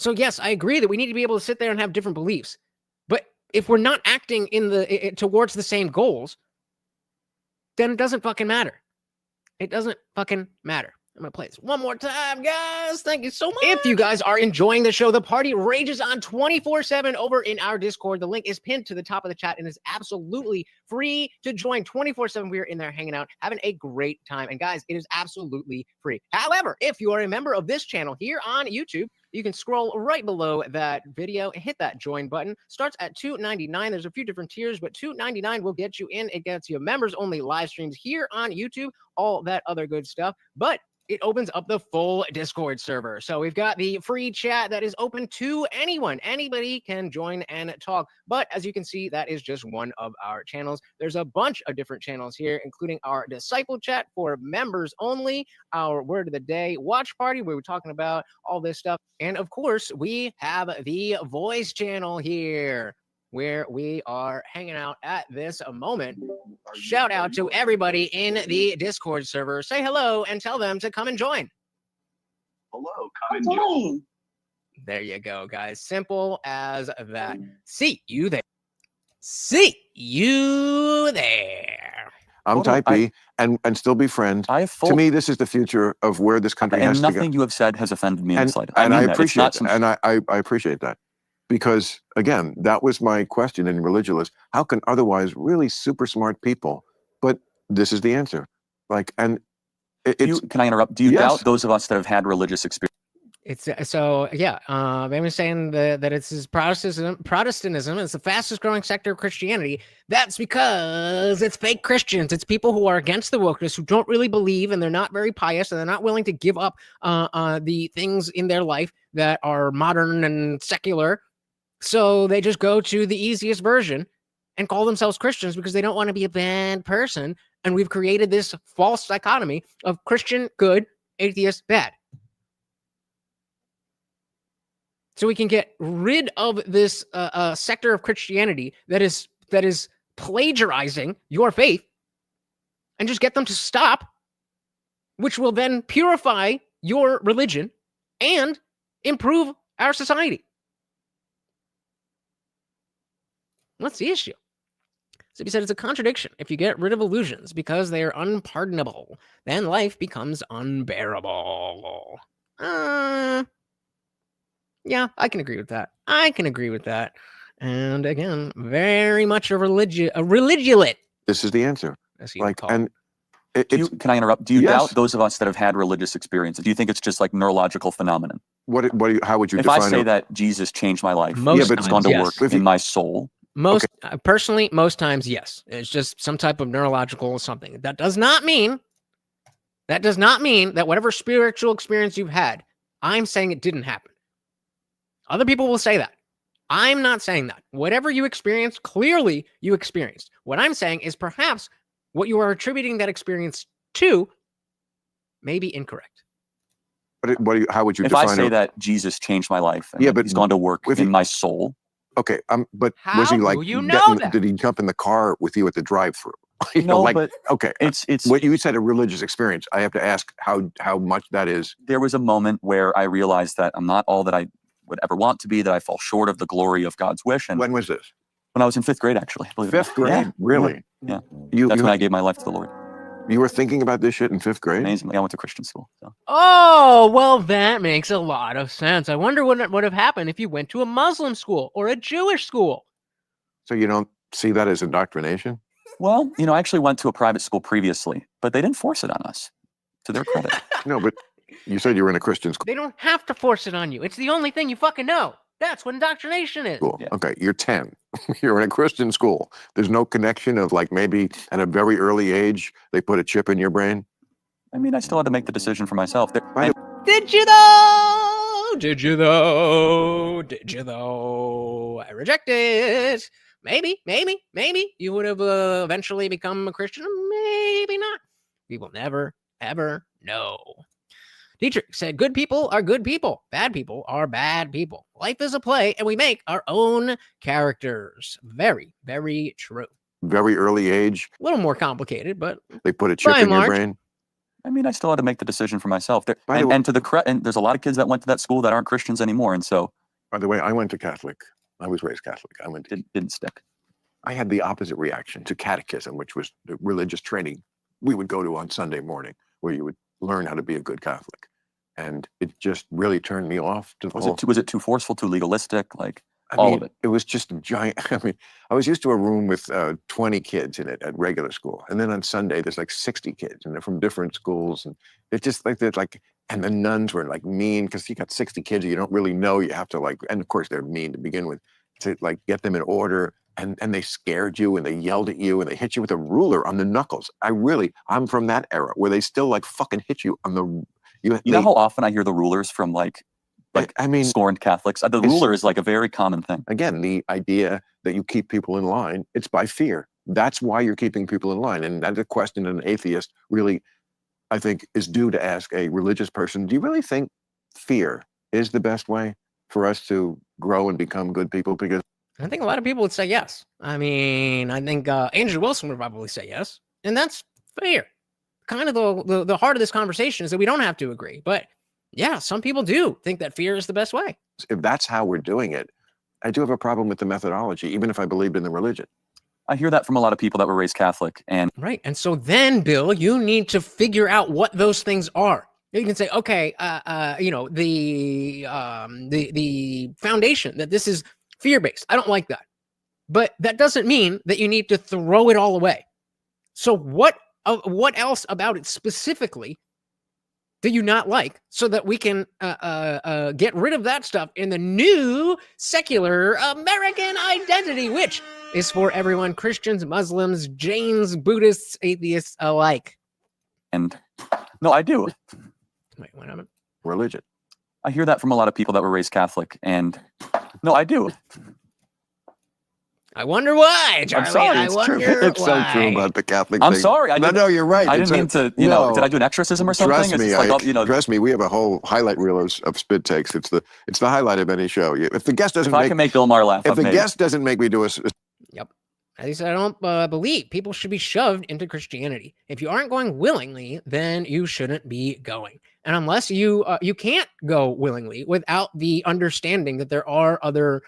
So yes, I agree that we need to be able to sit there and have different beliefs. But if we're not acting towards the same goals, then it doesn't fucking matter. It doesn't fucking matter. I'm going to play this one more time, guys. Thank you so much. If you guys are enjoying the show, the party rages on 24/7 over in our Discord. The link is pinned to the top of the chat and is absolutely free to join 24/7. We are in there hanging out, having a great time. And guys, it is absolutely free. However, if you are a member of this channel here on YouTube, you can scroll right below that video and hit that join button. Starts at $2.99. There's a few different tiers, but $2.99 will get you in. It gets you members only live streams here on YouTube, all that other good stuff. But it opens up the full Discord server. So we've got the free chat that is open to anyone. Anybody can join and talk. But as you can see, that is just one of our channels. There's a bunch of different channels here, including our disciple chat for members only, our word of the day watch party, where we're talking about all this stuff. And of course, we have the voice channel here, where we are hanging out at this moment. Shout out to everybody in the Discord server. Say hello and tell them to come and join. Hello, come and join. There you go, guys. Simple as that. See you there. See you there. I'm Totally. type B, and still be friends. I have full. To me, this is the future of where this country has and to go. nothing you have said has offended me in the And, slightest. and I I mean that. It's appreciate not that. some. And I appreciate that. Because again, that was my question in Religulous. How can otherwise really super smart people, but this is the answer. Like, and it's, Can I interrupt? Do you Yes. doubt those of us that have had religious experience? It's so yeah. I'm saying that it's Protestantism is the fastest growing sector of Christianity. That's because it's fake Christians. It's people who are against the wokeness, who don't really believe, and they're not very pious, and they're not willing to give up the things in their life that are modern and secular. So they just go to the easiest version and call themselves Christians because they don't want to be a bad person. And we've created this false dichotomy of Christian good, atheist bad. So we can get rid of this sector of Christianity that is plagiarizing your faith, and just get them to stop, which will then purify your religion and improve our society. What's the issue? So he said it's a contradiction. If you get rid of illusions because they are unpardonable, then life becomes unbearable. Yeah, I can agree with that. And again, very much a religulate. this is the answer. As he would Like, call and it. Can I interrupt? Do you Yes. doubt those of us that have had religious experiences? Do you think it's just like neurological phenomenon? how would you If define I say it? that Jesus changed my life, Most it's gone to times, work yes. in my soul. Personally, most times, yes. It's just some type of neurological something. That does not mean that whatever spiritual experience you've had, I'm saying it didn't happen. Other people will say that. I'm not saying that. Whatever you experienced, clearly you experienced. What I'm saying is perhaps what you are attributing that experience to may be incorrect. How would you If I define say it? that Jesus changed my life, and Yeah, but he's gone to work if in he- my soul. Okay, but How was he like? do you know that? Did he jump in the car with you at the drive-through? You know, No, like, but okay, it's what you said a religious experience. I have to ask how much that is. there was a moment where I realized that I'm not all that I would ever want to be, that I fall short of the glory of God's wish. And When was this? when I was in 5th grade, actually. believe it or not. Fifth grade, Yeah. really? Yeah. You That's when I gave my life to the Lord. you were thinking about this shit in 5th grade? Amazingly, I went to Christian school. So. Oh, well, that makes a lot of sense. I wonder what would have happened if you went to a Muslim school or a Jewish school. So you don't see that as indoctrination? Well, I actually went to a private school previously, but they didn't force it on us, to their credit. No, but you said you were in a Christian school. They don't have to force it on you. It's the only thing you fucking know. That's what indoctrination is. Yeah. Okay, you're 10. You're in a Christian school. There's no connection of like maybe at a very early age they put a chip in your brain. I mean, I still had to make the decision for myself. Did you though? Did you though? Did you though? I reject it. Maybe you would have eventually become a Christian. Maybe not. We will never, ever know. Dietrich said, good people are good people. Bad people are bad people. Life is a play, and we make our own characters. Very, very true. Very early age, A little more complicated, but they put a chip By in your March. brain. I mean, I still had to make the decision for myself. By the way- And to the and there's a lot of kids that went to that school that aren't Christians anymore, and so By the way, I went to Catholic. I was raised Catholic. didn't stick. I had the opposite reaction to catechism, which was the religious training we would go to on Sunday morning, where you would learn how to be a good Catholic. And it just really turned me off to the whole. Was it too forceful, too legalistic? Like I all mean, of it. It was just a giant. I mean, I was used to a room with 20 kids in it at regular school, and then on Sunday there's like 60 kids, and they're from different schools, and it's just like they're like. And the nuns were like mean because you got 60 kids you don't really know. You have to like, and of course they're mean to begin with, to like get them in order. And they scared you and they yelled at you and they hit you with a ruler on the knuckles. I'm from that era where they still like fucking hit you on the. You know how often I hear the rulers from like I mean, scorned Catholics? The ruler is like a very common thing. Again, the idea that you keep people in line, it's by fear. That's why you're keeping people in line. And that's a question an atheist really, I think, is due to ask a religious person. Do you really think fear is the best way for us to grow and become good people? Because I think a lot of people would say yes. I mean, I think Andrew Wilson would probably say yes. And that's fair. Kind of the heart of this conversation is that we don't have to agree. But yeah, some people do think that fear is the best way. if that's how we're doing it, I do have a problem with the methodology, even if I believed in the religion. I hear that from a lot of people that were raised Catholic, and Right. And so then, Bill, you need to figure out what those things are. You can say, okay, you know, the foundation that this is fear-based. I don't like that. But that doesn't mean that you need to throw it all away. So what else about it specifically do you not like, so that we can get rid of that stuff in the new secular American identity, which is for everyone, Christians, Muslims, Jains, Buddhists, atheists alike. and no, I do. Wait, what happened? Religion. I hear that from a lot of people that were raised Catholic, and no, I do. I wonder why, Charlie. I'm sorry, I it's wonder true. It's so true why. about the Catholic I'm thing. sorry. No, you're right. I didn't mean to, you know, did I do an exorcism or something? Trust It's me, just like, oh, you know, trust me, we have a whole highlight reel of spit takes. It's the highlight of any show. If the guest doesn't if I can make Bill Maher laugh, if I've the made it. guest doesn't make me do a Yep. At least I don't believe people should be shoved into Christianity. If you aren't going willingly, then you shouldn't be going. And unless you can't go willingly without the understanding that there are other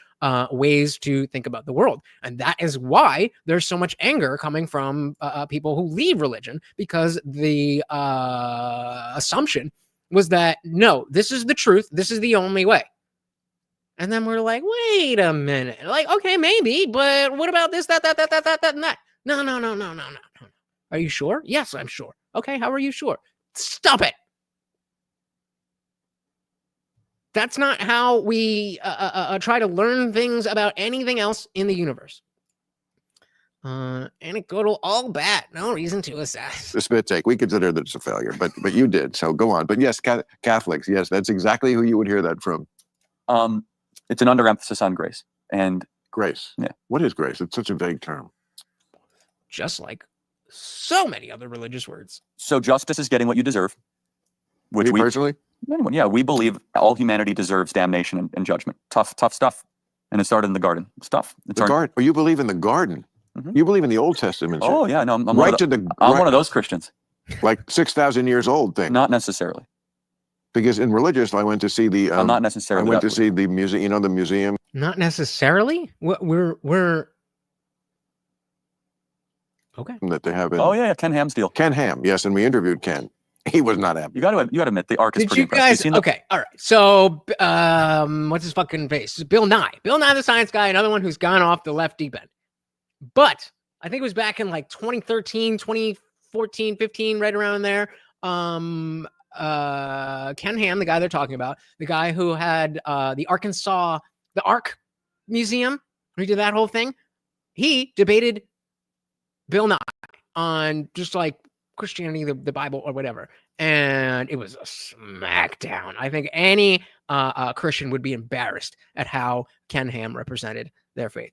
ways to think about the world. And that is why there's so much anger coming from people who leave religion, because the assumption was that, no, this is the truth. This is the only way. And then we're like, wait a minute. Like, okay, maybe, but what about this, that, and that? No. Are you sure? Yes, I'm sure. Okay, how are you sure? Stop it. That's not how we try to learn things about anything else in the universe. Anecdotal, all bad. No reason to assess. the spit take. We consider that it's a failure, but you did. So go on. But yes, Catholics. Yes, that's exactly who you would hear that from. It's an underemphasis on grace. And Grace. Yeah. What is grace? It's such a vague term. Just like so many other religious words. so justice is getting what you deserve, which Me we personally, anyone, yeah, we believe all humanity deserves damnation and judgment. Tough stuff. And it started in the garden. It's tough. the garden. Oh, you believe in the garden? Mhm. You believe in the Old Testament? Oh yeah, no, I'm right to the. I'm right- one of those Christians. like 6,000 years old thing. Not necessarily. Because in religious, I went to see the. I'm not I necessarily. went to that way. see the museum. You know the museum. Not necessarily. We're okay. That they have in Oh yeah, Ken Ham's deal. Ken Ham. Yes, and we interviewed Ken. He was not happy. You got to admit the arc is Did pretty you impressive. guys? Seen the- Okay, all right. So, what's his fucking face? Bill Nye, the science guy, another one who's gone off the left deep end. But I think it was back in like 2013, 2014, 15, right around there. Ken Ham, the guy they're talking about, the guy who had the Ark Museum, who did that whole thing, he debated Bill Nye on just like Christianity, the Bible, or whatever. And it was a smackdown. I think any Christian would be embarrassed at how Ken Ham represented their faith.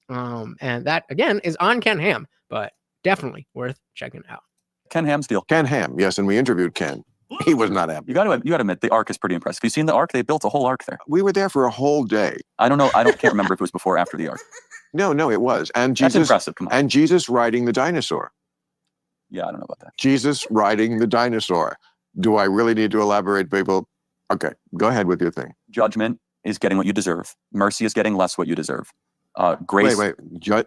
And that, again, is on Ken Ham, but definitely worth checking out. Ken Ham's deal. Ken Ham. Yes, and we interviewed Ken. He was not happy. You got to admit the arc is pretty impressive. You seen the arc? They built a whole arc there. We were there for a whole day. I don't know. Can't remember if it was before or after the arc. No, it was. And That's Jesus impressive. Come on. and Jesus riding the dinosaur. Yeah, I don't know about that. Jesus riding the dinosaur. Do I really need to elaborate, people? Okay, go ahead with your thing. Judgment is getting what you deserve. Mercy is getting less what you deserve. Grace. Wait.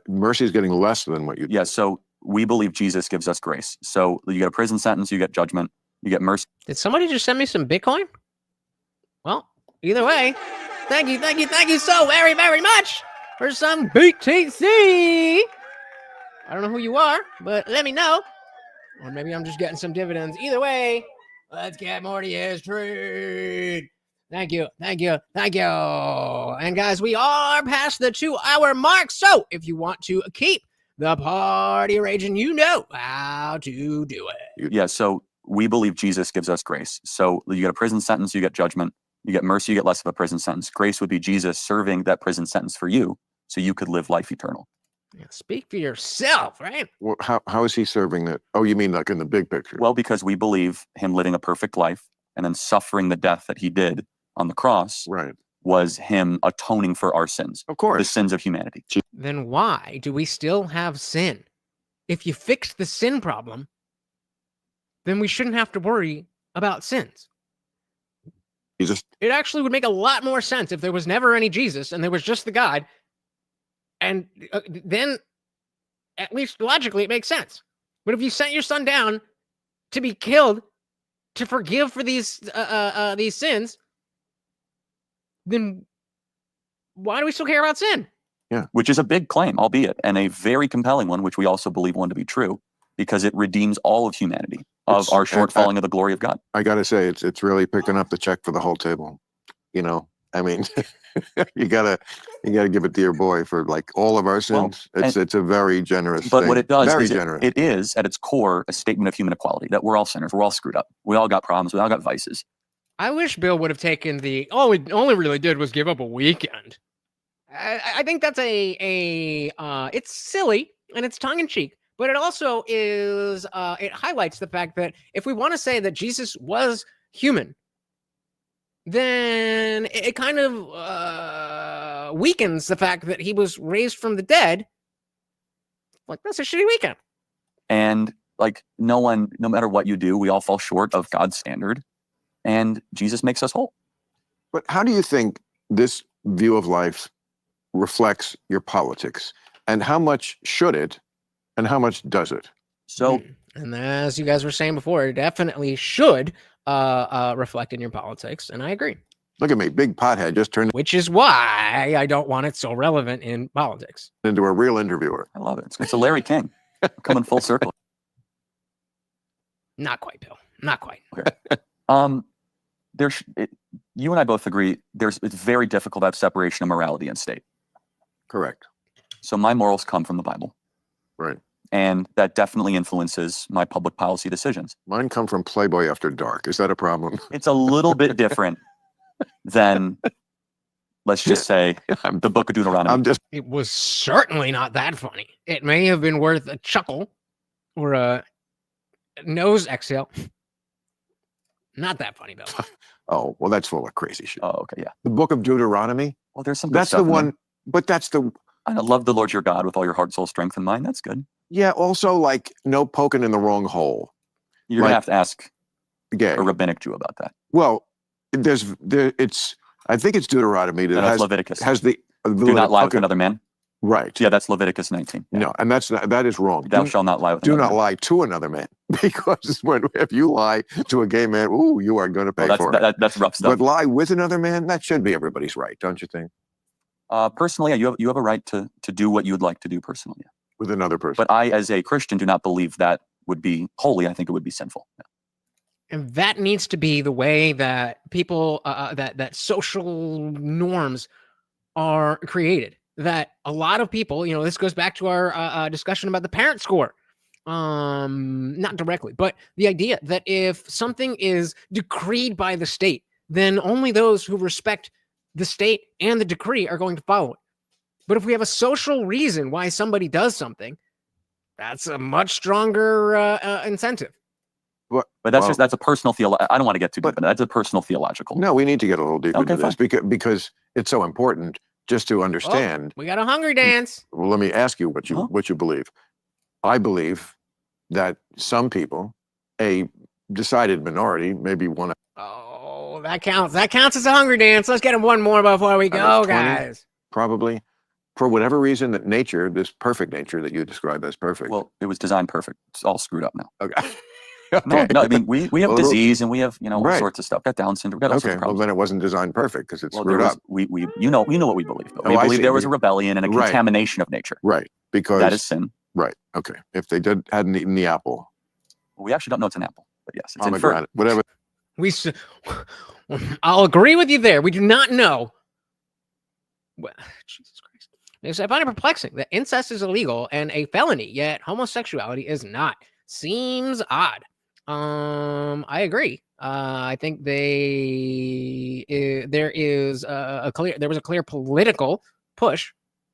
Mercy is getting less than what you. Yeah. So we believe Jesus gives us grace. So you get a prison sentence, you get judgment, you get mercy. Did somebody just send me some Bitcoin? Well, either way, thank you so very, very much for some BTC. I don't know who you are, but let me know. Or maybe I'm just getting some dividends. Either way, let's get more to his trade. Thank you. And guys, we are past the 2-hour mark. So if you want to keep the party raging, you know how to do it. Yeah. So we believe Jesus gives us grace. So you get a prison sentence, you get judgment, you get mercy, you get less of a prison sentence. Grace would be Jesus serving that prison sentence for you so you could live life eternal. Yeah, speak for yourself, right? Well, how is he serving that? Oh, you mean like in the big picture? Well, because we believe him living a perfect life and then suffering the death that he did on the cross right. was him atoning for our sins, Of course. the sins of humanity. Then why do we still have sin? If you fix the sin problem, then we shouldn't have to worry about sins. Jesus. It actually would make a lot more sense if there was never any Jesus and there was just the God. And then at least logically, it makes sense. But if you sent your son down to be killed to forgive for these sins, then why do we still care about sin? Yeah, which is a big claim, albeit, and a very compelling one, which we also believe one to be true, because it redeems all of humanity of our shortfalling of the glory of God. I got to say, it's really picking up the check for the whole table. You know, I mean, you gotta give it to your boy for like all of our sins. Well, it's a very generous but thing. What it does very is generous. It is at its core a statement of human equality, that we're all sinners, we're all screwed up, we all got problems, we all got vices. I wish Bill would have taken the all we only really did was give up a weekend. I think that's it's silly and it's tongue in cheek, but it also is it highlights the fact that if we want to say that Jesus was human, then it kind of weakens the fact that he was raised from the dead. Like, that's a shitty weekend. And like, no matter what you do, we all fall short of God's standard, and Jesus makes us whole. But how do you think this view of life reflects your politics, and how much should it, and how much does it? So, and as you guys were saying before, it definitely should reflect in your politics, and I agree. Look at me, big pothead just turned, which is why I don't want it so relevant in politics. Into a real interviewer. I love it. It's a Larry King coming full circle. Not quite, Bill. Not quite. Okay. You and I both agree. It's very difficult to have separation of morality and state. Correct. So my morals come from the Bible. Right. And that definitely influences my public policy decisions. Mine come from Playboy After Dark. Is that a problem? It's a little bit different than, let's just say, the Book of Deuteronomy. It was certainly not that funny. It may have been worth a chuckle or a nose exhale. Not that funny, Bill. Oh, well, that's full of crazy shit. Oh, okay, yeah. The Book of Deuteronomy. Well, there's some good That's stuff the one, but that's the... I love the Lord your God with all your heart, soul, strength, and mind. That's good. Yeah, also, like, no poking in the wrong hole. You're going to have to ask a rabbinic Jew about that. Well, I think it's Deuteronomy that that's Leviticus. Has the do not lie with another man. Right. Yeah, that's Leviticus 19. Yeah. No, and that is wrong. Thou shalt not lie with do another not man. lie to another man, because if you lie to a gay man, ooh, you are going to pay for it. That's rough stuff. But lie with another man, that should be everybody's right, don't you think? Personally, yeah, you have a right to do what you would like to do personally. Yeah. With another person. But I, as a Christian, do not believe that would be holy. I think it would be sinful. Yeah. And that needs to be the way that people, that social norms are created. That a lot of people, this goes back to our discussion about the parent score. Not directly, but the idea that if something is decreed by the state, then only those who respect the state and the decree are going to follow it. But if we have a social reason why somebody does something, that's a much stronger incentive. But that's a personal I don't want to get too deep, but that's a personal theological. No, we need to get a little deeper into fine. this because it's so important just to understand. We got a hungry dance. Well, let me ask you what you believe. I believe that some people, a decided minority, maybe one. Oh, that counts. That counts as a hungry dance. Let's get him one more before we go, 20, guys. Probably. For whatever reason, that nature, this perfect nature that you describe as perfect. Well, it was designed perfect. It's all screwed up now. Okay. Okay. No, I mean, we have disease and we have, all sorts of stuff. Got Down syndrome. Got all sorts of problems. Well, then it wasn't designed perfect because it's screwed up. We know what we believe. Though. We believe there was a rebellion and a contamination of nature. Right. Because that is sin. Right. Okay. If they hadn't eaten the apple. Well, we actually don't know it's an apple, but yes, it's inferred. Whatever. I'll agree with you there. We do not know. Well, Jesus Christ. Because I find it perplexing that incest is illegal and a felony, yet homosexuality is not. Seems odd. I agree. I think there was a clear political push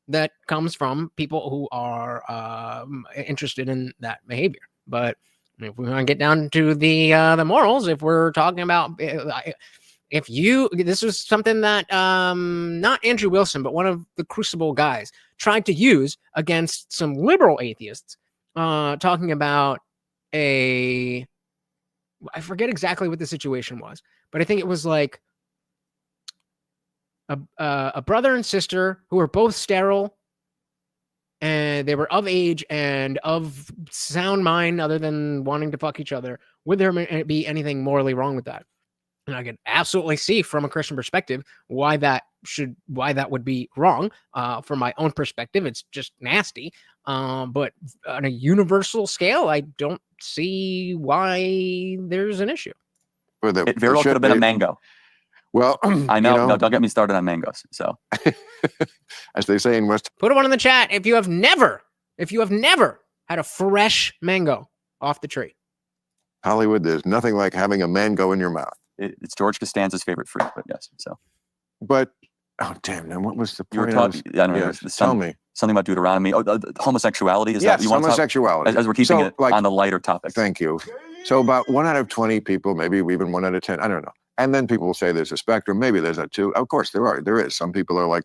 that comes from people who are interested in that behavior. But if we want to get down to the morals, if we're talking about this was something that not Andrew Wilson, but one of the Crucible guys tried to use against some liberal atheists, talking about I forget exactly what the situation was, but I think it was like a brother and sister who were both sterile, and they were of age and of sound mind other than wanting to fuck each other, would there be anything morally wrong with that? And I can absolutely see from a Christian perspective why that would be wrong. From my own perspective, it's just nasty. But on a universal scale, I don't see why there's an issue. It very well could have been a mango. Well, I know. No, don't get me started on mangoes. So, as they say in West, put one in the chat if you have never had a fresh mango off the tree. Hollywood, there's nothing like having a mango in your mouth. It's George Costanza's favorite fruit, but yes. So, but oh damn! Now what was the point? You were talking. I don't know. Tell me something about Deuteronomy. Oh, the homosexuality is yes, that you want homosexuality? As we're keeping it on the lighter topic. Thank you. So about 1 out of 20 people, maybe even 1 out of 10. I don't know. And then people will say there's a spectrum. Maybe there's a 2. Of course there is. Some people are like,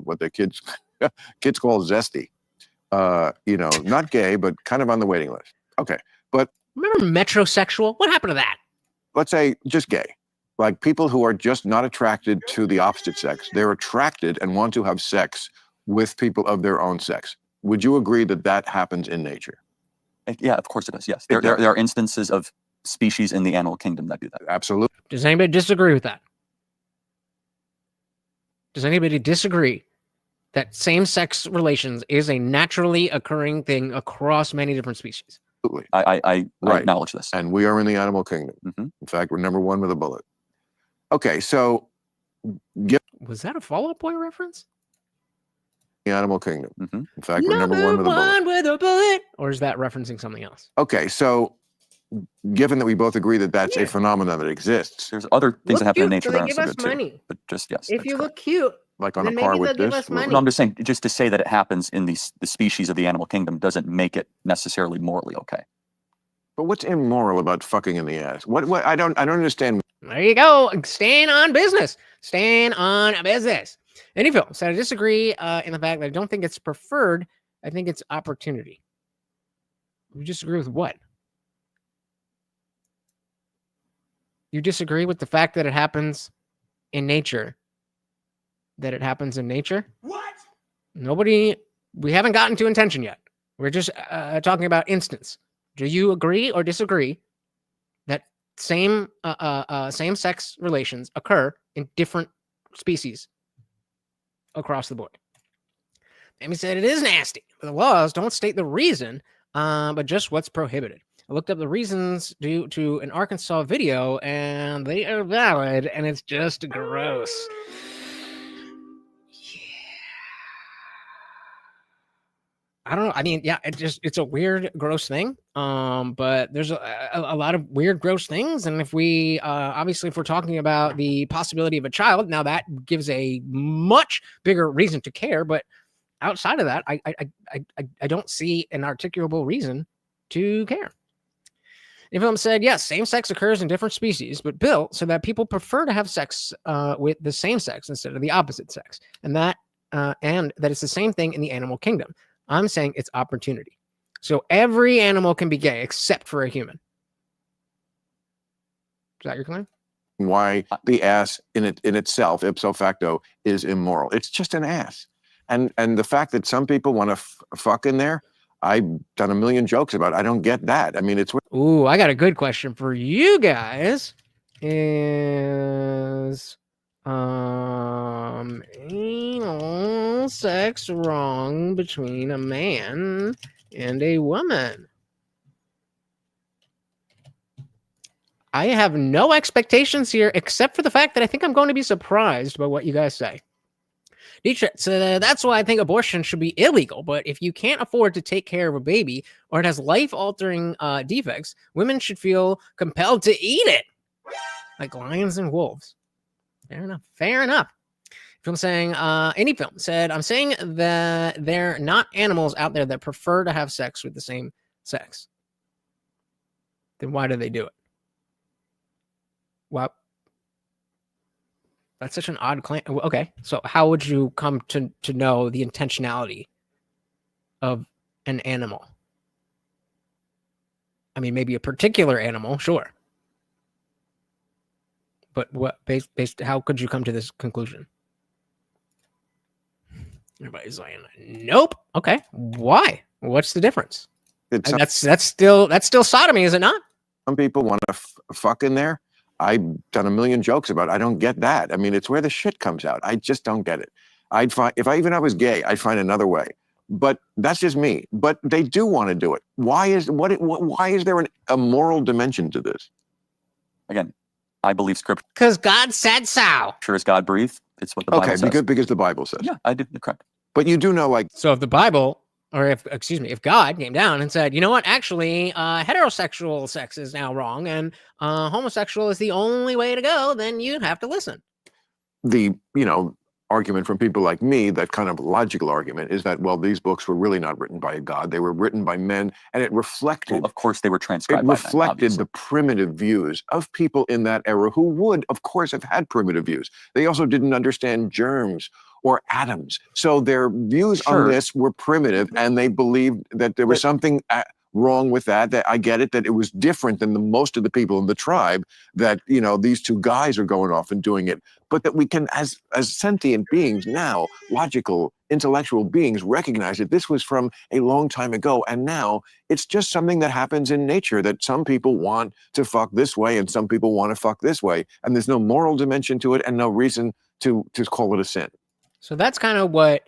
what the kids call zesty. Not gay, but kind of on the waiting list. Okay, but remember metrosexual? What happened to that? Let's say just gay. Like people who are just not attracted to the opposite sex. They're attracted and want to have sex with people of their own sex. Would you agree that that happens in nature? Yeah, of course it does. Yes, there are instances of species in the animal kingdom that do that. Absolutely. Does anybody disagree with that? Does anybody disagree that same-sex relations is a naturally occurring thing across many different species? Absolutely. I acknowledge this. And we are in the animal kingdom. Mm-hmm. In fact, we're number 1 with a bullet. Okay, so was that a Fall Out Boy reference? The animal kingdom. Mm-hmm. In fact, we're number 1 with a bullet. Or is that referencing something else? Okay, so given that we both agree that that's a phenomenon that exists, there's other things that happen in nature so that give aren't us so good money. too. But just yes. If you look cute, like on a then par maybe with they'll give this. us money. No, I'm just saying, just to say that it happens in the species of the animal kingdom doesn't make it necessarily morally okay. But what's immoral about fucking in the ass? What I don't understand. There you go. Staying on business. Staying on business. Any film. So I disagree in the fact that I don't think it's preferred. I think it's opportunity. You disagree with what? You disagree with the fact that it happens in nature? That it happens in nature? What? We haven't gotten to intention yet. We're just talking about instance. Do you agree or disagree that same-sex relations occur in different species across the board? Amy said it is nasty. The laws don't state the reason, but just what's prohibited. I looked up the reasons due to an Arkansas video, and they are valid, and it's just gross. I don't know. I mean, yeah, it's a weird, gross thing. But there's a lot of weird, gross things. And if we, obviously, if we're talking about the possibility of a child, now that gives a much bigger reason to care. But outside of that, I don't see an articulable reason to care. The film said, yes, same sex occurs in different species, but built so that people prefer to have sex with the same sex instead of the opposite sex. And that it's the same thing in the animal kingdom. I'm saying it's opportunity. So every animal can be gay except for a human. Is that your claim? Why the ass in itself, ipso facto, is immoral. It's just an ass. And the fact that some people want to fuck in there, I've done a million jokes about it. I don't get that. I mean, it's... Ooh, I got a good question for you guys. Is anal sex wrong between a man and a woman? I have no expectations here except for the fact that I think I'm going to be surprised by what you guys say. So that's why I think abortion should be illegal. But if you can't afford to take care of a baby or it has life-altering defects, women should feel compelled to eat it, like lions and wolves. Fair enough. Fair enough. Film saying, any film said, I'm saying that there are not animals out there that prefer to have sex with the same sex. Then why do they do it? Well, that's such an odd claim. Okay, so how would you come to know the intentionality of an animal? I mean, maybe a particular animal, sure. But what based how could you come to this conclusion? Everybody's like, nope. Okay, why? What's the difference? It's And that's still sodomy, is it not? some people want to fuck in there. I've done a million jokes about it. I don't get that. I mean, it's where the shit comes out. I just don't get it. I'd find, if I was gay, I'd find another way. But that's just me. But they do want to do it. Why is there a moral dimension to this? Again, I believe scripture. Because God said so. Sure as God breathed. It's what the Bible says. Because the Bible says. Yeah, I did. Correct. But you do know, like, So if the Bible, or if God came down and said, you know what, actually, heterosexual sex is now wrong and homosexual is the only way to go, then you'd have to listen. the argument from people like me, that kind of logical argument, is that, well, these books were really not written by God. They were written by men, and it reflected. Well, of course, they were transcribed. It by reflected men, the primitive views of people in that era who would, of course, have had primitive views. They also didn't understand germs or atoms, so their views on this were primitive, and they believed that there was something wrong with that. That I get it, that it was different than most of the people in the tribe, that these two guys are going off and doing it, but that we can, as sentient beings now, logical, intellectual beings, recognize that this was from a long time ago, and now it's just something that happens in nature, that some people want to fuck this way and some people want to fuck this way, and there's no moral dimension to it and no reason to call it a sin. So that's kind of what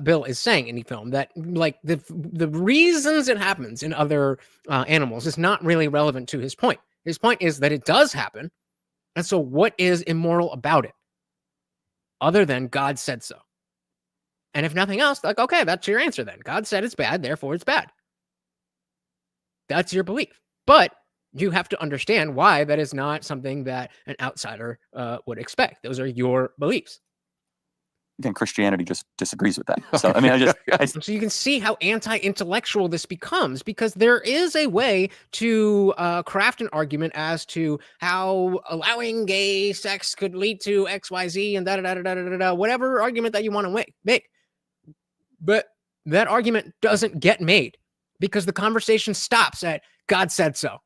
Bill is saying in the film, that like the reasons it happens in other animals is not really relevant to his point. His point is that it does happen. And so what is immoral about it? Other than God said so. And if nothing else, like, okay, that's your answer then. God said it's bad, therefore it's bad. That's your belief. But you have to understand why that is not something that an outsider would expect. Those are your beliefs. Again, Christianity just disagrees with that. So, I mean, So you can see how anti-intellectual this becomes, because there is a way to craft an argument as to how allowing gay sex could lead to X, Y, Z, and da-da-da-da-da-da-da, whatever argument that you want to make. But that argument doesn't get made because the conversation stops at God said so.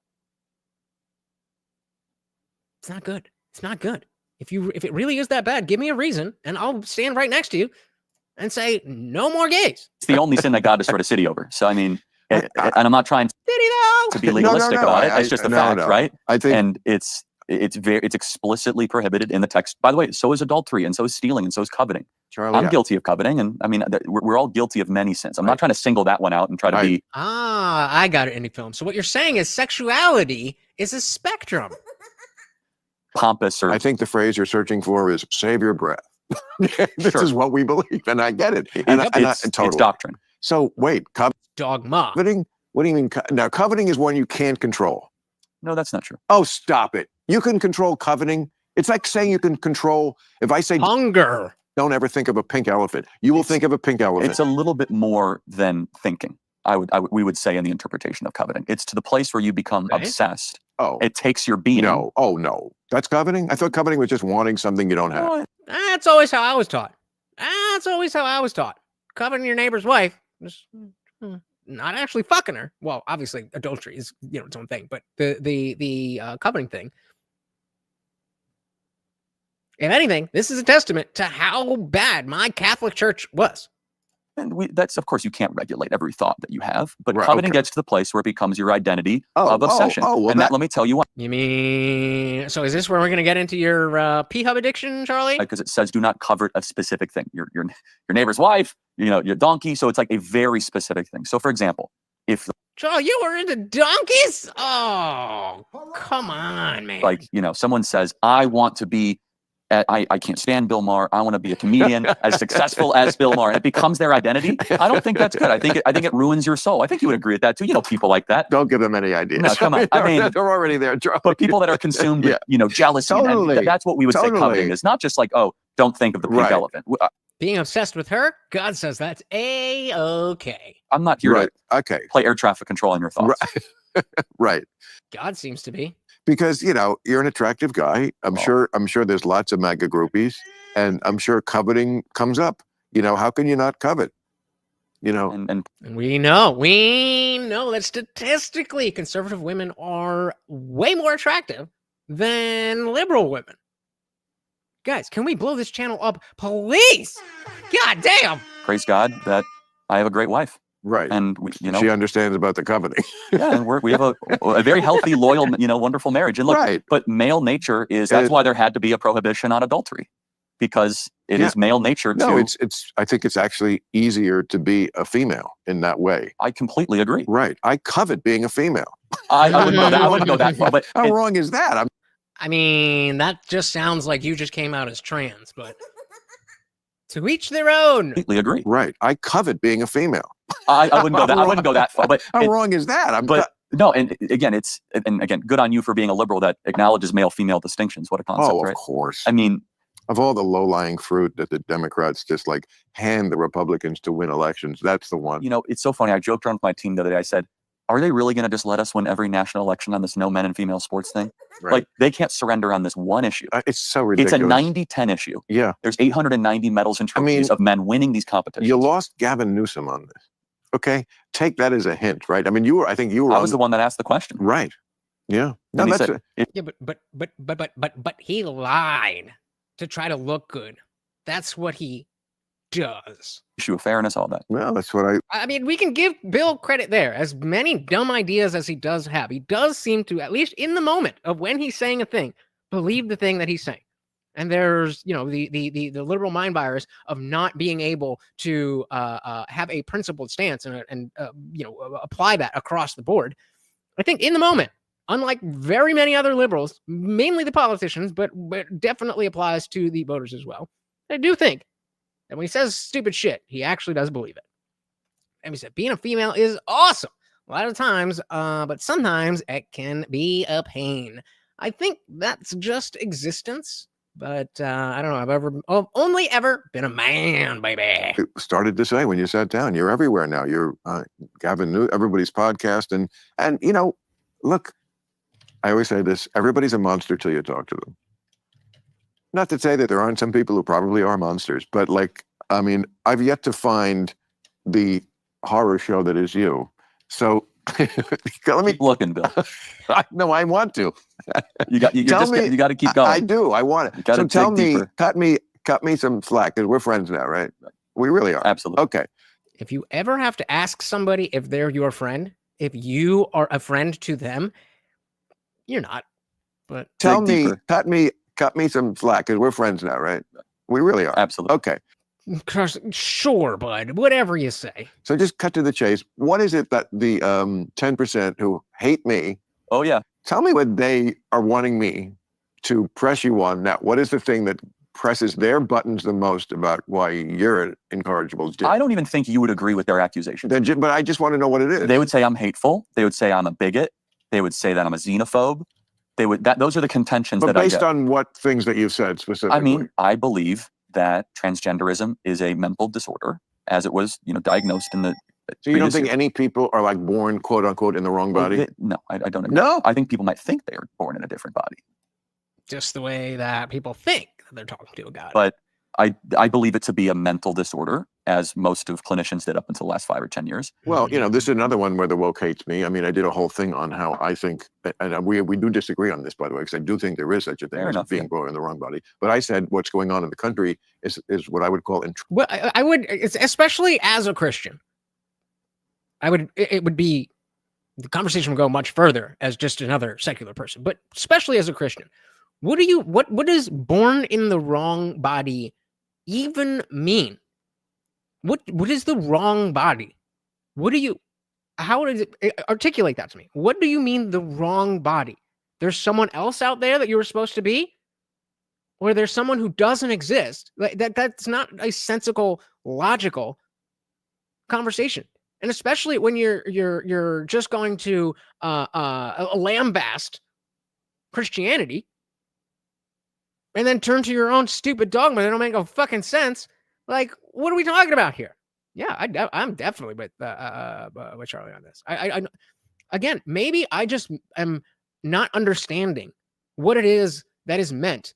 It's not good. It's not good. If it really is that bad, give me a reason, and I'll stand right next to you and say, no more gays. it's the only sin that God destroyed a city over. So, I mean, and I'm not trying to be legalistic about it. It's just a fact, right? I think, and it's explicitly prohibited in the text. By the way, so is adultery, and so is stealing, and so is coveting. Charlie, I'm guilty of coveting, and I mean, we're all guilty of many sins. I'm not trying to single that one out and try to be. I got it in the film. So what you're saying is sexuality is a spectrum. Pompous, or I think the phrase you're searching for is "save your breath." This is what we believe, and I get it. It's doctrine. So wait, Dogma. coveting? What do you mean? Now, coveting is one you can't control. No, that's not true. Oh, stop it! You can control coveting. It's like saying you can control. If I say hunger, don't ever think of a pink elephant. You will think of a pink elephant. It's a little bit more than thinking. We would say in the interpretation of coveting. It's to the place where you become obsessed. Oh, it takes your being. No. Oh, no. That's coveting? I thought coveting was just wanting something you don't have. Oh, that's always how I was taught. Coveting your neighbor's wife, just not actually fucking her. Well, obviously adultery is its own thing, but the coveting thing. If anything, this is a testament to how bad my Catholic Church was. And that's, of course, you can't regulate every thought that you have, but coveting gets to the place where it becomes your identity of obsession. Well, let me tell you why. You mean, so is this where we're going to get into your P-Hub addiction, Charlie? Because it says do not covet a specific thing. Your neighbor's wife, your donkey. So it's like a very specific thing. So, for example, if Charlie, you were into donkeys? Oh, come on, man. Like, someone says, I want to be I can't stand Bill Maher. I want to be a comedian as successful as Bill Maher. And it becomes their identity. I don't think that's good. I think it ruins your soul. I think you would agree with that too. People like that. Don't give them any ideas. No, come on. I mean, they're already there. But people that are consumed with, jealousy. Totally. And that's what we would say coveting is. Not just like, oh, don't think of the pink elephant. Being obsessed with her, God says that's A-okay. I'm not here to play air traffic control on your thoughts. Right. God seems to be. Because, you're an attractive guy. I'm sure there's lots of MAGA groupies, and I'm sure coveting comes up. How can you not covet? And we know that statistically conservative women are way more attractive than liberal women. Guys, can we blow this channel up, please? God damn. praise God that I have a great wife. Right. And we, she understands about the covenant. Yeah, and we have a very healthy, loyal, wonderful marriage. And look, Right. but male nature that's why there had to be a prohibition on adultery, because it is male nature to. No, I think it's actually easier to be a female in that way. I completely agree. Right. I covet being a female. I wouldn't go that far. But how wrong is that? I mean, that just sounds like you just came out as trans, but to each their own. Completely agree. Right. I covet being a female. I wouldn't go that. I wouldn't go that far. But how wrong is that? No, and again, good on you for being a liberal that acknowledges male-female distinctions. What a concept, right? Of course. I mean, of all the low-lying fruit that the Democrats just like hand the Republicans to win elections, that's the one. It's so funny. I joked around with my team the other day. I said, are they really going to just let us win every national election on this no men and female sports thing? Right. Like, they can't surrender on this one issue. It's so ridiculous. It's a 90-10 issue. Yeah. There's 890 medals and trophies of men winning these competitions. You lost Gavin Newsom on this. Okay, take that as a hint, right? I mean, I think you were. I was the one that asked the question, right? Yeah. No, that's but he lied to try to look good. That's what he does. Issue of fairness, all that. Well, that's what I mean, we can give Bill credit there. As many dumb ideas as he does have, he does seem to, at least in the moment of when he's saying a thing, believe the thing that he's saying. And there's, the liberal mind virus of not being able to have a principled stance and apply that across the board. I think in the moment, unlike very many other liberals, mainly the politicians, but definitely applies to the voters as well. I do think that when he says stupid shit, he actually does believe it. And he said, being a female is awesome a lot of times, but sometimes it can be a pain. I think that's just existence. But I don't know. I've only ever been a man, baby. It started to say when you sat down, you're everywhere now. You're Gavin New, everybody's podcast, and look, I always say this: everybody's a monster till you talk to them. Not to say that there aren't some people who probably are monsters, but I've yet to find the horror show that is you. So let me keep looking, Bill. No, I want to. You got to keep going. I do. I want it. So tell me, cut me some slack, because we're friends now, right? We really are. Absolutely. Okay. If you ever have to ask somebody if they're your friend, if you are a friend to them, you're not. But tell me, cut me some slack, because we're friends now, right? We really are. Absolutely. Okay. Sure, bud. Whatever you say. So just cut to the chase. What is it that the 10% who hate me? Oh yeah. Tell me what they are wanting me to press you on now. What is the thing that presses their buttons the most about why you're an incorrigible dick? I don't even think you would agree with their accusations. But I just want to know what it is. They would say I'm hateful. They would say I'm a bigot. They would say that I'm a xenophobe. Those are the contentions that I get. But based on what things that you've said specifically? I mean, I believe that transgenderism is a mental disorder, as it was, diagnosed in the. So you don't think any people are like born, quote unquote, in the wrong body? No, I don't agree. No, I think people might think they are born in a different body. Just the way that people think that they're talking to a guy. But I believe it to be a mental disorder, as most of clinicians did up until the last 5 or 10 years. Well, this is another one where the woke hates me. I mean, I did a whole thing on how I think, and we do disagree on this, by the way, because I do think there is such a thing as being born in the wrong body. But I said what's going on in the country is what I would call. Well, I would, especially as a Christian, it would be, the conversation would go much further as just another secular person, but especially as a Christian, what does born in the wrong body even mean? What is the wrong body? How does it articulate that to me? What do you mean the wrong body? There's someone else out there that you were supposed to be? Or there's someone who doesn't exist? That's not a sensical, logical conversation. And especially when you're just going to lambast Christianity and then turn to your own stupid dogma that don't make no fucking sense. Like, what are we talking about here? Yeah, I'm definitely with Charlie on this. I again, maybe I just am not understanding what it is that is meant.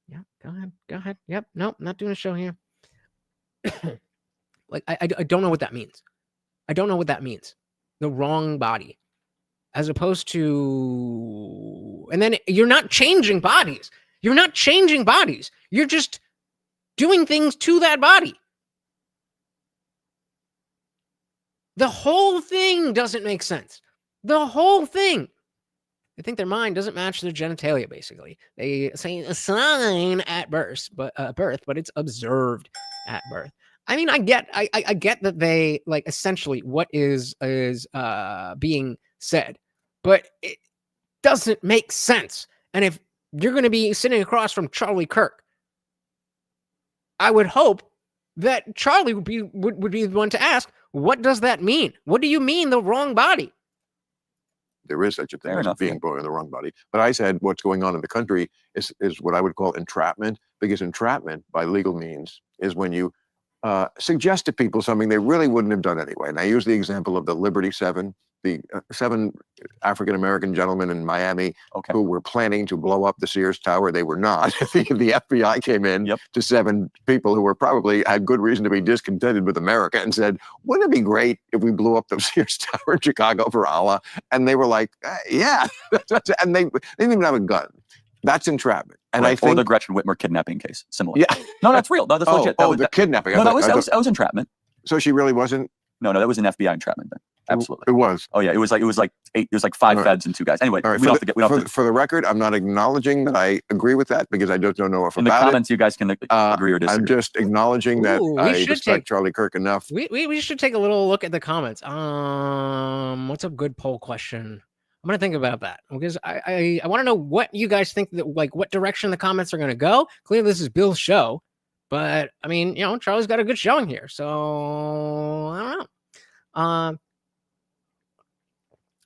Yeah, go ahead. Yep, nope, not doing a show here. Like, I don't know what that means. I don't know what that means. The wrong body, as opposed to, and then you're not changing bodies. You're not changing bodies. You're just doing things to that body. The whole thing doesn't make sense. The whole thing. They think their mind doesn't match their genitalia, basically. They say a sign at birth, but it's observed at birth. I mean, I get that they like essentially what is being said, but it doesn't make sense. And if you're going to be sitting across from Charlie Kirk, I would hope that Charlie would be the one to ask, what does that mean? What do you mean the wrong body? There is such a thing Fair as enough, being yeah. born in the wrong body. But I said what's going on in the country is what I would call entrapment, because entrapment by legal means is when you suggest to people something they really wouldn't have done anyway. And I use the example of the Liberty Seven, the 7 African-American gentlemen in Miami Okay. who were planning to blow up the Sears Tower. They were not. the FBI came in Yep. to 7 people who were probably had good reason to be discontented with America and said, wouldn't it be great if we blew up the Sears Tower in Chicago for Allah? And they were like, yeah. And they didn't even have a gun. That's entrapment. And Right. I think Or the Gretchen Whitmer kidnapping case, similar. Yeah. No, that's real. No, that's legit. That was, the kidnapping. no, that was entrapment. So she really wasn't. No, that was an FBI entrapment thing. Absolutely. It was. Oh yeah, it was like 5 feds and 2 guys. Anyway, All right. we don't have to get. We don't have to. For the record, I'm not acknowledging that I agree with that because I just don't know enough In the about comments, you guys can agree or it. disagree. I'm just acknowledging that Ooh, we I should respect take- Charlie Kirk enough. We should take a little look at the comments. What's a good poll question? I'm gonna think about that because I want to know what you guys think that like what direction the comments are gonna go. Clearly, this is Bill's show, but I mean, Charlie's got a good showing here, so I don't know.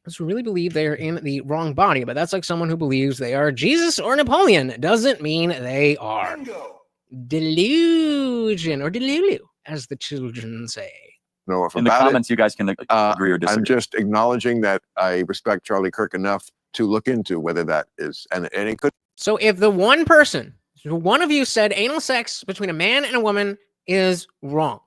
Those who really believe they are in the wrong body, but that's like someone who believes they are Jesus or Napoleon. Doesn't mean they are. Delusion or delulu, as the children say. Know enough In the about comments, you guys can agree or disagree. I'm just acknowledging that I respect Charlie Kirk enough to look into whether that is, and it could. So if the one of you said anal sex between a man and a woman is wrong,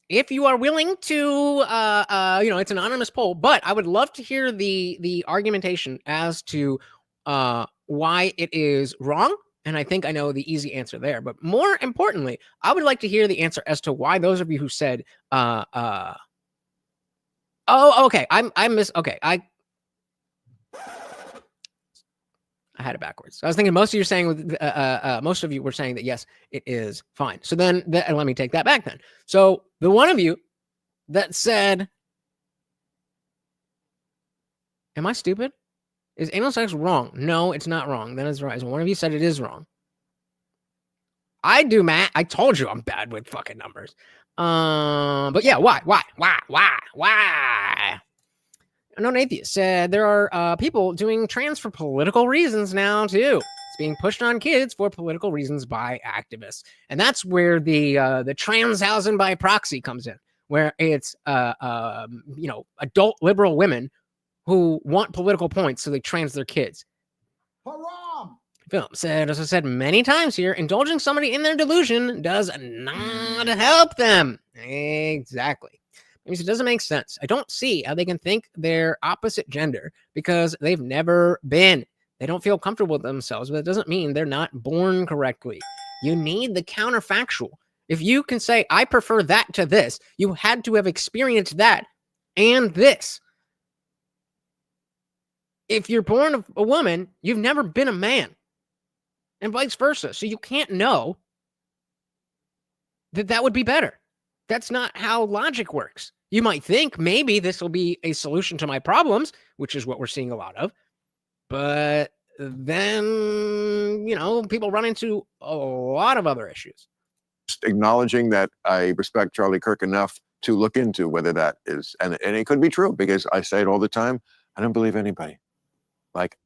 if you are willing to, it's an anonymous poll, but I would love to hear the argumentation as to why it is wrong. And I think I know the easy answer there. But more importantly, I would like to hear the answer as to why those of you who said, okay, I had it backwards. I was thinking most of you were saying that yes, it is fine. So then let me take that back then. So the one of you that said, am I stupid? Is anal sex wrong? No, it's not wrong. That is right. So one of you said it is wrong. I do, Matt. I told you I'm bad with fucking numbers. But yeah, why? Unknown Atheist said there are people doing trans for political reasons now too. It's being pushed on kids for political reasons by activists, and that's where the trans housing by proxy comes in, where it's adult liberal women who want political points, so they trans their kids. Haram! Phil said, as I said many times here, indulging somebody in their delusion does not help them. Exactly. It doesn't make sense. I don't see how they can think they're opposite gender because they've never been. They don't feel comfortable with themselves, but it doesn't mean they're not born correctly. You need the counterfactual. If you can say, I prefer that to this, you had to have experienced that and this. If you're born a woman, you've never been a man, and vice versa. So you can't know that would be better. That's not how logic works. You might think maybe this will be a solution to my problems, which is what we're seeing a lot of. But then, people run into a lot of other issues. Just acknowledging that I respect Charlie Kirk enough to look into whether that is, and it could be true because I say it all the time. I don't believe anybody. Like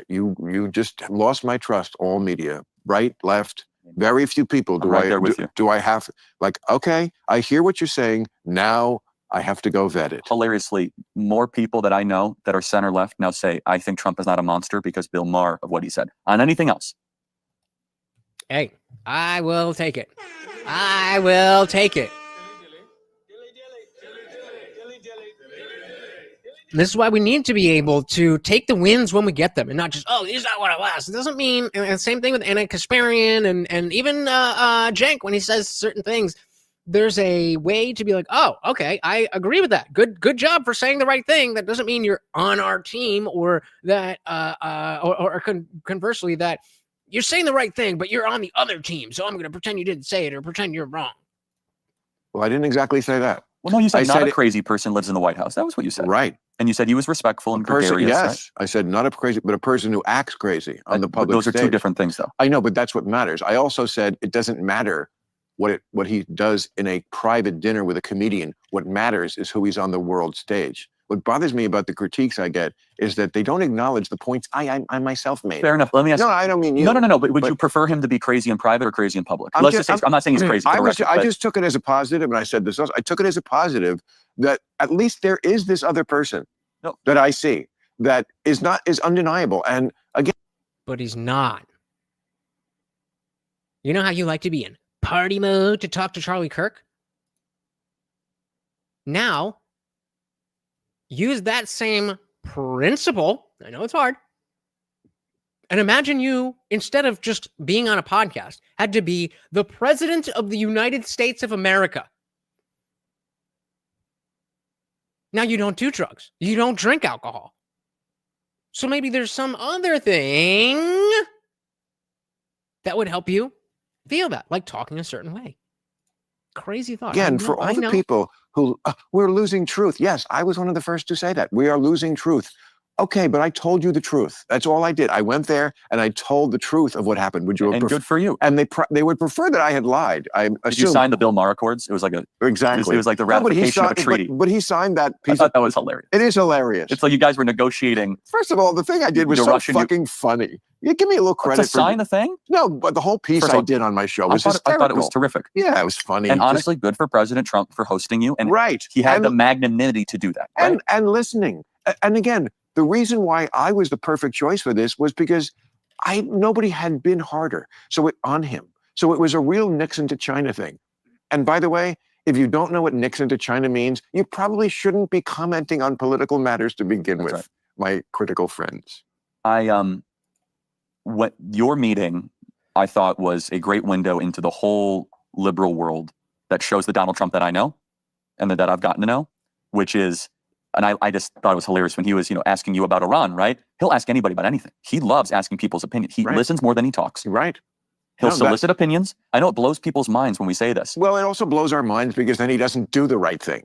you just lost my trust. All media, right, left, very few people. Do I have like, okay, I hear what you're saying. Now I have to go vet it. Hilariously, more people that I know that are center left now say, I think Trump is not a monster because Bill Maher of what he said. On anything else. Hey, I will take it. I will take it. This is why we need to be able to take the wins when we get them and not just, he's not what it was. It doesn't mean, and same thing with Anna Kasparian and even Cenk when he says certain things. there's a way to be like, oh, okay, I agree with that. Good job for saying the right thing. That doesn't mean you're on our team, or that, conversely, that you're saying the right thing, but you're on the other team. So I'm going to pretend you didn't say it or pretend you're wrong. Well, I didn't exactly say that. Well, no, you said I not said a crazy person lives in the White House. That was what you said. Right. And you said he was respectful and gregarious. Yes. Right? I said not a crazy, but a person who acts crazy on the public Those are stage. two different things, though. I know, but that's what matters. I also said it doesn't matter what he does in a private dinner with a comedian. What matters is who he's on the world stage. What bothers me about the critiques I get is that they don't acknowledge the points I myself made. Fair enough. Let me ask. No, I don't mean you. No. But would you prefer him to be crazy in private or crazy in public? I'm not saying he's crazy. I just took it as a positive, and I said this also. I took it as a positive that at least there is this other person that I see that is undeniable. And again, but he's not. You know how you like to be in party mode to talk to Charlie Kirk? Now, use that same principle. I know it's hard. And imagine you, instead of just being on a podcast, had to be the president of the United States of America. Now you don't do drugs. You don't drink alcohol. So maybe there's some other thing that would help you feel that, like talking a certain way. Crazy thought. Again, for all the people who, we're losing truth. Yes, I was one of the first to say that. We are losing truth. Okay, but I told you the truth. That's all I did. I went there and I told the truth of what happened. Would you have good for you. And they would prefer that I had lied. I assume. Did you sign the Bill Maher Accords? It was like exactly. It was like the ratification of a treaty. But he signed that piece. I thought that was hilarious. It is hilarious. It's like you guys were negotiating. First of all, the thing I did was so fucking funny. You give me a little credit to sign the thing? No, but the whole piece I did on my show was hysterical. I thought it was terrific. Yeah, it was funny. And honestly, good for President Trump for hosting you. And he had the magnanimity to do that. Right? And listening. And again, the reason why I was the perfect choice for this was because nobody had been harder on him. So it was a real Nixon to China thing. And by the way, if you don't know what Nixon to China means, you probably shouldn't be commenting on political matters to begin with, my critical friends. What your meeting, I thought, was a great window into the whole liberal world that shows the Donald Trump that I know and that I've gotten to know, which is, and I just thought it was hilarious when he was, asking you about Iran, right? He'll ask anybody about anything. He loves asking people's opinions. He listens more than he talks. Right. He'll solicit opinions. I know it blows people's minds when we say this. Well, it also blows our minds because then he doesn't do the right thing.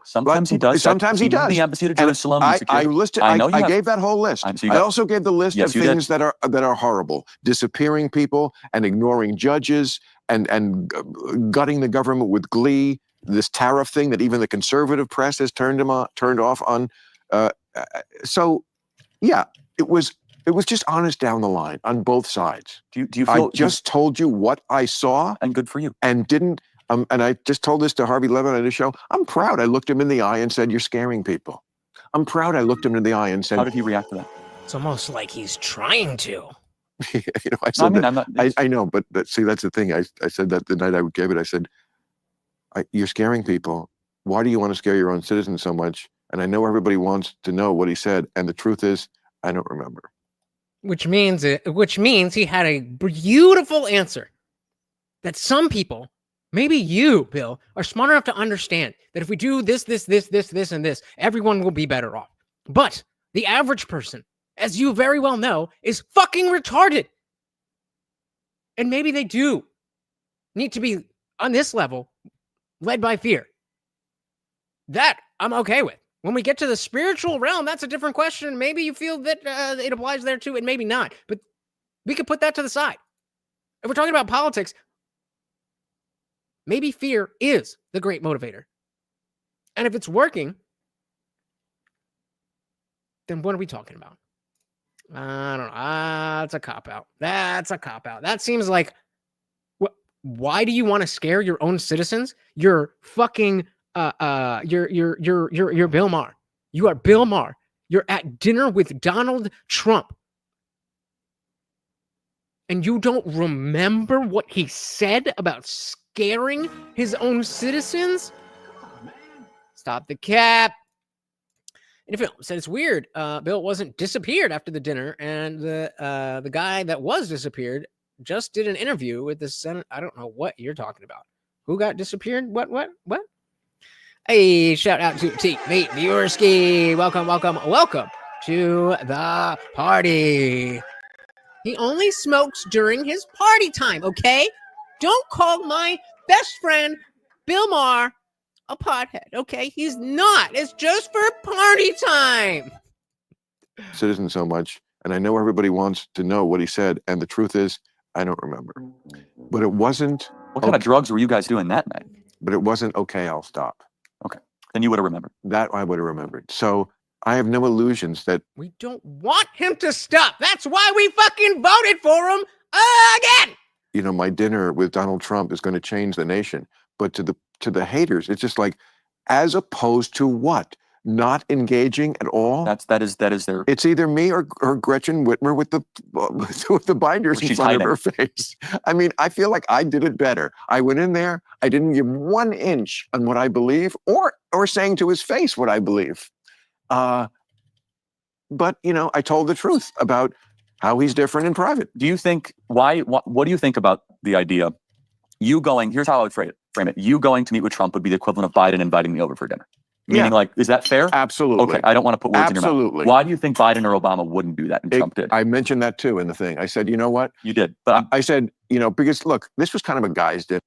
Sometimes he does. Sometimes he does. The embassy to Jerusalem. I gave that whole list. I also gave the list of things that are horrible. Disappearing people and ignoring judges and gutting the government with glee. This tariff thing that even the conservative press has turned off on. So, yeah, it was just honest down the line on both sides. Do you feel? I just told you what I saw, and good for you. And didn't. And I just told this to Harvey Levin on his show. I'm proud. I looked him in the eye and said, "You're scaring people." I'm proud. I looked him in the eye and said, "How did he react to that?" It's almost like he's trying to. I said I know, but see, that's the thing. I said that the night I gave it. I said, "You're scaring people. Why do you want to scare your own citizens so much?" And I know everybody wants to know what he said. And the truth is, I don't remember. Which means he had a beautiful answer that some people, maybe you, Bill, are smart enough to understand that if we do this, and this, everyone will be better off. But the average person, as you very well know, is fucking retarded. And maybe they do need to be, on this level, led by fear. That I'm okay with. When we get to the spiritual realm, that's a different question. Maybe you feel that it applies there too, and maybe not. But we could put that to the side. If we're talking about politics, maybe fear is the great motivator. And if it's working, then what are we talking about? I don't know. That's a cop-out. That seems like, why do you want to scare your own citizens? You're fucking, you're Bill Maher. You are Bill Maher. You're at dinner with Donald Trump. And you don't remember what he said about scaring his own citizens? Stop the cap. In a film, said it's weird. Bill wasn't disappeared after the dinner, and the guy that was disappeared just did an interview with the Senate. I don't know what you're talking about. Who got disappeared? What? Hey, shout out to TV Viewerski. Welcome to the party. He only smokes during his party time, okay? Don't call my best friend, Bill Maher, a pothead, okay? He's not. It's just for party time. Citizen so much, and I know everybody wants to know what he said, and the truth is, I don't remember. But it wasn't. What kind of drugs were you guys doing that night? But it wasn't okay, I'll stop. Okay. Then you would have remembered. That I would have remembered. So I have no illusions that we don't want him to stop. That's why we fucking voted for him again. You know, my dinner with Donald Trump is going to change the nation. But to the haters, it's just like, as opposed to what? Not engaging at all. That is their. It's either me or Gretchen Whitmer with the binders in front of her face. I mean, I feel like I did it better. I went in there. I didn't give 1 inch on what I believe, or saying to his face what I believe. But you know, I told the truth about how he's different in private. Do you think what do you think about the idea? You going? Here's how I would frame it. You going to meet with Trump would be the equivalent of Biden inviting me over for dinner. Meaning, like, is that fair? Absolutely. Okay, I don't want to put words in your mouth. Absolutely. Why do you think Biden or Obama wouldn't do that and Trump did? I mentioned that too in the thing. I said, you know what? You did. But I said, you know, because look, this was kind of a guy's dinner.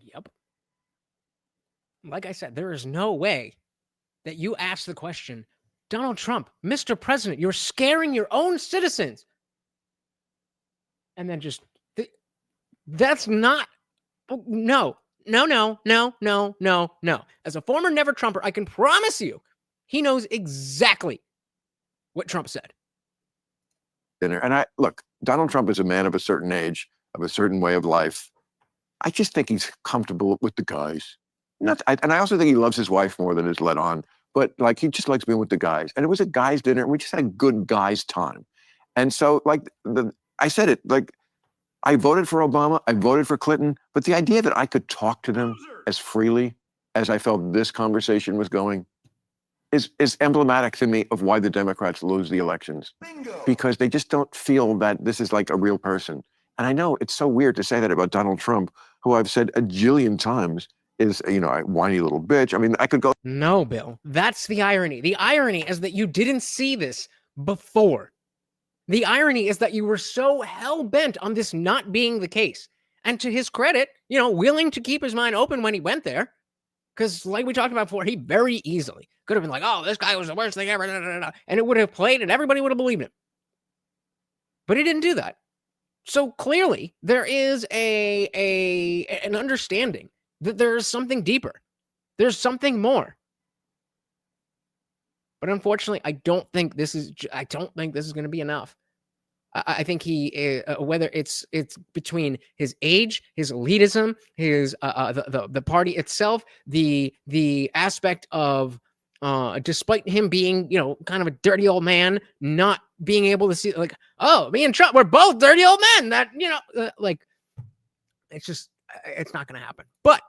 Yep. Like I said, there is no way that you ask the question, Donald Trump, Mr. President, you're scaring your own citizens. And then just, that's not, no. As a former never Trumper, I can promise you, he knows exactly what Trump said. And look, Donald Trump is a man of a certain age, of a certain way of life. I just think he's comfortable with the guys. And I also think he loves his wife more than is let on. But like, he just likes being with the guys. And it was a guys' dinner, and we just had a good guys' time. And so, like, I said it, like, I voted for Obama, I voted for Clinton, but the idea that I could talk to them as freely as I felt this conversation was going is emblematic to me of why the Democrats lose the elections. Because they just don't feel that this is like a real person. And I know it's so weird to say that about Donald Trump, who I've said a jillion times is, you know, a whiny little bitch. I mean, I could go. No, Bill, that's the irony. The irony is that you didn't see this before. The irony is that you were so hell-bent on this not being the case. And to his credit, you know, willing to keep his mind open when he went there. Because like we talked about before, he very easily could have been like, oh, this guy was the worst thing ever. And it would have played and everybody would have believed him. But he didn't do that. So clearly there is an understanding that there's something deeper. There's something more. But unfortunately, I don't think this is going to be enough. I think whether it's between his age, his elitism, his the party itself, the aspect of despite him being, you know, kind of a dirty old man, not being able to see, like, oh, me and Trump, we're both dirty old men. That, you know, like, it's not going to happen. But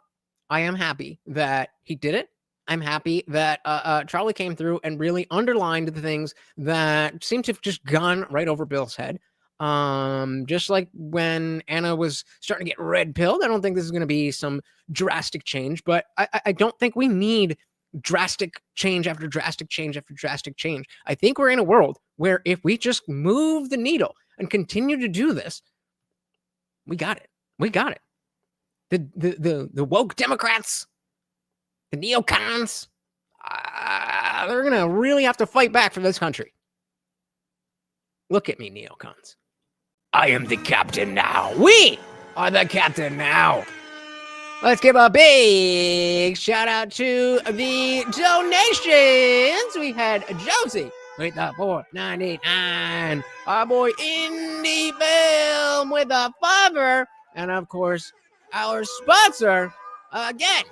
I am happy that he did it. I'm happy that Charlie came through and really underlined the things that seemed to have just gone right over Bill's head. Just like when Anna was starting to get red-pilled, I don't think this is going to be some drastic change, but I don't think we need drastic change after drastic change after drastic change. I think we're in a world where if we just move the needle and continue to do this, we got it. We got it. The woke Democrats, the neocons, they're going to really have to fight back for this country. Look at me, neocons. I am the captain now. We are the captain now. Let's give a big shout out to the donations. We had Josie with the $4.99. Our boy Indie Film with a $5. And of course, our sponsor, again,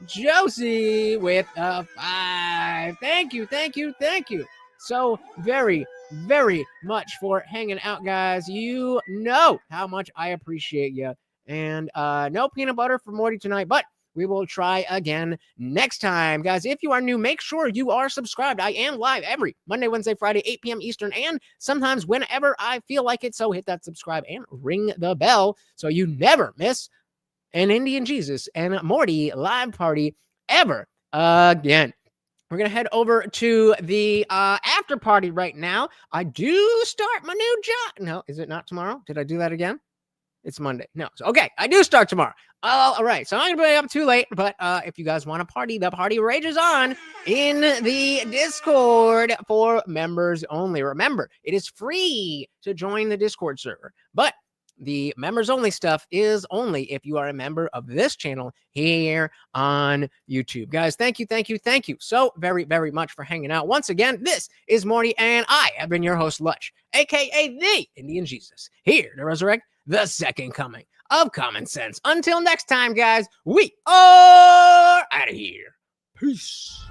Josie with a $5. Thank you so very, very much for hanging out, guys. You know how much I appreciate you. And no peanut butter for Morty tonight, but we will try again next time. Guys, if you are new, make sure you are subscribed. I am live every Monday, Wednesday, Friday, 8 p.m. Eastern, and sometimes whenever I feel like it. So hit that subscribe and ring the bell so you never miss an Indian Jesus and Morty live party ever again. We're going to head over to the after party right now. I do start my new job. No, is it not tomorrow? Did I do that again? It's Monday. No. Okay, I do start tomorrow. All right. So I'm going to be up too late. But if you guys want to party, the party rages on in the Discord for members only. Remember, it is free to join the Discord server. But the members only stuff is only if you are a member of this channel here on YouTube. Guys, thank you so very, very much for hanging out. Once again, this is Morty, and I have been your host, Lutch, aka the Indian Jesus, here to resurrect the second coming of common sense. Until next time, guys, we are out of here. Peace.